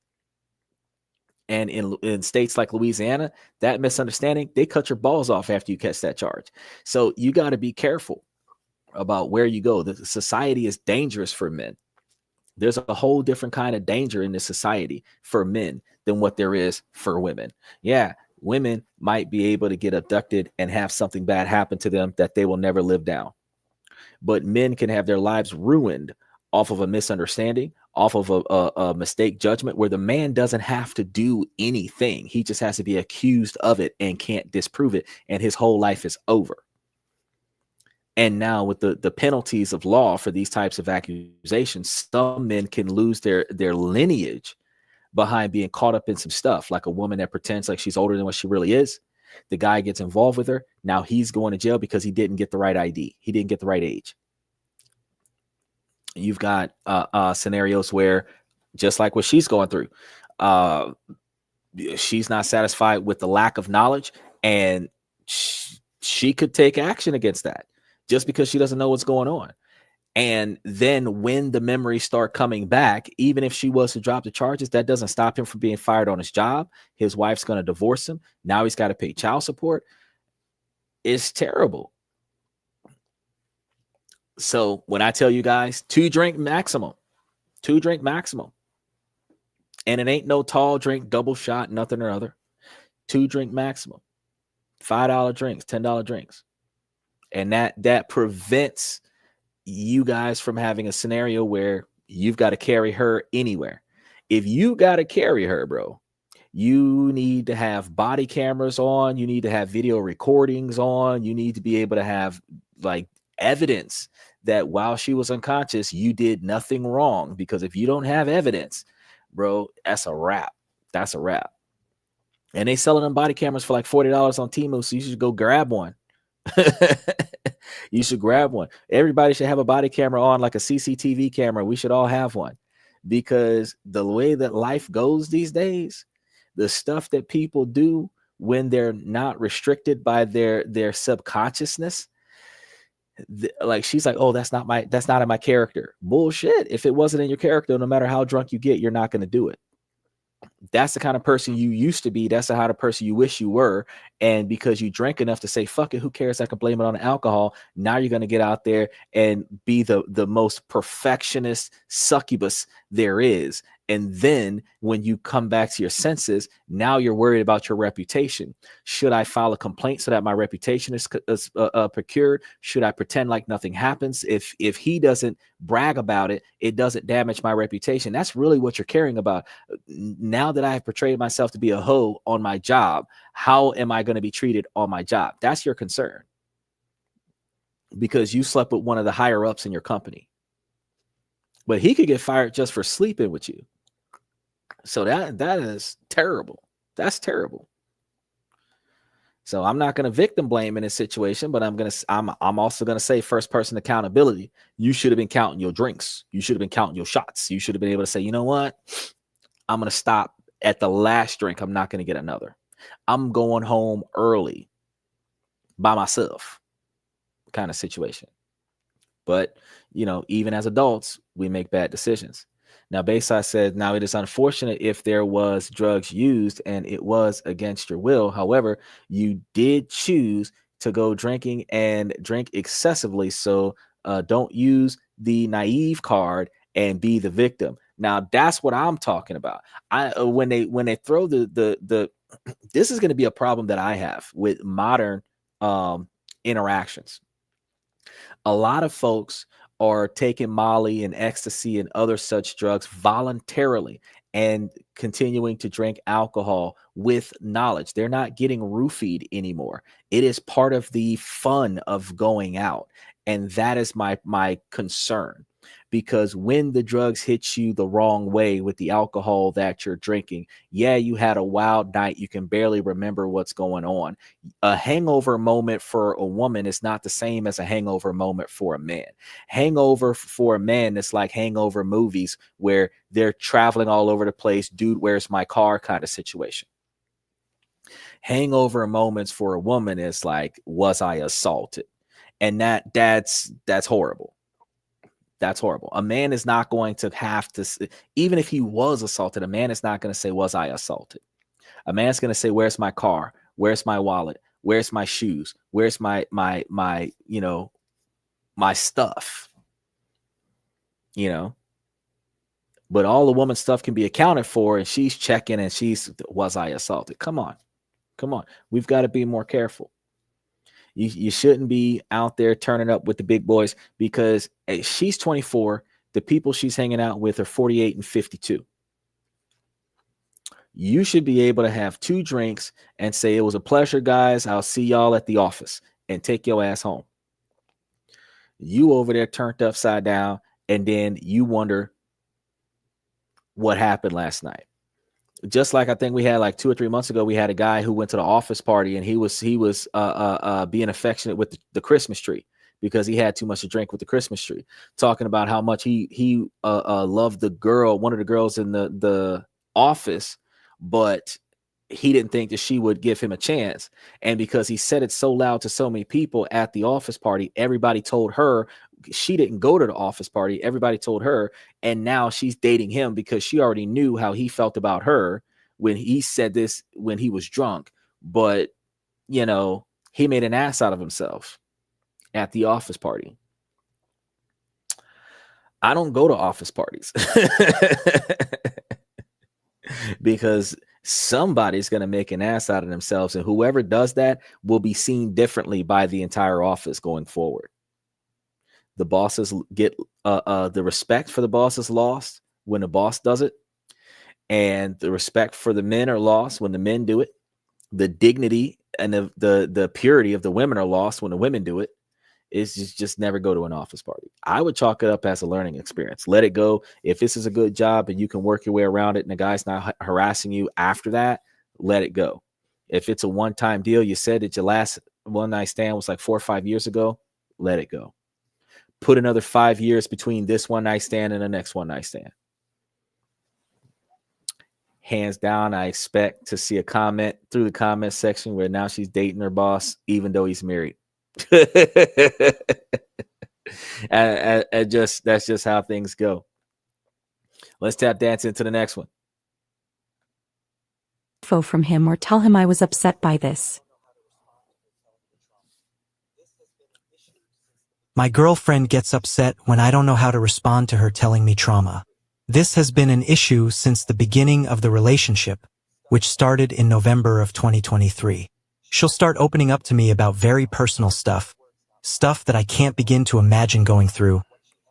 And in states like Louisiana, that misunderstanding, they cut your balls off after you catch that charge. So you got to be careful about where you go. The society is dangerous for men. There's a whole different kind of danger in this society for men than what there is for women. Yeah, women might be able to get abducted and have something bad happen to them that they will never live down. But men can have their lives ruined off of a misunderstanding, off of a mistake judgment, where the man doesn't have to do anything. He just has to be accused of it and can't disprove it, and his whole life is over. And now with the penalties of law for these types of accusations, some men can lose their lineage behind being caught up in some stuff, like a woman that pretends like she's older than what she really is. The guy gets involved with her. Now he's going to jail because he didn't get the right ID. He didn't get the right age. You've got scenarios where, just like what she's going through, she's not satisfied with the lack of knowledge, and she could take action against that just because she doesn't know what's going on. And then when the memories start coming back, even if she was to drop the charges, that doesn't stop him from being fired on his job. His wife's going to divorce him. Now he's got to pay child support. It's terrible. So when I tell you guys 2 drink maximum, and it ain't no tall drink, double shot, nothing or other, 2 drink maximum, $5 drinks, $10 drinks. And that prevents you guys from having a scenario where you've got to carry her anywhere. If you got to carry her, bro, you need to have body cameras on. You need to have video recordings on. You need to be able to have like evidence that while she was unconscious, you did nothing wrong. Because if you don't have evidence, bro, that's a wrap. That's a wrap. And they selling them body cameras for like $40 on Temu. So you should go grab one. You should grab one. Everybody should have a body camera on, like a CCTV camera. We should all have one, because the way that life goes these days, the stuff that people do when they're not restricted by their subconsciousness, like she's like, oh, that's not in my character. Bullshit. If it wasn't in your character, no matter how drunk you get, you're not going to do it. That's the kind of person you used to be. That's the kind of person you wish you were. And because you drank enough to say, fuck it, who cares? I can blame it on the alcohol. Now you're going to get out there and be the most perfectionist succubus there is And then when you come back to your senses, now you're worried about your reputation. Should I file a complaint so that my reputation is procured? Should I pretend like nothing happens? If he doesn't brag about it, it doesn't damage my reputation. That's really what you're caring about. Now that I have portrayed myself to be a hoe on my job, how am I going to be treated on my job? That's your concern, because you slept with one of the higher ups in your company. But he could get fired just for sleeping with you. So that is terrible. That's terrible. So I'm not going to victim blame in this situation, but I'm also going to say first person accountability. You should have been counting your drinks. You should have been counting your shots. You should have been able to say, you know what? I'm going to stop at the last drink. I'm not going to get another. I'm going home early by myself kind of situation. But, even as adults, we make bad decisions. Now, Bayside said, now it is unfortunate if there was drugs used and it was against your will. However, you did choose to go drinking and drink excessively. So don't use the naive card and be the victim. Now, that's what I'm talking about. When they throw the this is going to be a problem that I have with modern interactions. A lot of folks are taking Molly and ecstasy and other such drugs voluntarily and continuing to drink alcohol with knowledge. They're not getting roofied anymore. It is part of the fun of going out. And that is my concern. Because when the drugs hit you the wrong way with the alcohol that you're drinking, yeah, you had a wild night. You can barely remember what's going on. A hangover moment for a woman is not the same as a hangover moment for a man. Hangover for a man is like hangover movies where they're traveling all over the place. Dude, where's my car kind of situation. Hangover moments for a woman is like, was I assaulted? And that's horrible. That's horrible. A man is not going to have to, even if he was assaulted, a man is not going to say, was I assaulted? A man's going to say, where's my car? Where's my wallet? Where's my shoes? Where's my stuff? But all the woman's stuff can be accounted for, and she's checking and was I assaulted? Come on. We've got to be more careful. You shouldn't be out there turning up with the big boys, because she's 24. The people she's hanging out with are 48 and 52. You should be able to have 2 drinks and say, it was a pleasure, guys. I'll see y'all at the office, and take your ass home. You over there turned upside down, and then you wonder what happened last night. Just like I think we had like 2 or 3 months ago, we had a guy who went to the office party and he was being affectionate with the Christmas tree because he had too much to drink with the Christmas tree, talking about how much he loved the girl, one of the girls in the office, but he didn't think that she would give him a chance. And because he said it so loud to so many people at the office party, everybody told her. She didn't go to the office party. Everybody told her. And now she's dating him because she already knew how he felt about her when he said this when he was drunk. But, he made an ass out of himself at the office party. I don't go to office parties because somebody's going to make an ass out of themselves. And whoever does that will be seen differently by the entire office going forward. The bosses get the respect for the boss is lost when the boss does it. And the respect for the men are lost when the men do it. The dignity and the purity of the women are lost when the women do it. It's just never go to an office party. I would chalk it up as a learning experience. Let it go. If this is a good job and you can work your way around it and the guy's not harassing you after that, let it go. If it's a one-time deal, you said that your last one night stand was like 4 or 5 years ago, let it go. Put another 5 years between this one night stand and the next one night stand. Hands down, I expect to see a comment through the comment section where now she's dating her boss, even though he's married. and that's just how things go. Let's tap dance into the next one. From him or tell him I was upset by this. My girlfriend gets upset when I don't know how to respond to her telling me trauma. This has been an issue since the beginning of the relationship, which started in November of 2023. She'll start opening up to me about very personal stuff that I can't begin to imagine going through.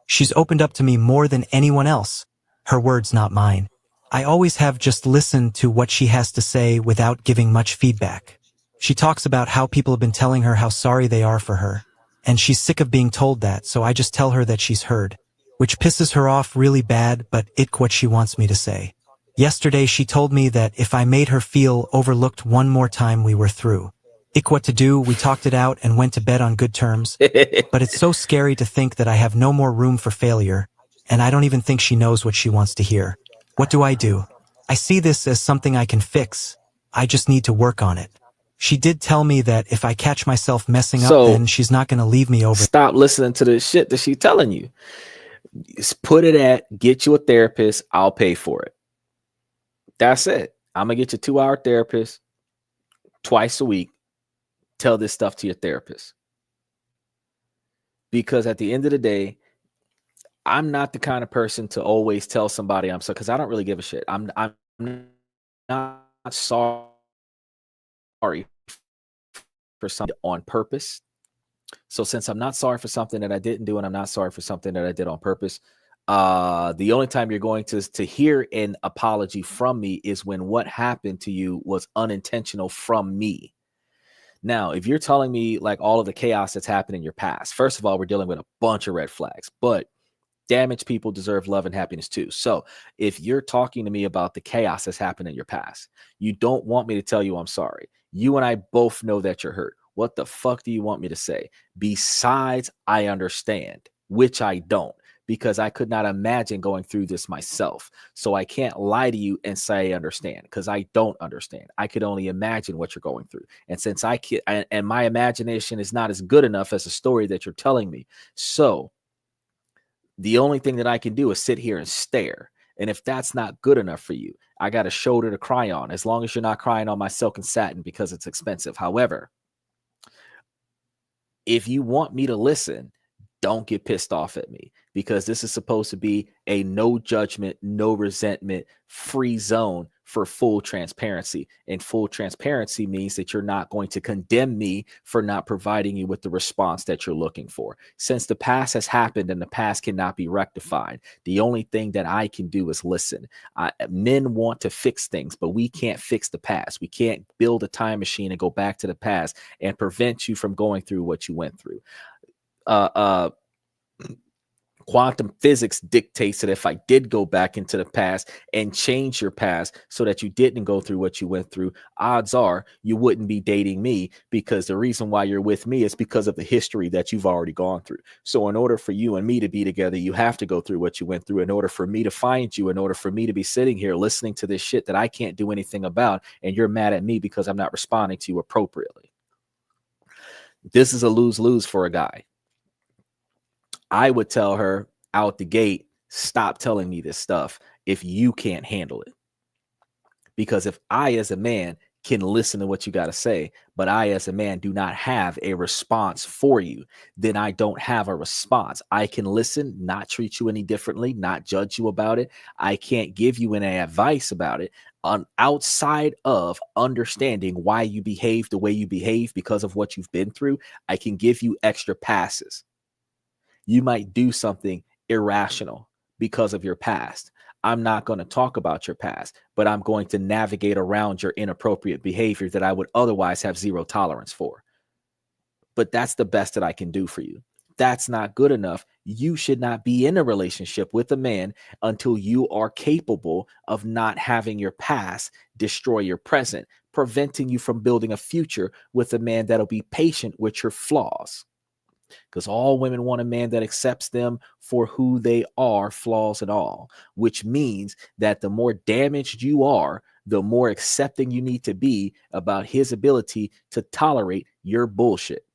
She's opened up to me more than anyone else. Her words, not mine. I always have just listened to what she has to say without giving much feedback. She talks about how people have been telling her how sorry they are for her, and she's sick of being told that, so I just tell her that she's heard, which pisses her off really bad, but it's what she wants me to say. Yesterday she told me that if I made her feel overlooked one more time, we were through. What to do, we talked it out and went to bed on good terms, but it's so scary to think that I have no more room for failure, and I don't even think she knows what she wants to hear. What do? I see this as something I can fix. I just need to work on it. She did tell me that if I catch myself messing up, then she's not going to leave me over. Stop listening to the shit that she's telling you. Just put it at, get you a therapist, I'll pay for it. That's it. I'm going to get you a 2-hour therapist twice a week. Tell this stuff to your therapist. Because at the end of the day, I'm not the kind of person to always tell somebody I'm sorry, because I don't really give a shit. I'm not sorry for something on purpose. So since I'm not sorry for something that I didn't do, and I'm not sorry for something that I did on purpose, the only time you're going to hear an apology from me is when what happened to you was unintentional from me. Now, if you're telling me like all of the chaos that's happened in your past, first of all, we're dealing with a bunch of red flags, but damaged people deserve love and happiness too. So if you're talking to me about the chaos that's happened in your past, you don't want me to tell you I'm sorry. You and I both know that you're hurt. What the fuck do you want me to say? Besides, I understand, which I don't, because I could not imagine going through this myself. So I can't lie to you and say I understand, because I don't understand. I could only imagine what you're going through. And since I can't, and my imagination is not as good enough as the story that you're telling me. So the only thing that I can do is sit here and stare. And if that's not good enough for you, I got a shoulder to cry on, as long as you're not crying on my silk and satin because it's expensive. However, if you want me to listen, don't get pissed off at me, because this is supposed to be a no judgment, no resentment, free zone for full transparency. And full transparency means that you're not going to condemn me for not providing you with the response that you're looking for. Since the past has happened and the past cannot be rectified, the only thing that I can do is listen. Men want to fix things, but we can't fix the past. We can't build a time machine and go back to the past and prevent you from going through what you went through. Quantum physics dictates that if I did go back into the past and change your past so that you didn't go through what you went through, odds are you wouldn't be dating me, because the reason why you're with me is because of the history that you've already gone through. So in order for you and me to be together, you have to go through what you went through. In order for me to find you, in order for me to be sitting here listening to this shit that I can't do anything about, and you're mad at me because I'm not responding to you appropriately. This is a lose-lose for a guy. I would tell her out the gate, stop telling me this stuff if you can't handle it. Because if I, as a man, can listen to what you got to say, but I, as a man, do not have a response for you, then I don't have a response. I can listen, not treat you any differently, not judge you about it. I can't give you any advice about it outside of understanding why you behave the way you behave because of what you've been through. I can give you extra passes. You might do something irrational because of your past. I'm not going to talk about your past, but I'm going to navigate around your inappropriate behavior that I would otherwise have zero tolerance for. But that's the best that I can do for you. That's not good enough. You should not be in a relationship with a man until you are capable of not having your past destroy your present, preventing you from building a future with a man that'll be patient with your flaws. Because all women want a man that accepts them for who they are, flaws and all, which means that the more damaged you are, the more accepting you need to be about his ability to tolerate your bullshit.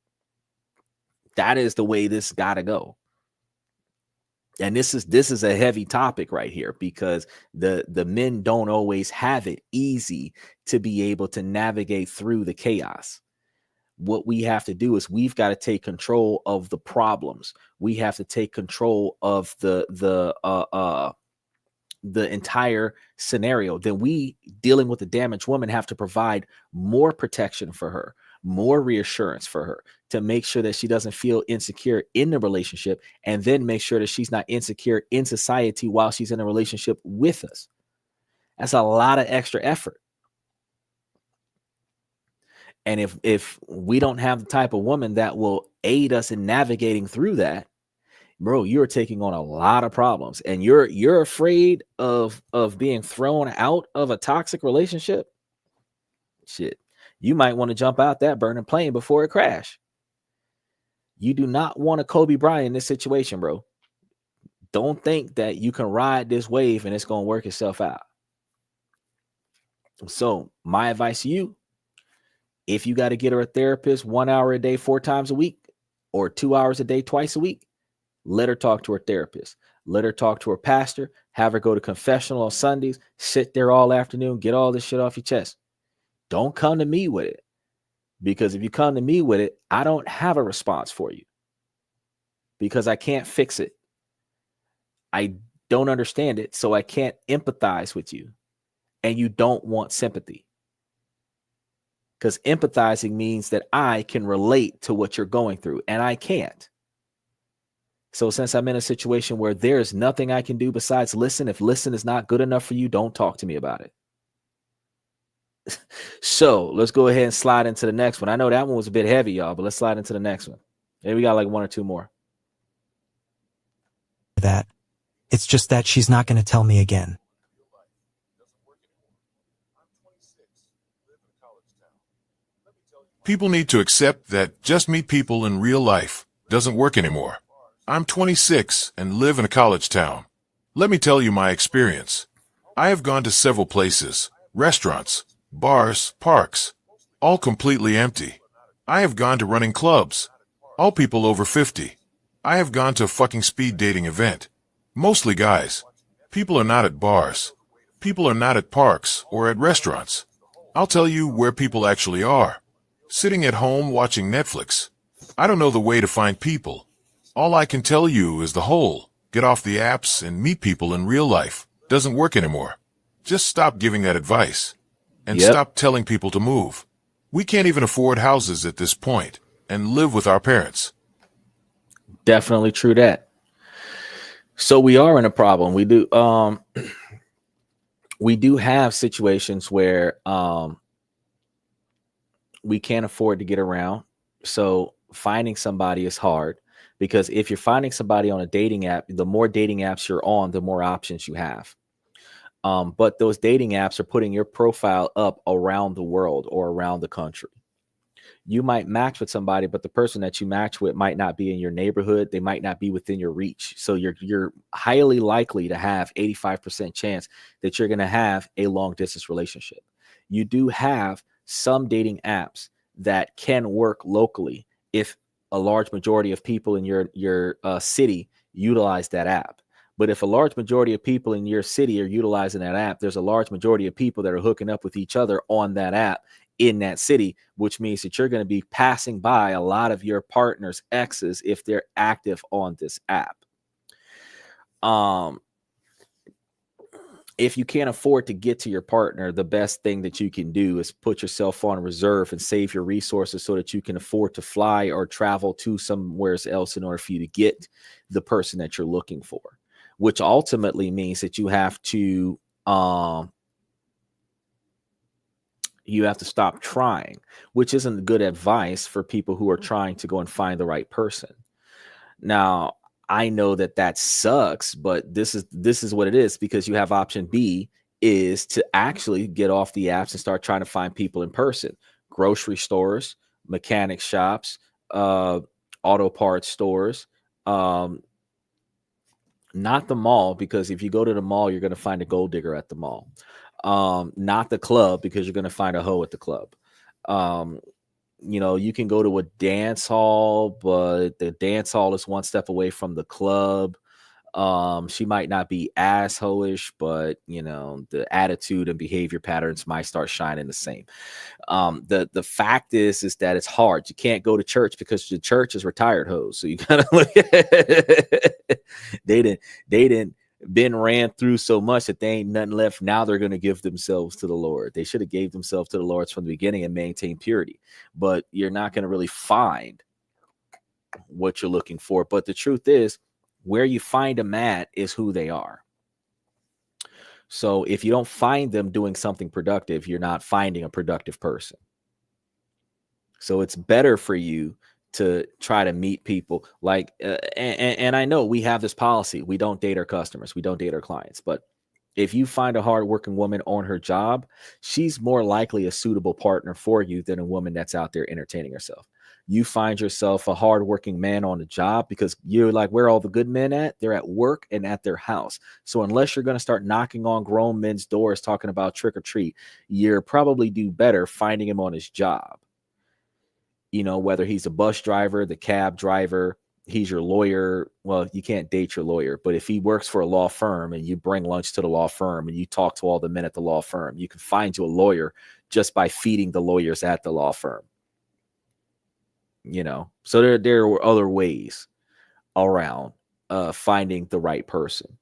That is the way this got to go. And this is a heavy topic right here, because the men don't always have it easy to be able to navigate through the chaos. What we have to do is we've got to take control of the problems. We have to take control of the the entire scenario, then we, dealing with a damaged woman, have to provide more protection for her, more reassurance for her, to make sure that she doesn't feel insecure in the relationship, and then make sure that she's not insecure in society while she's in a relationship with us. That's a lot of extra effort. And if we don't have the type of woman that will aid us in navigating through that, bro, you're taking on a lot of problems, and you're afraid of being thrown out of a toxic relationship. Shit, you might want to jump out that burning plane before it crash. You do not want a Kobe Bryant in this situation, bro. Don't think that you can ride this wave and it's going to work itself out. So my advice to you, if you got to get her a therapist 1 hour a day, 4 times a week, or 2 hours a day, twice a week, let her talk to her therapist. Let her talk to her pastor. Have her go to confessional on Sundays. Sit there all afternoon. Get all this shit off your chest. Don't come to me with it. Because if you come to me with it, I don't have a response for you. Because I can't fix it. I don't understand it, so I can't empathize with you. And you don't want sympathy. Because empathizing means that I can relate to what you're going through, and I can't. So since I'm in a situation where there's nothing I can do besides listen, if listen is not good enough for you, don't talk to me about it. So let's go ahead and slide into the next one. I know that one was a bit heavy, y'all, but let's slide into the next one. Maybe we got like 1 or 2 more. That. It's just that she's not going to tell me again. People need to accept that just meet people in real life doesn't work anymore. I'm 26 and live in a college town. Let me tell you my experience. I have gone to several places, restaurants, bars, parks, all completely empty. I have gone to running clubs, all people over 50. I have gone to a fucking speed dating event, mostly guys. People are not at bars. People are not at parks or at restaurants. I'll tell you where people actually are. Sitting at home watching Netflix. I don't know the way to find people. All I can tell you is the whole get off the apps and meet people in real life doesn't work anymore. Just stop giving that advice. And stop telling people to move. We can't even afford houses at this point and live with our parents. Definitely true that. So we are in a problem. We do have situations where we can't afford to get around. So finding somebody is hard, because if you're finding somebody on a dating app, the more dating apps you're on, the more options you have. But those dating apps are putting your profile up around the world or around the country. You might match with somebody, but the person that you match with might not be in your neighborhood. They might not be within your reach. So you're highly likely to have 85% chance that you're going to have a long distance relationship. You do have some dating apps that can work locally if a large majority of people in your city utilize that app. But if a large majority of people in your city are utilizing that app, there's a large majority of people that are hooking up with each other on that app in that city, which means that you're going to be passing by a lot of your partner's exes if they're active on this app. If you can't afford to get to your partner, the best thing that you can do is put yourself on reserve and save your resources so that you can afford to fly or travel to somewhere else in order for you to get the person that you're looking for, which ultimately means that you have to stop trying, which isn't good advice for people who are trying to go and find the right person. Now, I know that sucks, but this is what it is, because you have option B is to actually get off the apps and start trying to find people in person. Grocery stores, mechanic shops, auto parts stores, not the mall, because if you go to the mall, you're going to find a gold digger at the mall. Not the club, because you're going to find a hoe at the club. You can go to a dance hall, but the dance hall is one step away from the club. She might not be as hoish, but the attitude and behavior patterns might start shining the same. The fact is that it's hard. You can't go to church because the church is retired hoes. So you gotta look at they didn't been ran through so much that they ain't nothing left. Now they're going to give themselves to the Lord. They should have gave themselves to the Lord from the beginning and maintained purity. But you're not going to really find what you're looking for. But the truth is, where you find them at is who they are. So if you don't find them doing something productive, you're not finding a productive person. So it's better for you to try to meet people like, and I know we have this policy. We don't date our customers. We don't date our clients. But if you find a hardworking woman on her job, she's more likely a suitable partner for you than a woman that's out there entertaining herself. You find yourself a hardworking man on the job because you're like, where are all the good men at? They're at work and at their house. So unless you're going to start knocking on grown men's doors talking about trick or treat, you're probably do better finding him on his job. You know, whether he's a bus driver, the cab driver, he's your lawyer. Well, you can't date your lawyer, but if he works for a law firm and you bring lunch to the law firm and you talk to all the men at the law firm, you can find you a lawyer just by feeding the lawyers at the law firm. You know, so there are other ways around finding the right person.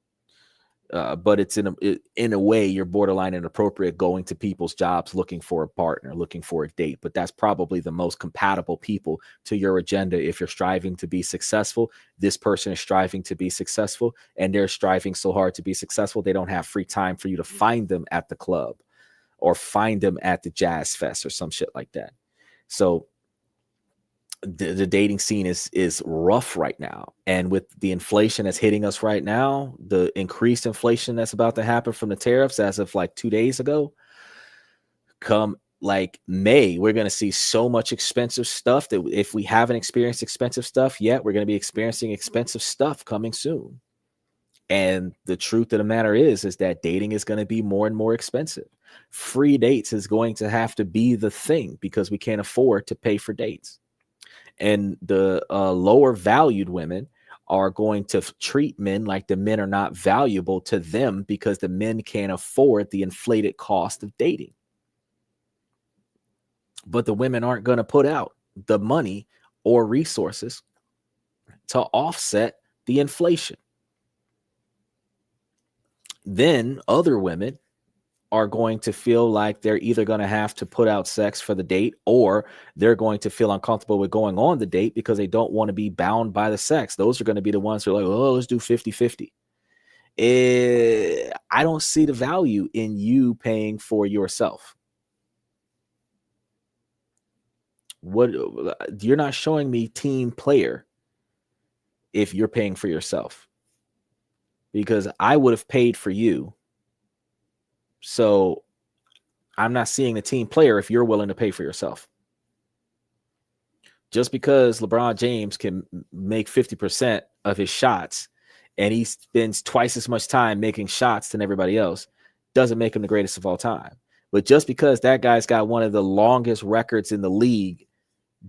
But it's in a way you're borderline inappropriate going to people's jobs looking for a partner, looking for a date. But that's probably the most compatible people to your agenda. If you're striving to be successful, this person is striving to be successful, and they're striving so hard to be successful, they don't have free time for you to find them at the club or find them at the jazz fest or some shit like that. So the dating scene is rough right now, and with the inflation that's hitting us right now, the increased inflation that's about to happen from the tariffs as of like 2 days ago, come like May, we're going to see so much expensive stuff that if we haven't experienced expensive stuff yet, we're going to be experiencing expensive stuff coming soon. And the truth of the matter is that dating is going to be more and more expensive. Free dates is going to have to be the thing because we can't afford to pay for dates. And the lower valued women are going to treat men like the men are not valuable to them because the men can't afford the inflated cost of dating. But the women aren't going to put out the money or resources to offset the inflation. Then other women are going to feel like they're either going to have to put out sex for the date, or they're going to feel uncomfortable with going on the date because they don't want to be bound by the sex. Those are going to be the ones who are like, oh, let's do 50-50. I don't see the value in you paying for yourself. What you're not showing me team player if you're paying for yourself, because I would have paid for you. So I'm not seeing the team player if you're willing to pay for yourself. Just because LeBron James can make 50% of his shots and he spends twice as much time making shots than everybody else doesn't make him the greatest of all time. But just because that guy's got one of the longest records in the league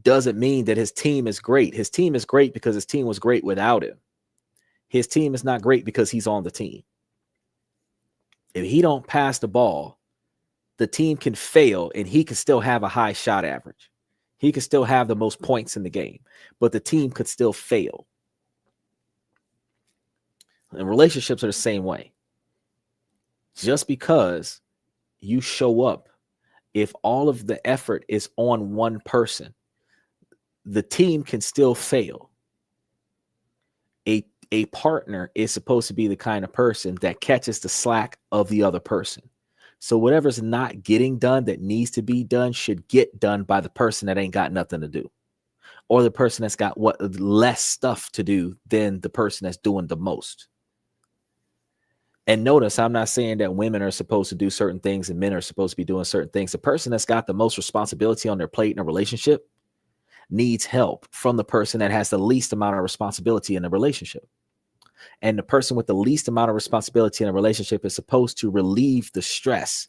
doesn't mean that his team is great. His team is great because his team was great without him. His team is not great because he's on the team. If he don't pass the ball, the team can fail and he can still have a high shot average. He could still have the most points in the game, but the team could still fail. And relationships are the same way. Just because you show up, if all of the effort is on one person, the team can still fail. A partner is supposed to be the kind of person that catches the slack of the other person. So whatever's not getting done that needs to be done should get done by the person that ain't got nothing to do, or the person that's got less stuff to do than the person that's doing the most. And notice, I'm not saying that women are supposed to do certain things and men are supposed to be doing certain things. The person that's got the most responsibility on their plate in a relationship needs help from the person that has the least amount of responsibility in the relationship. And the person with the least amount of responsibility in a relationship is supposed to relieve the stress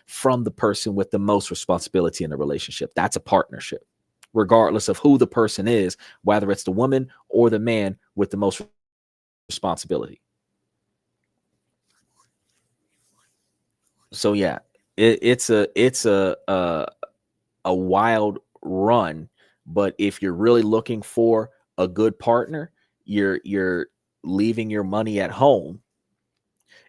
from the person with the most responsibility in the relationship. That's a partnership, regardless of who the person is, whether it's the woman or the man with the most responsibility. So yeah, it's a wild run. But if you're really looking for a good partner, you're leaving your money at home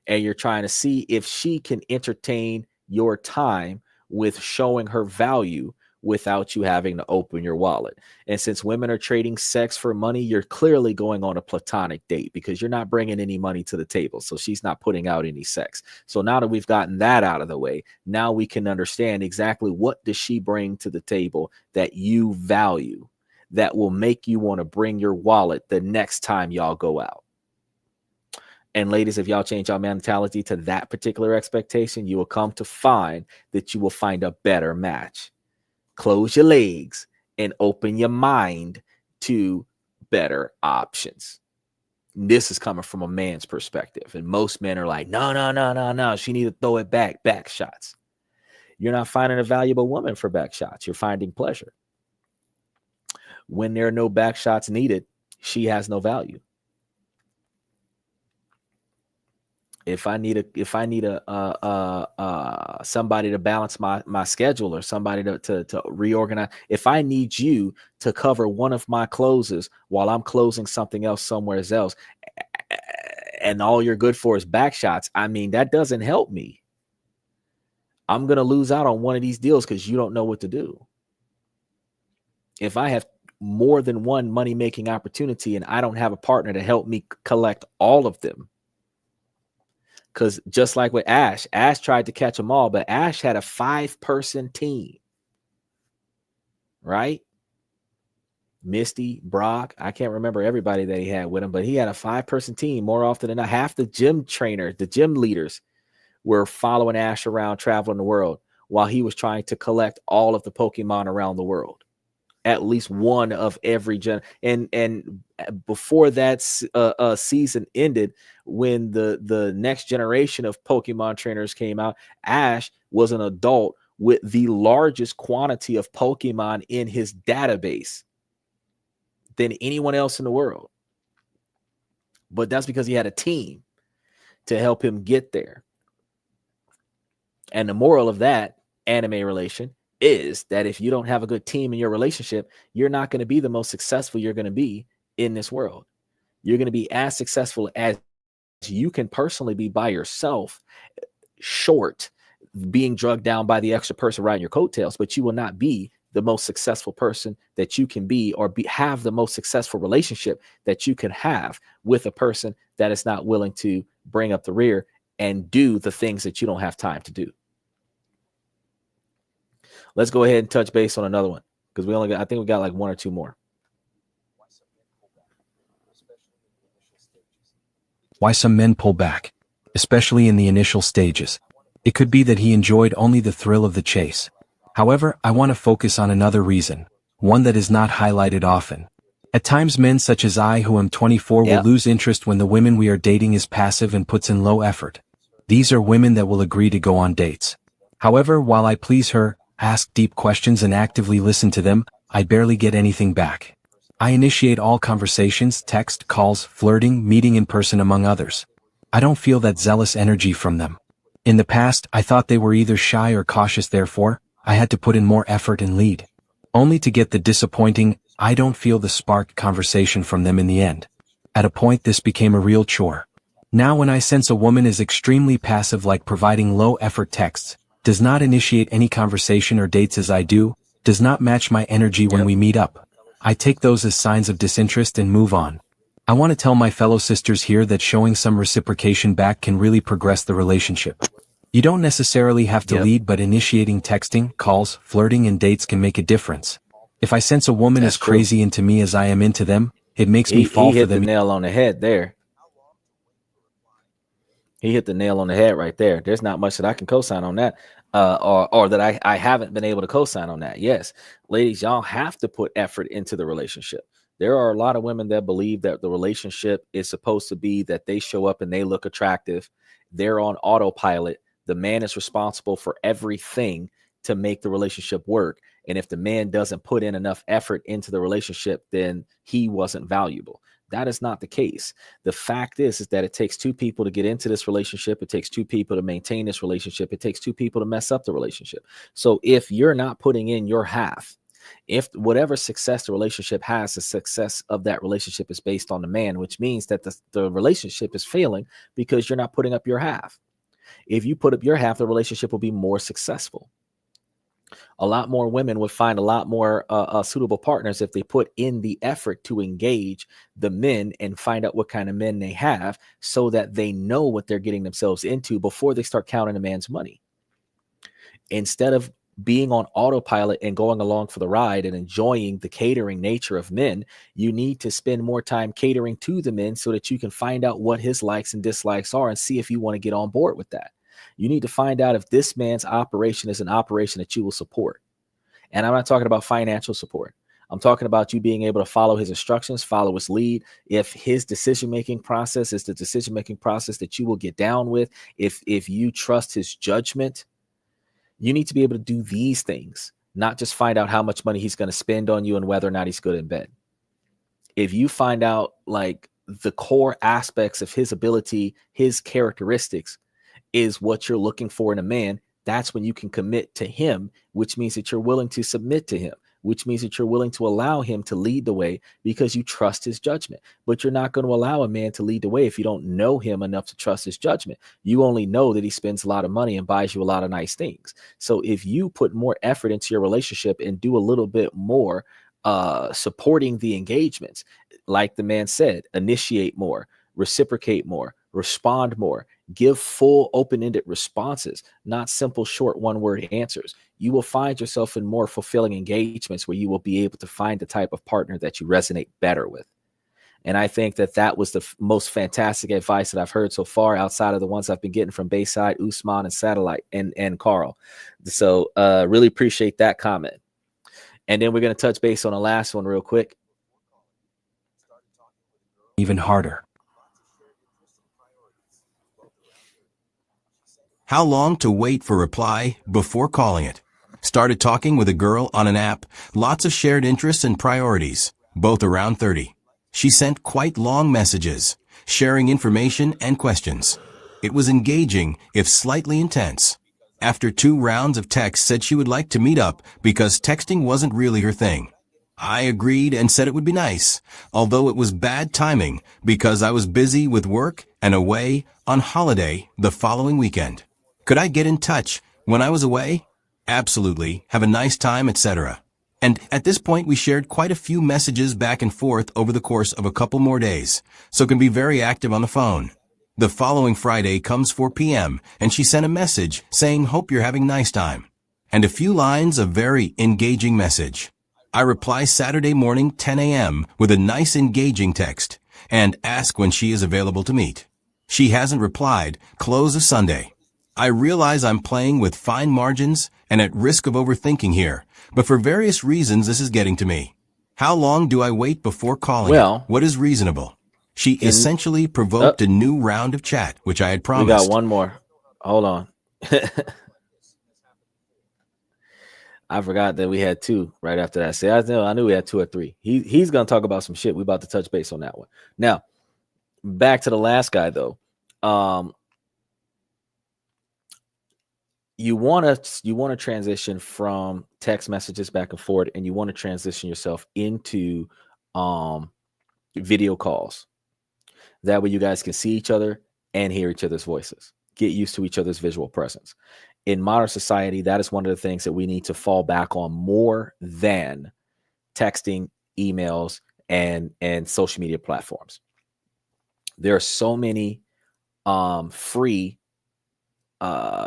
and you're trying to see if she can entertain your time with showing her value without you having to open your wallet. And since women are trading sex for money, you're clearly going on a platonic date because you're not bringing any money to the table. So she's not putting out any sex. So now that we've gotten that out of the way, now we can understand exactly what does she bring to the table that you value, that will make you want to bring your wallet the next time y'all go out. And ladies, if y'all change your mentality to that particular expectation, you will come to find that you will find a better match. Close your legs and open your mind to better options. This is coming from a man's perspective. And most men are like, no. She need to throw it back shots. You're not finding a valuable woman for back shots. You're finding pleasure. When there are no back shots needed, she has no value. If I need a somebody to balance my schedule, or somebody to reorganize, if I need you to cover one of my closes while I'm closing something else somewhere else, and all you're good for is back shots, I mean, that doesn't help me. I'm gonna lose out on one of these deals because you don't know what to do. If I have more than one money-making opportunity and I don't have a partner to help me collect all of them, because just like with Ash tried to catch them all, but Ash had a 5-person team, right? Misty, Brock, I can't remember everybody that he had with him, but he had a 5-person team. More often than not, half the gym leaders were following Ash around, traveling the world, while he was trying to collect all of the Pokemon around the world. At least one of every and before that season ended, when the next generation of Pokemon trainers came out, Ash was an adult with the largest quantity of Pokemon in his database than anyone else in the world. But that's because he had a team to help him get there. And the moral of that anime relation is that if you don't have a good team in your relationship, you're not going to be the most successful you're going to be in this world. You're going to be as successful as you can personally be by yourself, short being drugged down by the extra person riding your coattails, but you will not be the most successful person that you can be, or have the most successful relationship that you can have with a person that is not willing to bring up the rear and do the things that you don't have time to do. Let's go ahead and touch base on another one, because I think we got like one or two more. Why some men pull back, especially in the initial stages. It could be that he enjoyed only the thrill of the chase. However, I want to focus on another reason, one that is not highlighted often. At times, men such as I, who am 24, will lose interest when the women we are dating is passive and puts in low effort. These are women that will agree to go on dates. However, while I please her, ask deep questions and actively listen to them, I barely get anything back. I initiate all conversations, text, calls, flirting, meeting in person, among others. I don't feel that zealous energy from them. In the past, I thought they were either shy or cautious, therefore, I had to put in more effort and lead. Only to get the disappointing, I don't feel the spark conversation from them in the end. At a point, this became a real chore. Now when I sense a woman is extremely passive, like providing low-effort texts, does not initiate any conversation or dates as I do, does not match my energy when we meet up, I take those as signs of disinterest and move on. I want to tell my fellow sisters here that showing some reciprocation back can really progress the relationship. You don't necessarily have to lead, but initiating texting, calls, flirting, and dates can make a difference. If I sense a woman is crazy into me as I am into them, it makes me fall for them. He hit the nail on the head there. He hit the nail on the head right there. There's not much that I can co-sign on that, or that I haven't been able to co-sign on that. Yes, ladies, y'all have to put effort into the relationship. There are a lot of women that believe that the relationship is supposed to be that they show up and they look attractive. They're on autopilot. The man is responsible for everything to make the relationship work. And if the man doesn't put in enough effort into the relationship, then he wasn't valuable. That is not the case. The fact is that it takes two people to get into this relationship. It takes two people to maintain this relationship. It takes two people to mess up the relationship. So if you're not putting in your half, If whatever success the relationship has, the success of that relationship is based on the man, which means that the relationship is failing because you're not putting up your half. If you put up your half, the relationship will be more successful. A lot more women would find a lot more suitable partners if they put in the effort to engage the men and find out what kind of men they have, so that they know what they're getting themselves into before they start counting a man's money. Instead of being on autopilot and going along for the ride and enjoying the catering nature of men, you need to spend more time catering to the men so that you can find out what his likes and dislikes are and see if you want to get on board with that. You need to find out if this man's operation is an operation that you will support. And I'm not talking about financial support. I'm talking about you being able to follow his instructions, follow his lead. If his decision-making process is the decision-making process that you will get down with, if you trust his judgment, you need to be able to do these things, not just find out how much money he's going to spend on you and whether or not he's good in bed. If you find out like the core aspects of his ability, his characteristics is what you're looking for in a man, that's when you can commit to him, which means that you're willing to submit to him, which means that you're willing to allow him to lead the way because you trust his judgment. But you're not going to allow a man to lead the way if you don't know him enough to trust his judgment. You only know that he spends a lot of money and buys you a lot of nice things. So if you put more effort into your relationship and do a little bit more supporting the engagements, like the man said, initiate more, reciprocate more, respond more, give full open-ended responses, not simple short one-word answers. You will find yourself in more fulfilling engagements where you will be able to find the type of partner that you resonate better with. And I think that that was the most fantastic advice that I've heard so far, outside of the ones I've been getting from Bayside, Usman, and Satellite, and Carl. So really appreciate that comment. And then we're going to touch base on the last one real quick. Even harder. How long to wait for reply before calling it? Started talking with a girl on an app, lots of shared interests and priorities, both around 30. She sent quite long messages, sharing information and questions. It was engaging, if slightly intense. After 2 rounds of text, said she would like to meet up because texting wasn't really her thing. I agreed and said it would be nice, although it was bad timing because I was busy with work and away on holiday the following weekend. Could I get in touch when I was away? Absolutely. Have a nice time, etc. And at this point, we shared quite a few messages back and forth over the course of a couple more days, so can be very active on the phone. The following Friday comes 4 p.m., and she sent a message saying, "Hope you're having a nice time," and a few lines of very engaging message. I reply Saturday morning, 10 a.m., with a nice engaging text, and ask when she is available to meet. She hasn't replied, close of Sunday. I realize I'm playing with fine margins and at risk of overthinking here, but for various reasons this is getting to me. How long do I wait before calling it? What is reasonable? She essentially provoked a new round of chat, which I had promised. We got one more. Hold on. I forgot that we had 2 right after that. See, I knew we had 2 or 3. He's going to talk about some shit. We about to touch base on that one. Now, back to the last guy, though. You want to transition from text messages back and forth, and you want to transition yourself into video calls. That way you guys can see each other and hear each other's voices. Get used to each other's visual presence. In modern society, that is one of the things that we need to fall back on more than texting, emails, and social media platforms. There are so many free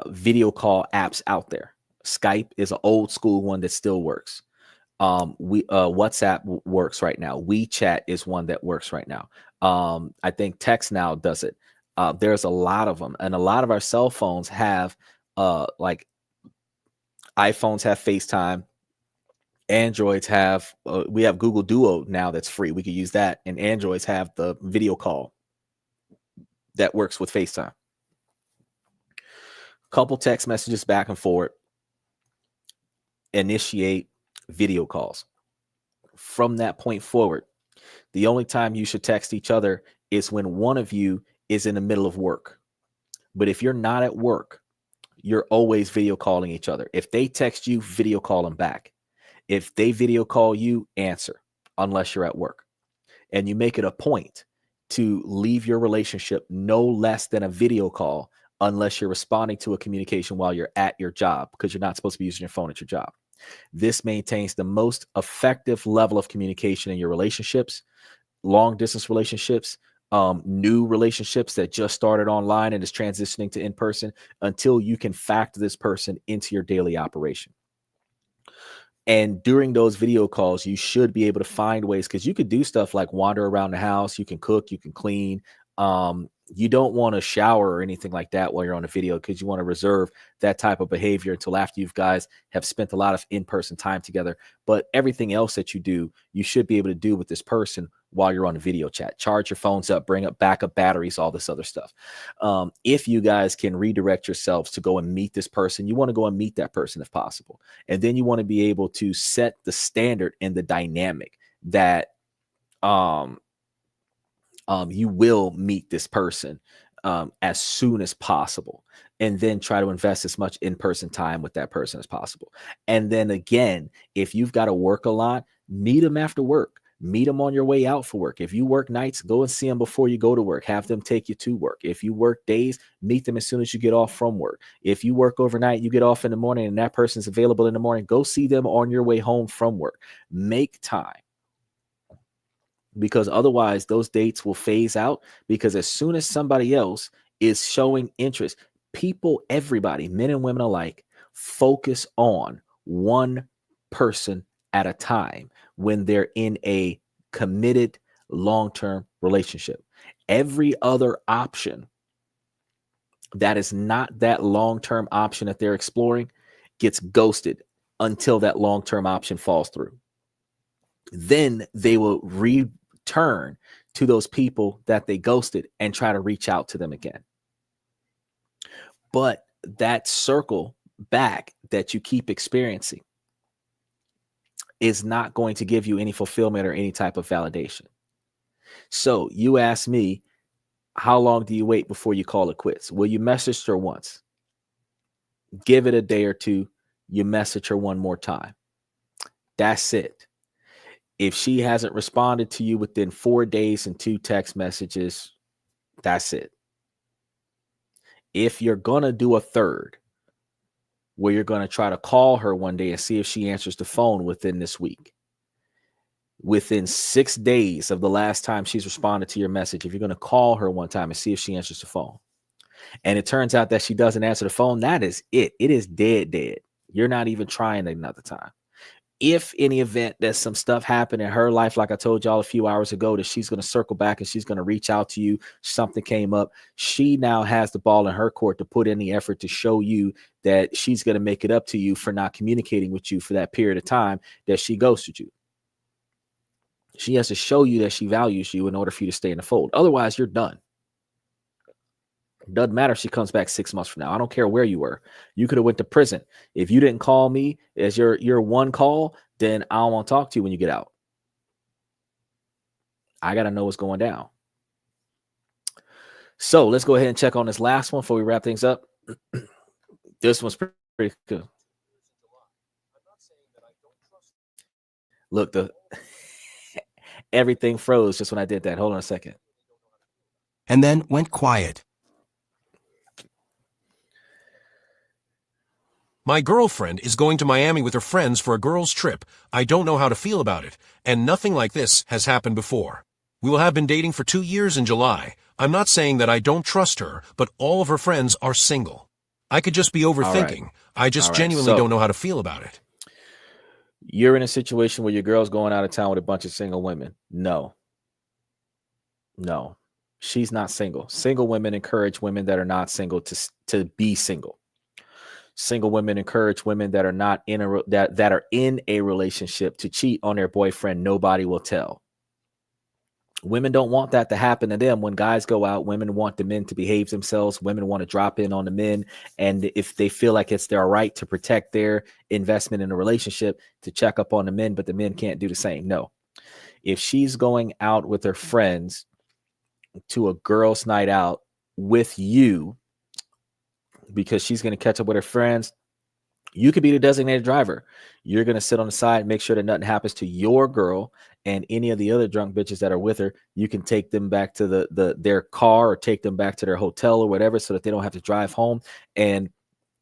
video call apps out there. Skype is an old school one that still works. WhatsApp works right now. WeChat is one that works right now. I think Text Now does it. There's a lot of them, and a lot of our cell phones have like iPhones have FaceTime. Androids have we have Google Duo now that's free. We could use that, and Androids have the video call that works with FaceTime. Couple text messages back and forth, initiate video calls. From that point forward, the only time you should text each other is when one of you is in the middle of work. But if you're not at work, you're always video calling each other. If they text you, video call them back. If they video call you, answer unless you're at work. And you make it a point to leave your relationship no less than a video call unless you're responding to a communication while you're at your job, because you're not supposed to be using your phone at your job. This maintains the most effective level of communication in your relationships, long distance relationships, new relationships that just started online and is transitioning to in person, until you can factor this person into your daily operation. And during those video calls, you should be able to find ways, because you could do stuff like wander around the house, you can cook, you can clean. You don't want to shower or anything like that while you're on a video, because you want to reserve that type of behavior until after you guys have spent a lot of in-person time together. But everything else that you do, you should be able to do with this person while you're on a video chat. Charge your phones up, bring up backup batteries, all this other stuff. If you guys can redirect yourselves to go and meet this person, you want to go and meet that person if possible. And then you want to be able to set the standard and the dynamic that you will meet this person as soon as possible, and then try to invest as much in-person time with that person as possible. And then again, if you've got to work a lot, meet them after work. Meet them on your way out for work. If you work nights, go and see them before you go to work. Have them take you to work. If you work days, meet them as soon as you get off from work. If you work overnight, you get off in the morning and that person's available in the morning, go see them on your way home from work. Make time. Because otherwise those dates will phase out, because as soon as somebody else is showing interest, people, everybody, men and women alike, focus on one person at a time when they're in a committed long-term relationship. Every other option that is not that long-term option that they're exploring gets ghosted until that long-term option falls through. Then they will return to those people that they ghosted and try to reach out to them again. But that circle back that you keep experiencing is not going to give you any fulfillment or any type of validation. So you ask me, how long do you wait before you call it quits? Well, you messaged her once. Give it a day or two. You message her one more time. That's it. If she hasn't responded to you within 4 days and 2 text messages, that's it. If you're going to do a third, where you're going to try to call her one day and see if she answers the phone within this week, within 6 days of the last time she's responded to your message, if you're going to call her one time and see if she answers the phone, and it turns out that she doesn't answer the phone, that is it. It is dead. You're not even trying another time. If in the event that some stuff happened in her life, like I told y'all a few hours ago, that she's going to circle back and she's going to reach out to you, something came up, she now has the ball in her court to put in the effort to show you that she's going to make it up to you for not communicating with you for that period of time that she ghosted you. She has to show you that she values you in order for you to stay in the fold. Otherwise, you're done. Doesn't matter if she comes back 6 months from now. I don't care where you were. You could have went to prison. If you didn't call me as your one call, then I don't want to talk to you when you get out. I got to know what's going down. So let's go ahead and check on this last one before we wrap things up. This one's pretty cool. Look, everything froze just when I did that. Hold on a second. And then went quiet. My girlfriend is going to Miami with her friends for a girls' trip. I don't know how to feel about it, and nothing like this has happened before. We will have been dating for 2 years in July. I'm not saying that I don't trust her, but all of her friends are single. I could just be overthinking. Right. I just genuinely don't know how to feel about it. You're in a situation where your girl's going out of town with a bunch of single women. No. She's not single. Single women encourage women that are not single to be single. Single women encourage women that are not in that are in a relationship to cheat on their boyfriend. Nobody will tell. Women don't want that to happen to them. When guys go out, women want the men to behave themselves. Women want to drop in on the men. And if they feel like it's their right to protect their investment in a relationship, to check up on the men, but the men can't do the same. No. If she's going out with her friends to a girls' night out with you, because she's going to catch up with her friends, You could be the designated driver. You're going to sit on the side, make sure that nothing happens to your girl and any of the other drunk bitches that are with her. You can take them back to their car or take them back to their hotel or whatever, so that they don't have to drive home. And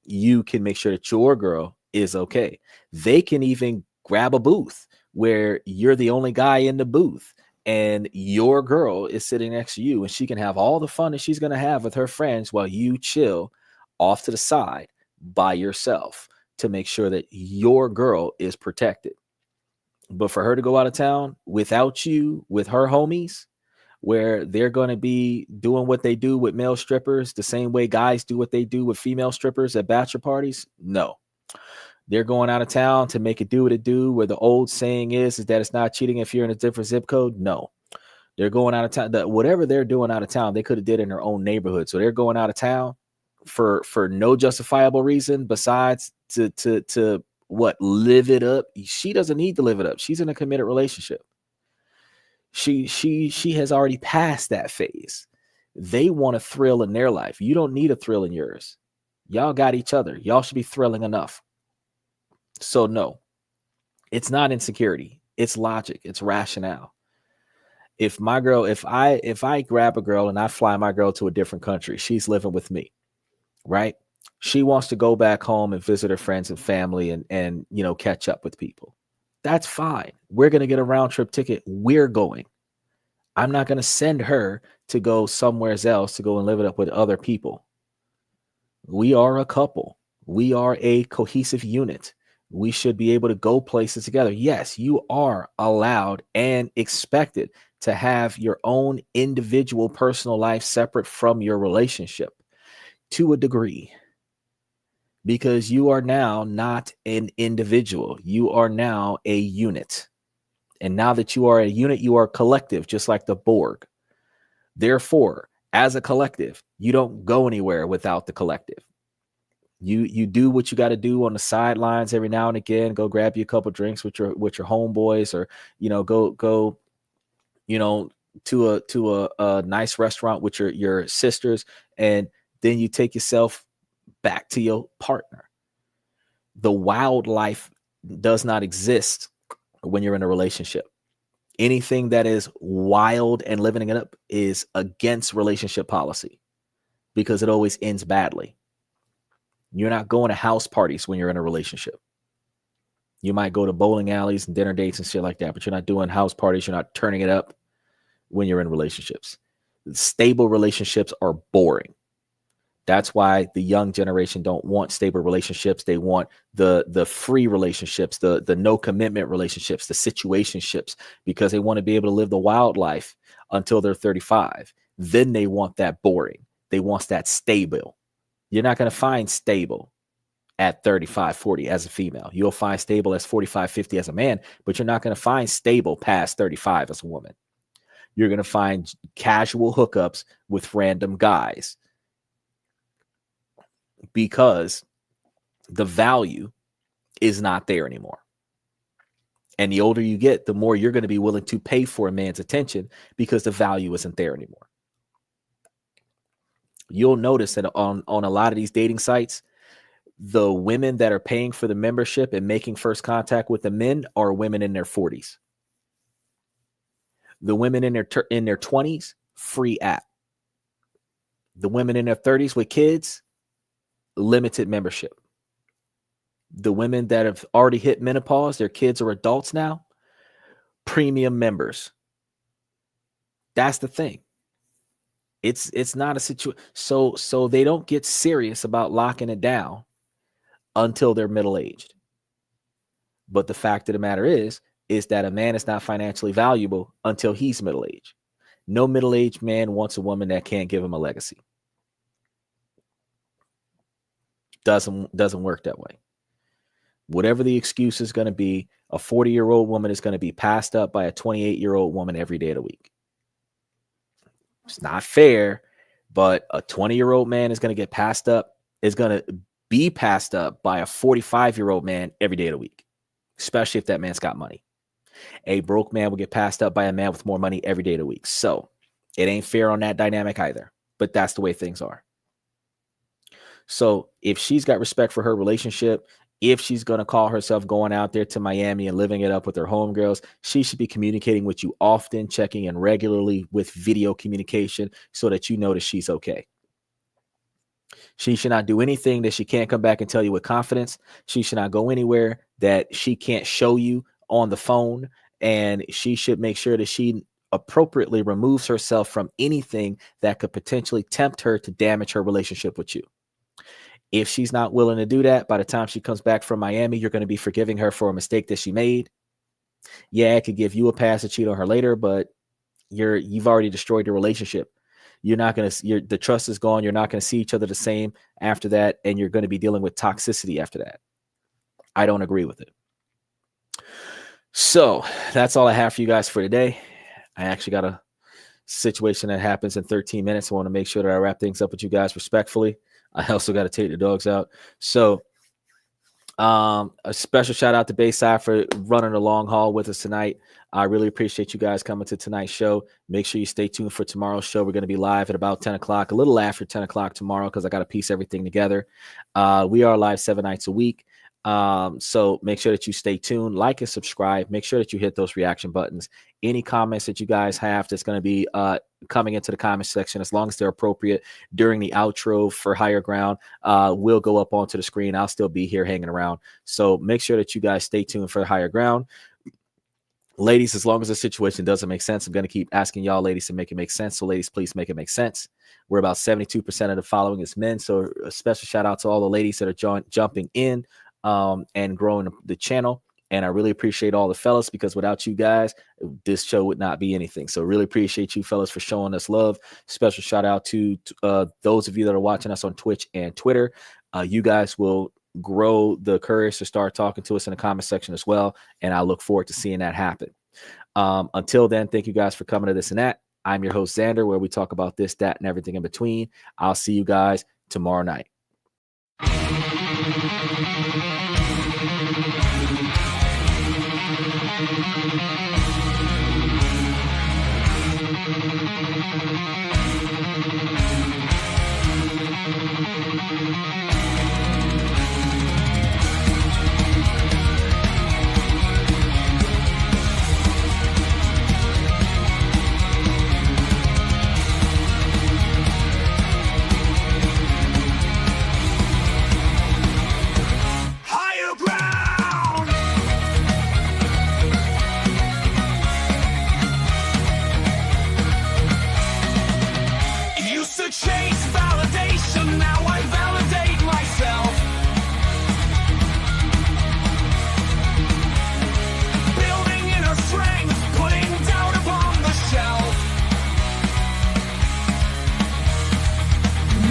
you can make sure that your girl is okay. They can even grab a booth where you're the only guy in the booth and your girl is sitting next to you, and she can have all the fun that she's going to have with her friends while you chill off to the side by yourself to make sure that your girl is protected. But for her to go out of town without you, with her homies, where they're going to be doing what they do with male strippers the same way guys do what they do with female strippers at bachelor parties, no. They're going out of town to make it do what it do, where the old saying is that it's not cheating if you're in a different zip code. No. They're going out of town. Whatever they're doing out of town, they could have did in their own neighborhood. So they're going out of town for no justifiable reason besides to what, live it up. She doesn't need to live it up. She's in a committed relationship. She has already passed that phase. They want a thrill in their life. You don't need a thrill in yours. Y'all got each other. Y'all should be thrilling enough. So no, it's not insecurity. It's logic. It's rationale. If I grab a girl and I fly my girl to a different country, she's living with me, right? She wants to go back home and visit her friends and family and catch up with people. That's fine. We're going to get a round trip ticket. We're going. I'm not going to send her to go somewhere else to go and live it up with other people. We are a couple. We are a cohesive unit. We should be able to go places together. Yes, you are allowed and expected to have your own individual personal life separate from your relationship to a degree, because you are now not an individual. You are now a unit. And now that you are a unit, you are collective, just like the Borg. Therefore, as a collective, you don't go anywhere without the collective. You do what you got to do on the sidelines every now and again. Go grab you a couple drinks with your homeboys, or go to a nice restaurant with your sisters, and then you take yourself back to your partner. The wildlife does not exist when you're in a relationship. Anything that is wild and living it up is against relationship policy, because it always ends badly. You're not going to house parties when you're in a relationship. You might go to bowling alleys and dinner dates and shit like that, but you're not doing house parties. You're not turning it up when you're in relationships. Stable relationships are boring. That's why the young generation don't want stable relationships. They want the free relationships, the no commitment relationships, the situationships, because they want to be able to live the wild life until they're 35. Then they want that boring. They want that stable. You're not going to find stable at 35, 40 as a female. You'll find stable as 45, 50 as a man, but you're not going to find stable past 35 as a woman. You're going to find casual hookups with random guys, because the value is not there anymore. And the older you get, the more you're going to be willing to pay for a man's attention, because the value isn't there anymore. You'll notice that on a lot of these dating sites, the women that are paying for the membership and making first contact with the men are women in their 40s. The women in their 20s, free app. The women in their 30s with kids, limited membership. The women that have already hit menopause, their kids are adults now, premium members. That's the thing. It's not a situation. So they don't get serious about locking it down until they're middle-aged. But the fact of the matter is that a man is not financially valuable until he's middle-aged. No middle-aged man wants a woman that can't give him a legacy. Doesn't work that way. Whatever the excuse is going to be, a 40-year-old woman is going to be passed up by a 28-year-old woman every day of the week. It's not fair, but a 20-year-old man is going to be passed up by a 45-year-old man every day of the week, especially if that man's got money. A broke man will get passed up by a man with more money every day of the week. So it ain't fair on that dynamic either, but that's the way things are. So if she's got respect for her relationship, If she's going to call herself going out there to Miami and living it up with her homegirls, she should be communicating with you often, checking in regularly with video communication so that you know that she's okay. She should not do anything that she can't come back and tell you with confidence. She should not go anywhere that she can't show you on the phone. And she should make sure that she appropriately removes herself from anything that could potentially tempt her to damage her relationship with you. If she's not willing to do that, by the time she comes back from Miami, you're going to be forgiving her for a mistake that she made. Yeah, it could give you a pass to cheat on her later, but you've already destroyed your relationship. You're not going to, the trust is gone. You're not going to see each other the same after that. And you're going to be dealing with toxicity after that. I don't agree with it. So that's all I have for you guys for today. I actually got a situation that happens in 13 minutes. I want to make sure that I wrap things up with you guys respectfully. I also got to take the dogs out. So a special shout out to Bayside for running the long haul with us tonight. I really appreciate you guys coming to tonight's show. Make sure you stay tuned for tomorrow's show. We're going to be live at about 10 o'clock, a little after 10 o'clock tomorrow because I got to piece everything together. We are live 7 nights a week. So make sure that you stay tuned, like and subscribe. Make sure that you hit those reaction buttons. Any comments that you guys have that's going to be coming into the comment section, as long as they're appropriate during the outro for Higher Ground, will go up onto the screen. I'll still be here hanging around. So make sure that you guys stay tuned for Higher Ground. Ladies, as long as the situation doesn't make sense, I'm going to keep asking y'all ladies to make it make sense. So ladies, please make it make sense. We're about 72% of the following is men. So a special shout out to all the ladies that are jumping in and growing the channel. And I really appreciate all the fellas, because without you guys, this show would not be anything. So really appreciate you fellas for showing us love. Special shout out to those of you that are watching us on Twitch and Twitter. You guys will grow the courage to start talking to us in the comment section as well. And I look forward to seeing that happen. Until then, thank you guys for coming to This and That. I'm your host, Xander, where we talk about this, that, and everything in between. I'll see you guys tomorrow night. Higher ground. Used to chase validation, now I validate myself. Building inner strength, putting doubt upon the shelf.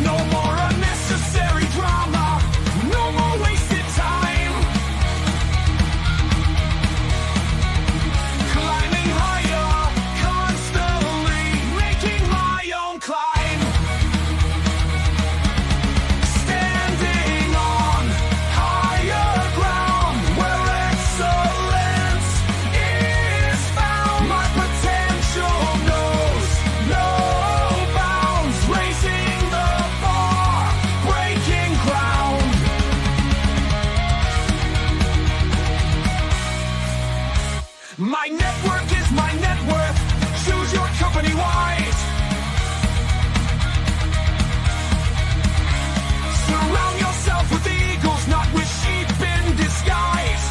No more unnecessary drama, no more wasted time. Climbing higher, constantly making my own climb. Standing on higher ground where excellence is found. My potential knows no bounds, raising the bar, breaking ground. My network is my net worth. Choose your company wise. Surround yourself with eagles, not with sheep in disguise.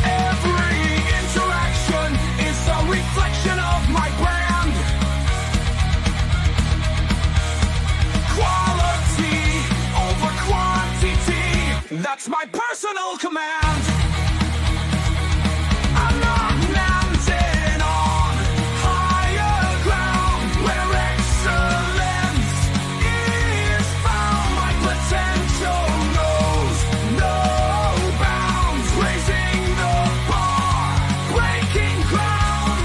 Every interaction is a reflection of my brand. Quality over quantity, that's my personal command. I'm not landing on higher ground where excellence is found. My potential knows no bounds, raising the bar, breaking ground.